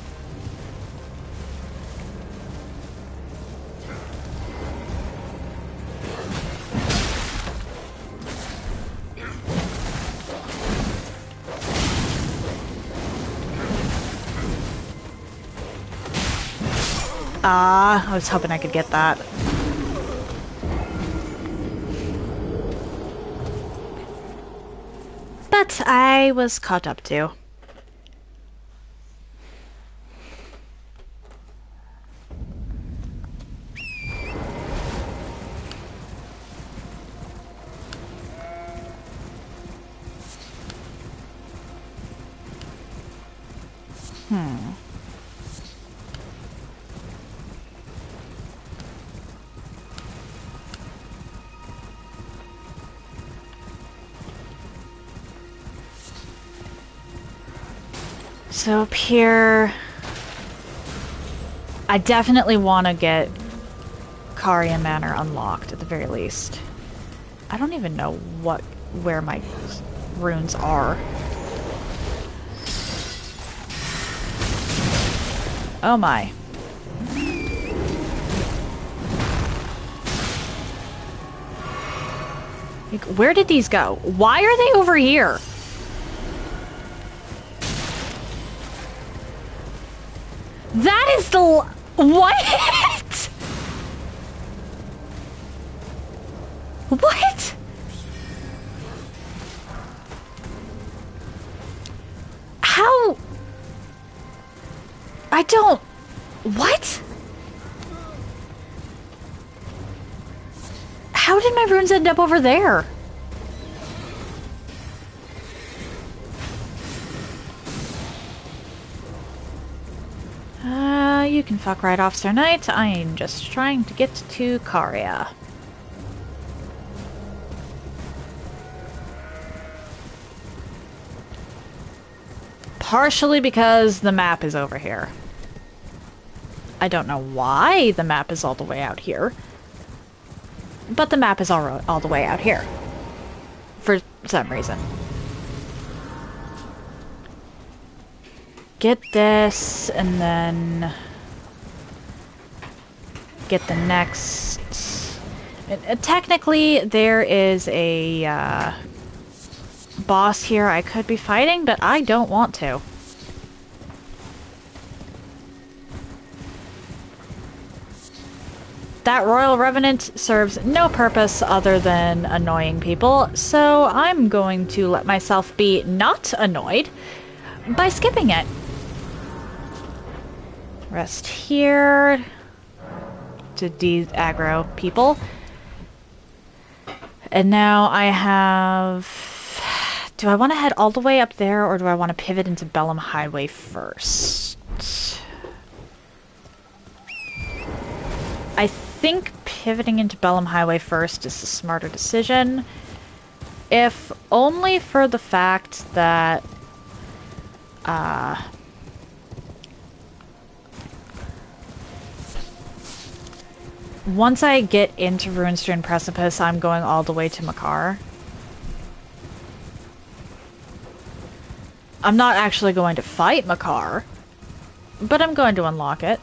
I was hoping I could get that. But I was caught up too. So up here, I definitely want to get Caria Manor unlocked at the very least. I don't even know where my runes are. Oh my. Like, where did these go? Why are they over here? That is the... What? What? How? I don't... What? How did my runes end up over there? You can fuck right off, Sir Knight. I am just trying to get to Caria. Partially because the map is over here. I don't know why the map is all the way out here. But the map is all the way out here. For some reason. Get this, and then... get the next... Technically, there is a boss here I could be fighting, but I don't want to. That Royal Revenant serves no purpose other than annoying people, so I'm going to let myself be not annoyed by skipping it. Rest here to de-aggro people. And now I have... Do I want to head all the way up there, or do I want to pivot into Bellum Highway first? I think pivoting into Bellum Highway first is the smarter decision. If only for the fact that... once I get into Runestrewn Precipice, I'm going all the way to Makar. I'm not actually going to fight Makar, but I'm going to unlock it.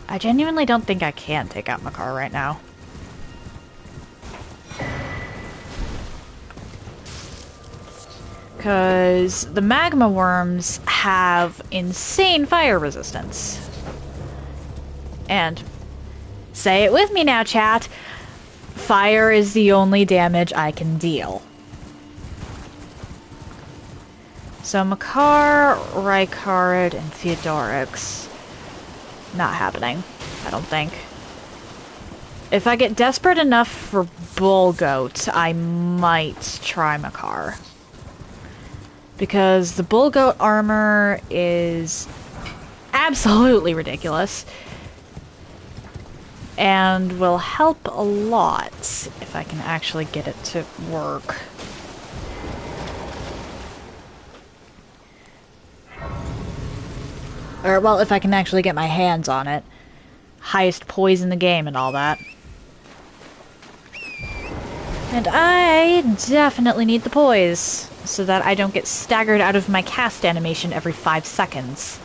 I genuinely don't think I can take out Makar right now. Because the magma worms have insane fire resistance. And, say it with me now, chat, fire is the only damage I can deal. So Makar, Rykard, and Theodorix. Not happening, I don't think. If I get desperate enough for Bullgoat, I might try Makar. Because the Bullgoat armor is absolutely ridiculous. And will help a lot if I can actually get it to work. Or, well, if I can actually get my hands on it. Highest poise in the game and all that. And I definitely need the poise, so that I don't get staggered out of my cast animation every 5 seconds.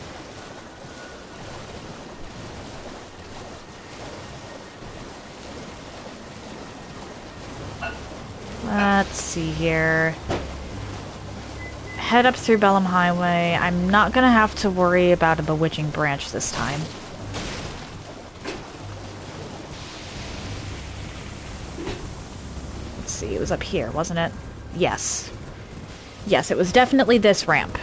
Let's see here. head up through Bellum Highway. I'm not gonna have to worry about a bewitching branch this time. Let's see, it was up here, wasn't it? Yes. Yes, it was definitely this ramp.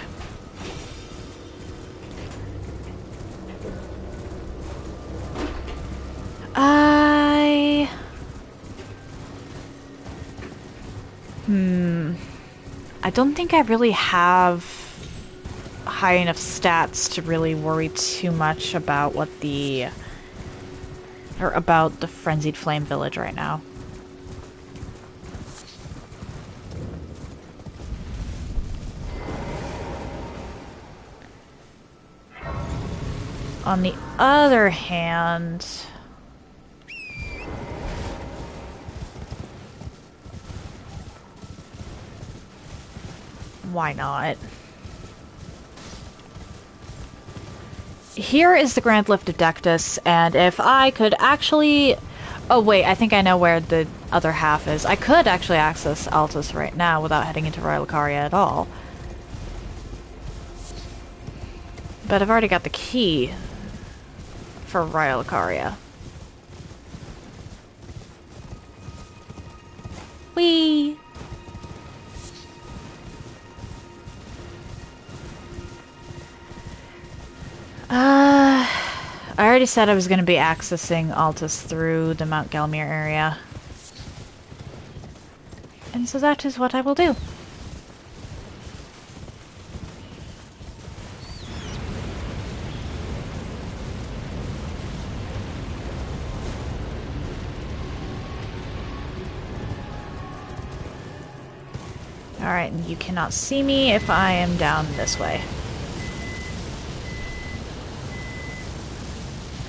I don't think I really have high enough stats to really worry too much about what about the Frenzied Flame Village right now. On the other hand, why not? Here is the Grand Lift of Dectus, and if I could actually... Oh wait, I think I know where the other half is. I could actually access Altus right now without heading into Royal Caria at all. But I've already got the key for Royal Caria. Whee! I already said I was going to be accessing Altus through the Mount Gelmir area. And so that is what I will do. Alright, and you cannot see me if I am down this way.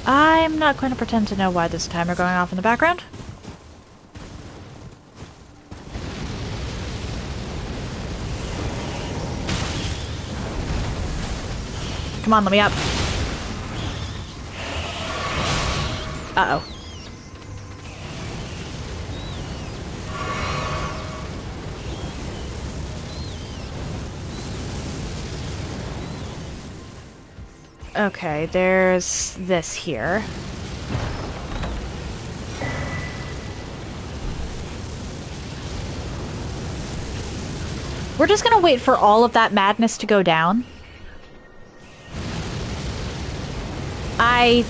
I'm not going to pretend to know why there's a timer going off in the background. Come on, let me up. Uh-oh. Okay, there's this here. We're just gonna wait for all of that madness to go down. I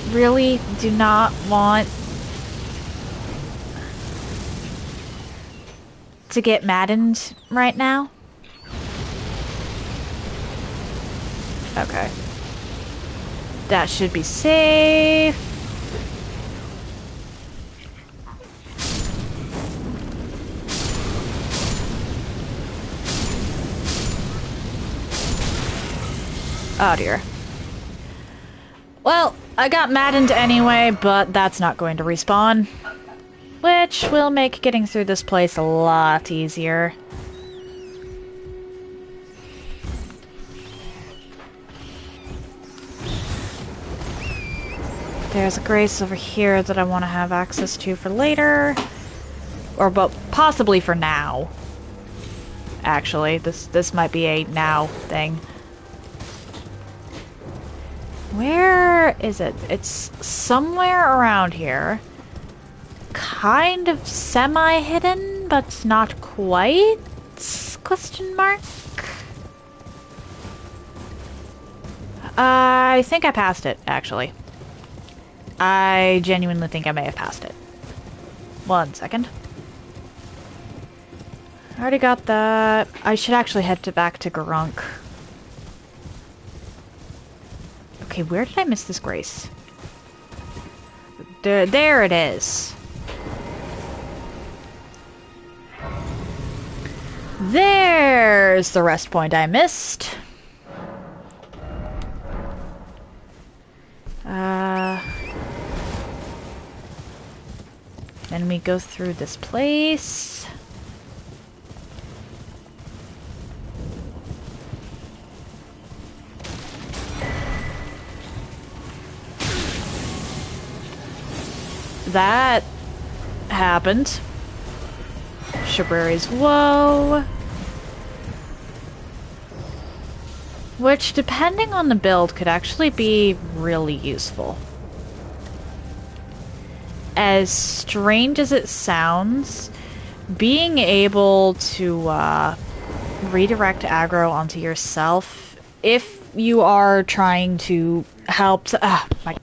really do not want to get maddened right now. Okay. That should be safe. Oh dear. Well, I got maddened anyway, but that's not going to respawn. Which will make getting through this place a lot easier. There's a grace over here that I want to have access to for later. Or but possibly for now. Actually, this might be a now thing. Where is it? It's somewhere around here. Kind of semi-hidden, but not quite? Question mark? I think I passed it, actually. I genuinely think I may have passed it. 1 second. I already got that. I should actually head back to Garunk. Okay, where did I miss this grace? There it is. There's the rest point I missed. Then we go through this place. That happened. Shabrari's Woe. Which, depending on the build, could actually be really useful. As strange as it sounds, being able to redirect aggro onto yourself if you are trying to help... my...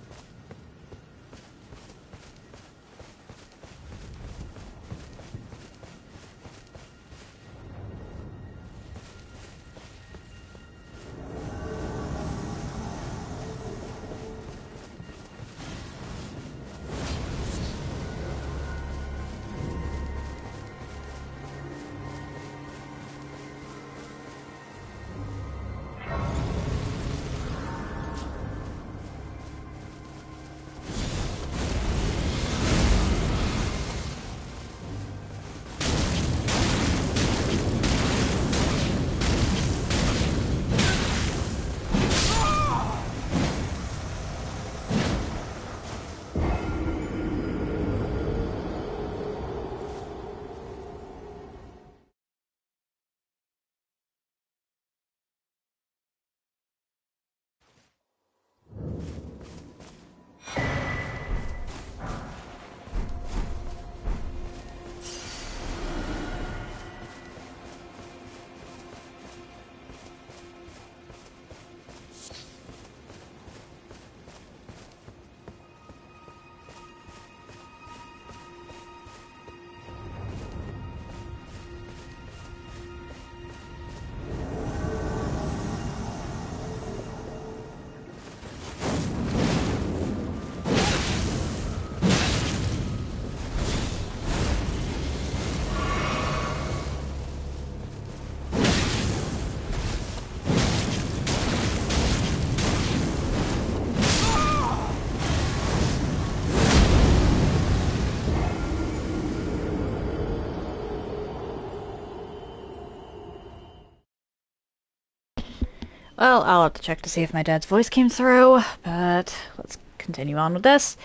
Well, I'll have to check to see if my dad's voice came through, but let's continue on with this.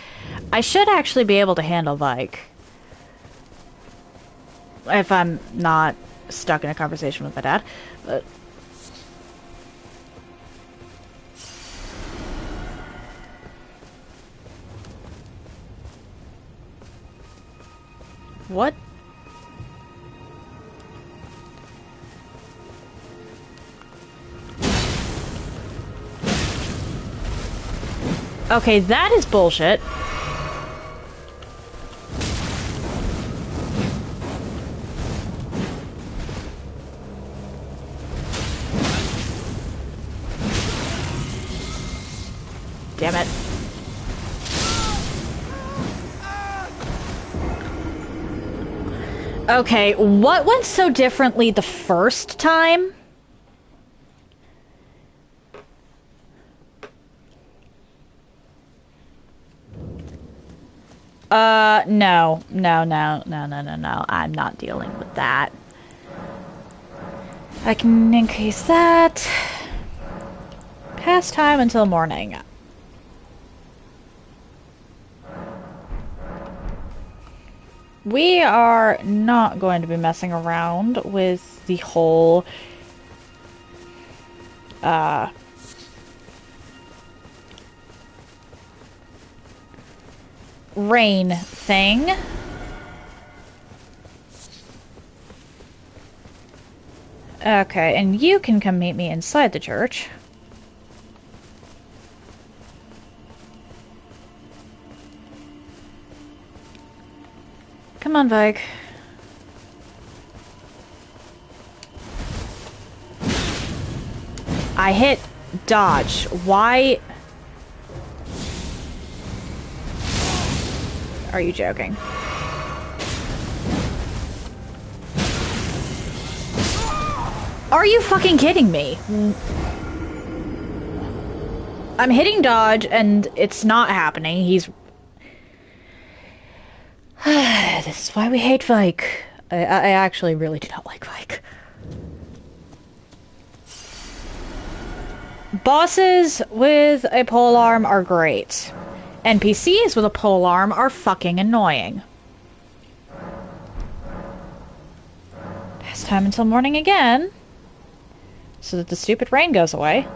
I should actually be able to handle Vike. If I'm not stuck in a conversation with my dad, but... What? Okay, that is bullshit. Damn it. Okay, what went so differently the first time? No. I'm not dealing with that. I can increase that. Past time until morning. We are not going to be messing around with the whole rain thing. Okay, and you can come meet me inside the church. Come on, Vike. I hit dodge. Why? Are you joking? Are you fucking kidding me? I'm hitting dodge and it's not happening. He's... This is why we hate Vike. I actually really do not like Vike. Bosses with a polearm are great. NPCs with a polearm are fucking annoying. Past time until morning again. So that the stupid rain goes away.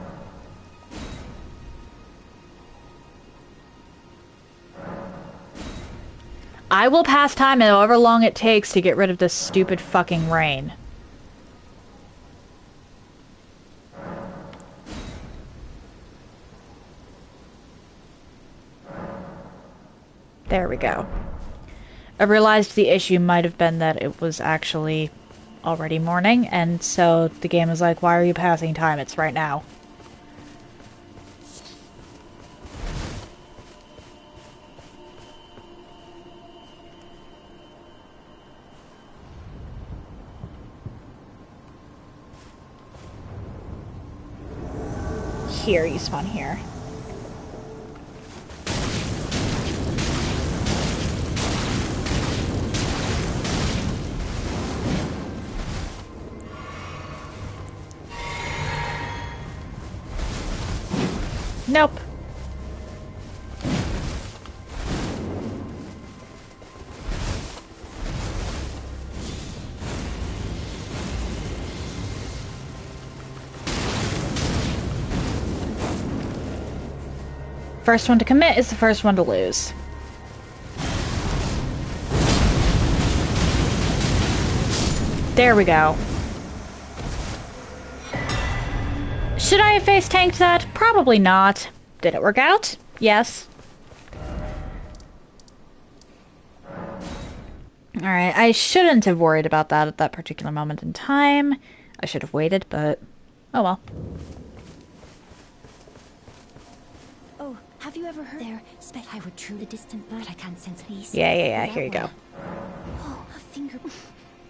I will pass time however long it takes to get rid of this stupid fucking rain. There we go. I realized the issue might have been that it was actually already morning, and so the game was like, why are you passing time? It's right now. Here, you spawn here. Nope. First one to commit is the first one to lose. There we go. Should I have face tanked that? Probably not. Did it work out? Yes. Alright, I shouldn't have worried about that at that particular moment in time. I should have waited, but oh well. Oh, have you ever heard there? I would truly distant, but I can't sense peace. Yeah, here you go. Oh, a finger.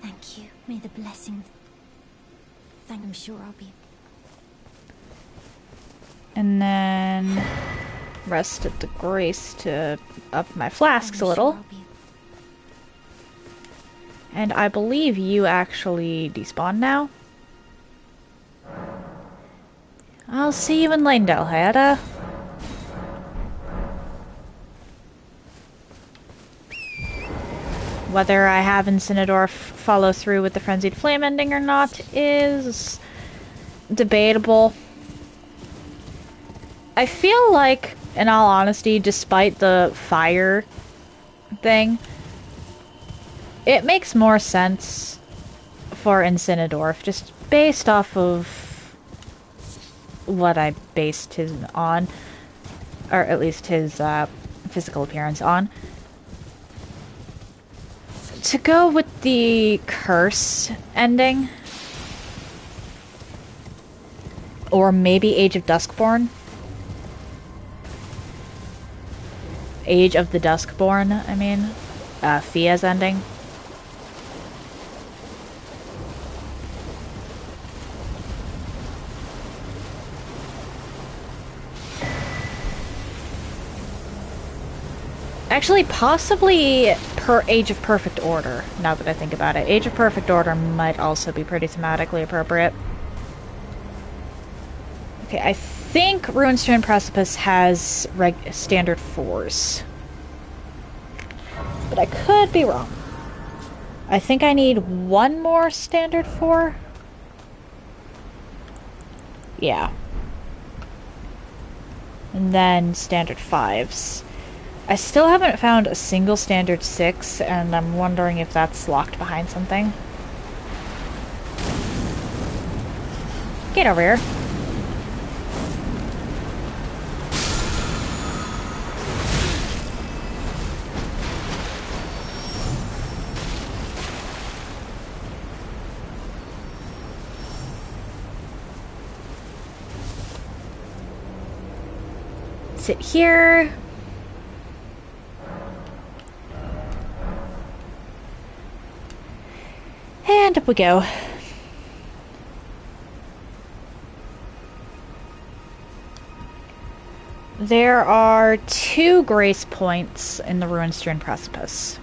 Thank you. May the blessings. I'm sure I'll be. And then rested the grace to up my flasks a little. And I believe you actually despawn now. I'll see you in Lanedale, Hayata. Whether I have Incinedorf follow through with the Frenzied Flame ending or not is debatable. I feel like, in all honesty, despite the fire thing, it makes more sense for Incinedorf, just based off of what I based his on, or at least his physical appearance on. To go with the curse ending, or maybe Age of Duskborn. Age of the Duskborn, I mean. Fia's ending. Actually, possibly per Age of Perfect Order, now that I think about it. Age of Perfect Order might also be pretty thematically appropriate. Okay, I think Ruinstone Precipice has standard 4s. But I could be wrong. I think I need one more standard 4. Yeah. And then standard 5s. I still haven't found a single standard 6, and I'm wondering if that's locked behind something. Get over here. Sit here. And up we go. There are 2 grace points in the Ruinstone Precipice.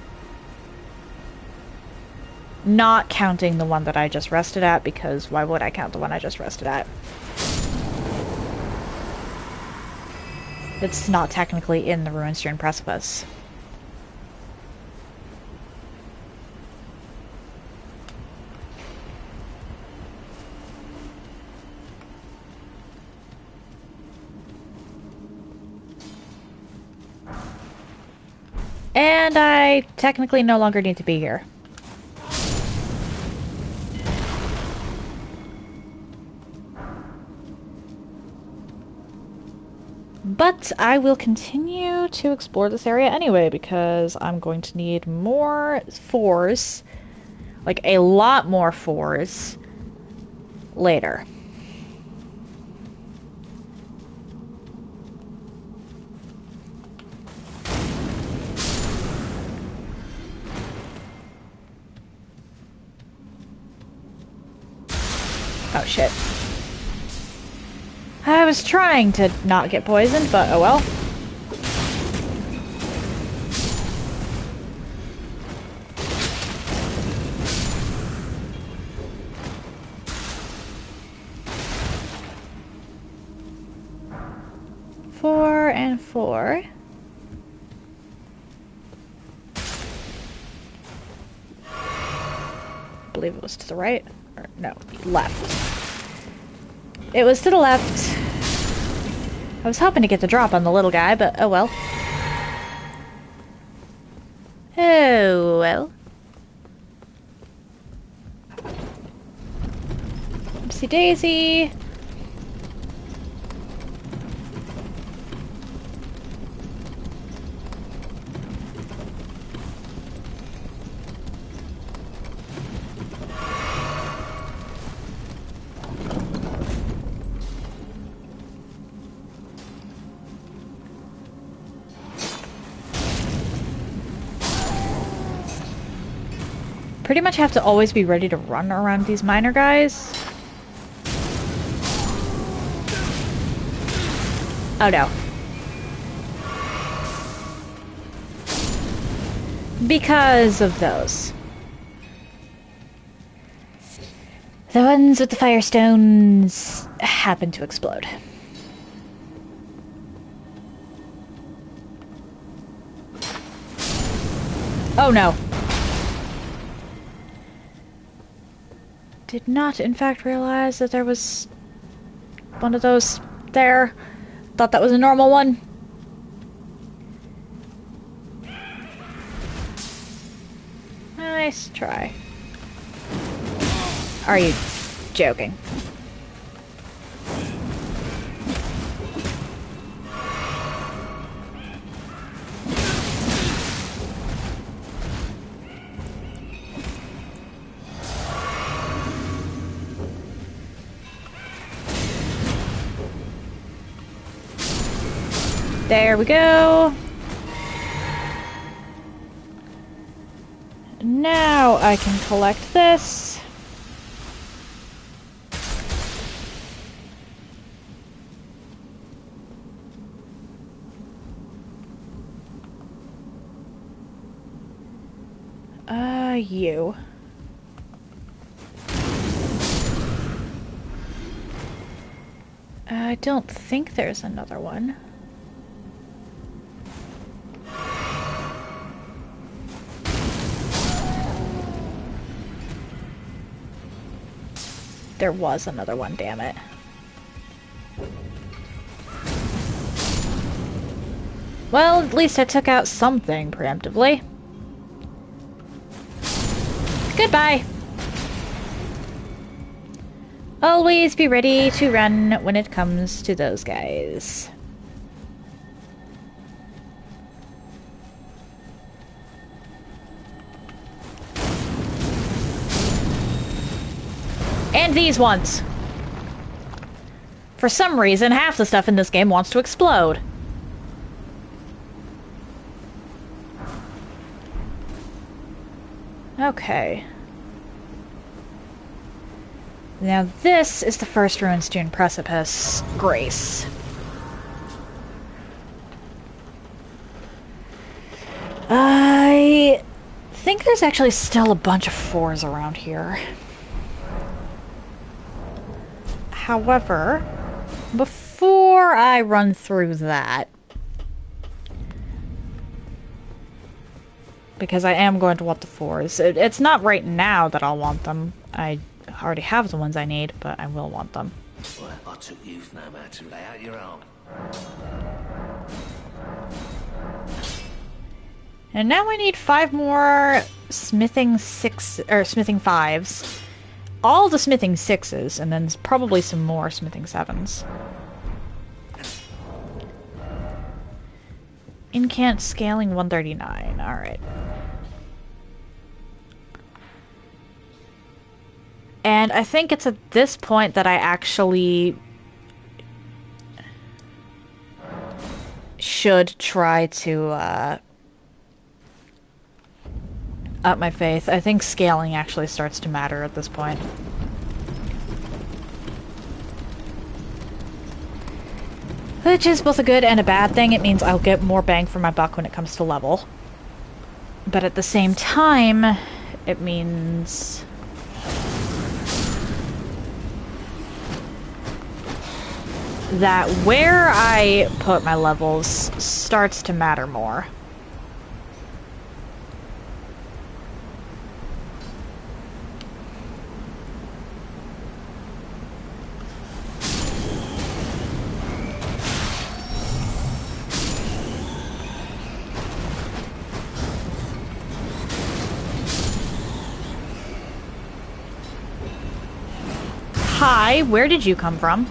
Not counting the one that I just rested at, because why would I count the one I just rested at? It's not technically in the Ruinstone Precipice. And I technically no longer need to be here. But I will continue to explore this area anyway, because I'm going to need more fours, like a lot more fours, later. Oh shit. I was trying to not get poisoned, but oh well. Four and four. I believe it was to the right. Or no, left. It was to the left. I was hoping to get the drop on the little guy, but oh well. Oh well. Oopsie daisy. Pretty much have to always be ready to run around these minor guys. Oh no. Because of those. The ones with the firestones happen to explode. Oh no. Did not, in fact, realize that there was one of those there. Thought that was a normal one. Nice try. Are you joking? There we go. Now I can collect this. You. I don't think there's another one. There was another one, damn it. Well, at least I took out something preemptively. Goodbye! Always be ready to run when it comes to those guys. And these ones. For some reason, half the stuff in this game wants to explode. Okay. Now this is the first Ruinstone Precipice, Grace. I think there's actually still a bunch of 4s around here. However, before I run through that, because I am going to want the 4s. It's not right now that I'll want them. I already have the ones I need, but I will want them. Well, I took youth no matter to lay out your arm. And now I need 5 more smithing 5s. All the smithing 6s, and then probably some more smithing 7s. Incant scaling 139. Alright. And I think it's at this point that I actually should try to up my faith. I think scaling actually starts to matter at this point. Which is both a good and a bad thing. It means I'll get more bang for my buck when it comes to level. But at the same time, it means that where I put my levels starts to matter more. Hi, where did you come from?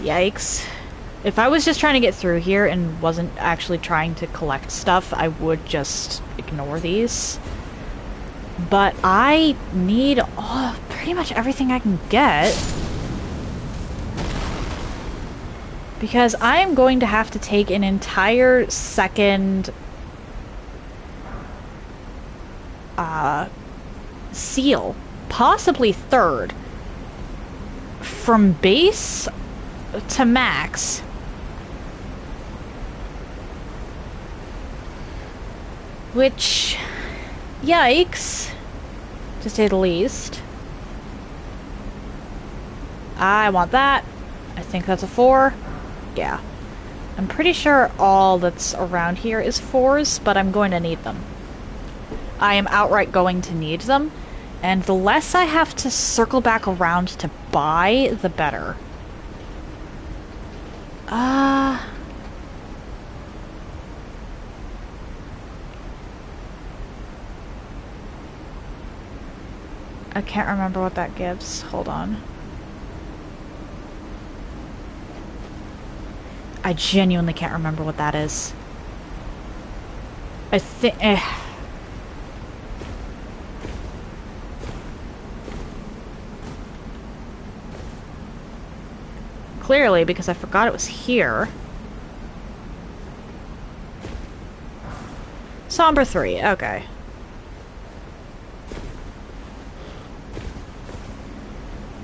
Yikes. If I was just trying to get through here and wasn't actually trying to collect stuff, I would just ignore these. But I need pretty much everything I can get. Because I'm going to have to take an entire second seal, possibly third, from base to max. Which, yikes, to say the least. I want that. I think that's a 4. Yeah. I'm pretty sure all that's around here is 4s, but I'm going to need them. I am outright going to need them, and the less I have to circle back around to buy, the better. I can't remember what that gives. Hold on. I genuinely can't remember what that is. I think... Clearly, because I forgot it was here. Somber 3, okay.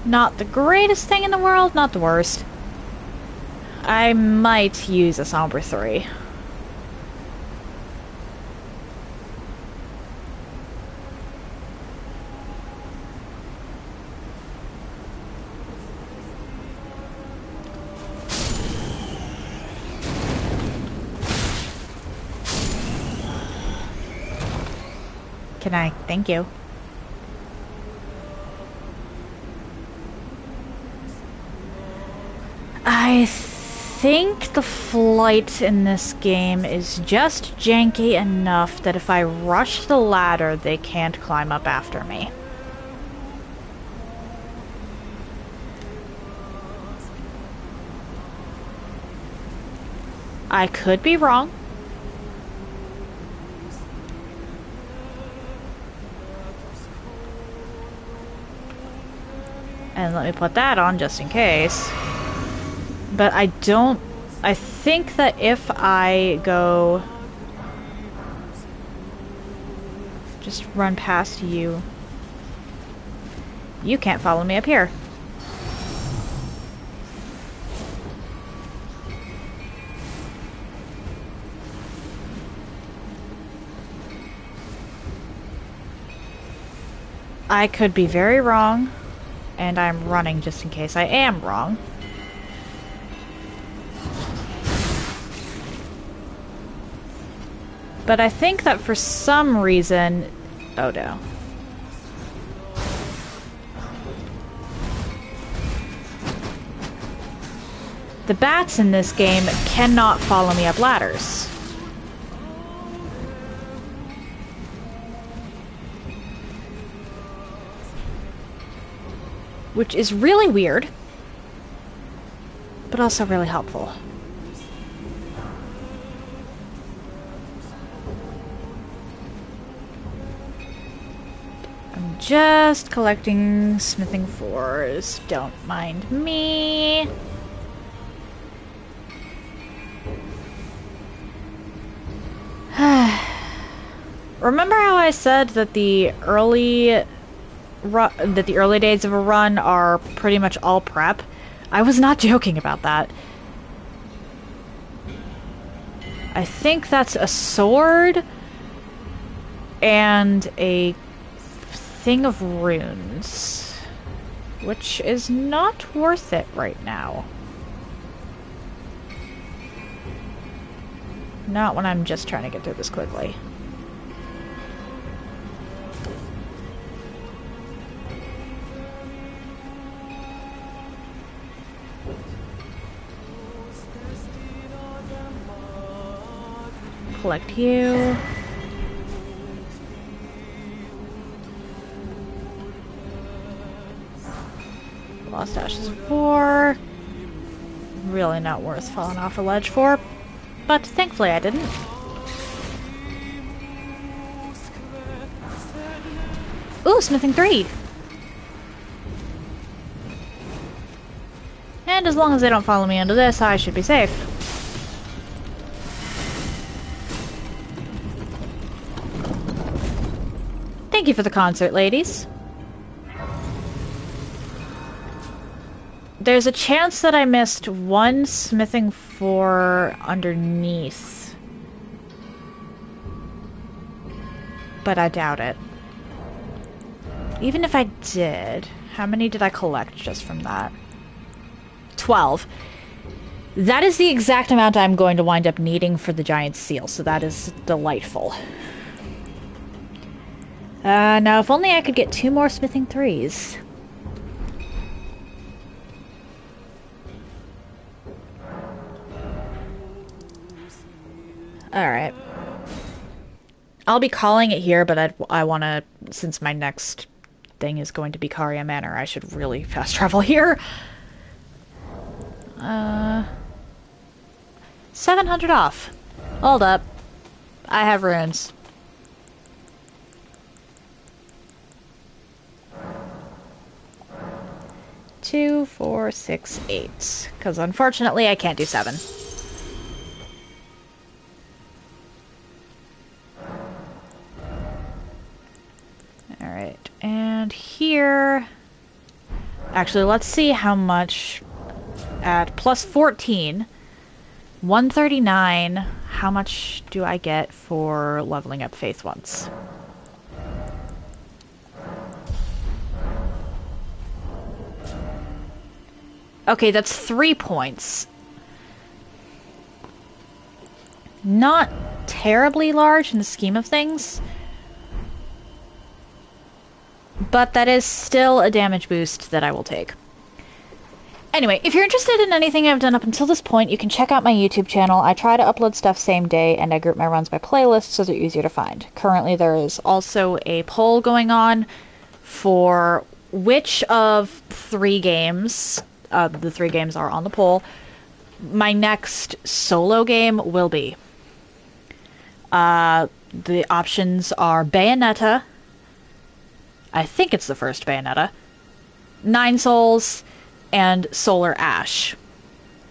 Not the greatest thing in the world, not the worst. I might use a Somber 3. Can I? Thank you. I think the flight in this game is just janky enough that if I rush the ladder, they can't climb up after me. I could be wrong. And let me put that on just in case. But I think that if I go... just run past you... you can't follow me up here. I could be very wrong. And I'm running just in case I am wrong. But I think that for some reason... Oh no. The bats in this game cannot follow me up ladders. Which is really weird, but also really helpful. I'm just collecting smithing fours. Don't mind me. Remember how I said that the early days of a run are pretty much all prep? I was not joking about that. I think that's a sword and a thing of runes, which is not worth it right now. Not when I'm just trying to get through this quickly. Collect you. Lost Ashes 4. Really not worth falling off a ledge for, but thankfully I didn't. Ooh, smithing 3! And as long as they don't follow me into this, I should be safe. Thank you for the concert, ladies. There's a chance that I missed one smithing 4 underneath. But I doubt it. Even if I did, how many did I collect just from that? 12. That is the exact amount I'm going to wind up needing for the giant seal, so that is delightful. Now if only I could get 2 more smithing 3s. Alright. I'll be calling it here, but I want to, since my next thing is going to be Caria Manor, I should really fast travel here. 700 off. Hold up. I have runes. Two, 4, 6, 8. Because unfortunately I can't do 7. Alright, and here... Actually, let's see how much... At plus 14, 139, how much do I get for leveling up Faith once? Okay, that's 3 points. Not terribly large in the scheme of things. But that is still a damage boost that I will take. Anyway, if you're interested in anything I've done up until this point, you can check out my YouTube channel. I try to upload stuff same day, and I group my runs by playlists so they're easier to find. Currently, there is also a poll going on for which of 3 games, the 3 games are on the poll, my next solo game will be. The options are Bayonetta. I think it's the first Bayonetta. 9 Souls, and Solar Ash.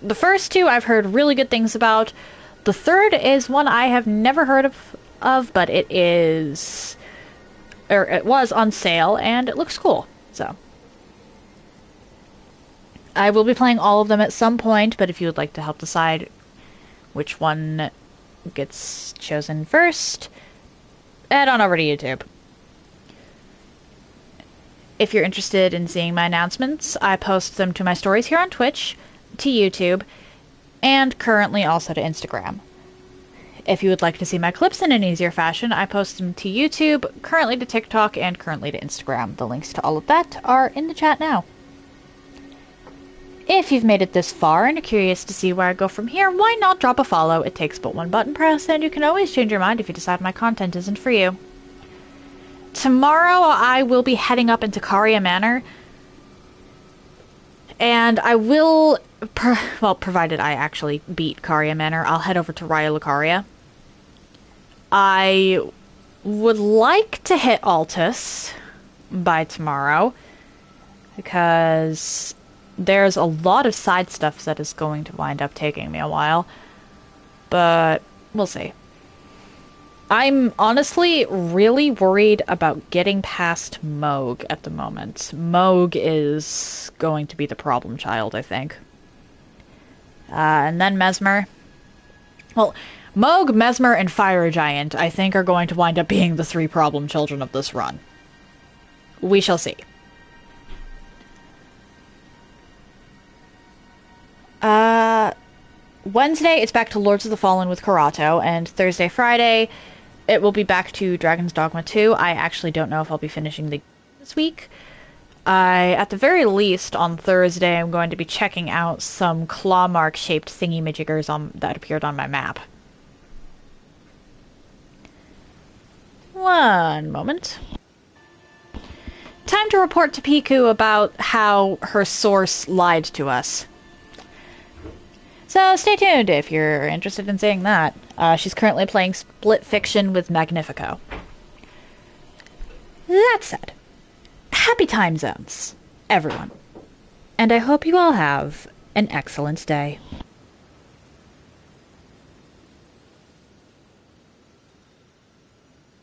The first 2 I've heard really good things about. The third is one I have never heard of, but it is... or it was on sale, and it looks cool. So I will be playing all of them at some point, but if you would like to help decide which one gets chosen first, head on over to YouTube. If you're interested in seeing my announcements, I post them to my stories here on Twitch, to YouTube, and currently also to Instagram. If you would like to see my clips in an easier fashion, I post them to YouTube, currently to TikTok, and currently to Instagram. The links to all of that are in the chat now. If you've made it this far and are curious to see where I go from here, why not drop a follow? It takes but one button press, and you can always change your mind if you decide my content isn't for you. Tomorrow I will be heading up into Caria Manor, and I will, provided I actually beat Caria Manor, I'll head over to Raya Lucaria. I would like to hit Altus by tomorrow, because there's a lot of side stuff that is going to wind up taking me a while, but we'll see. I'm honestly really worried about getting past Moog at the moment. Moog is going to be the problem child, I think. And then Mesmer. Well, Moog, Mesmer, and Fire Giant, I think, are going to wind up being the 3 problem children of this run. We shall see. Wednesday, it's back to Lords of the Fallen with Karato, and Thursday, Friday, it will be back to Dragon's Dogma 2. I actually don't know if I'll be finishing the this week. At the very least, on Thursday, I'm going to be checking out some claw mark-shaped thingy-majiggers that appeared on my map. One moment. Time to report to Piku about how her source lied to us. So stay tuned if you're interested in seeing that. She's currently playing Split Fiction with Magnifico. That said, happy time zones, everyone. And I hope you all have an excellent day.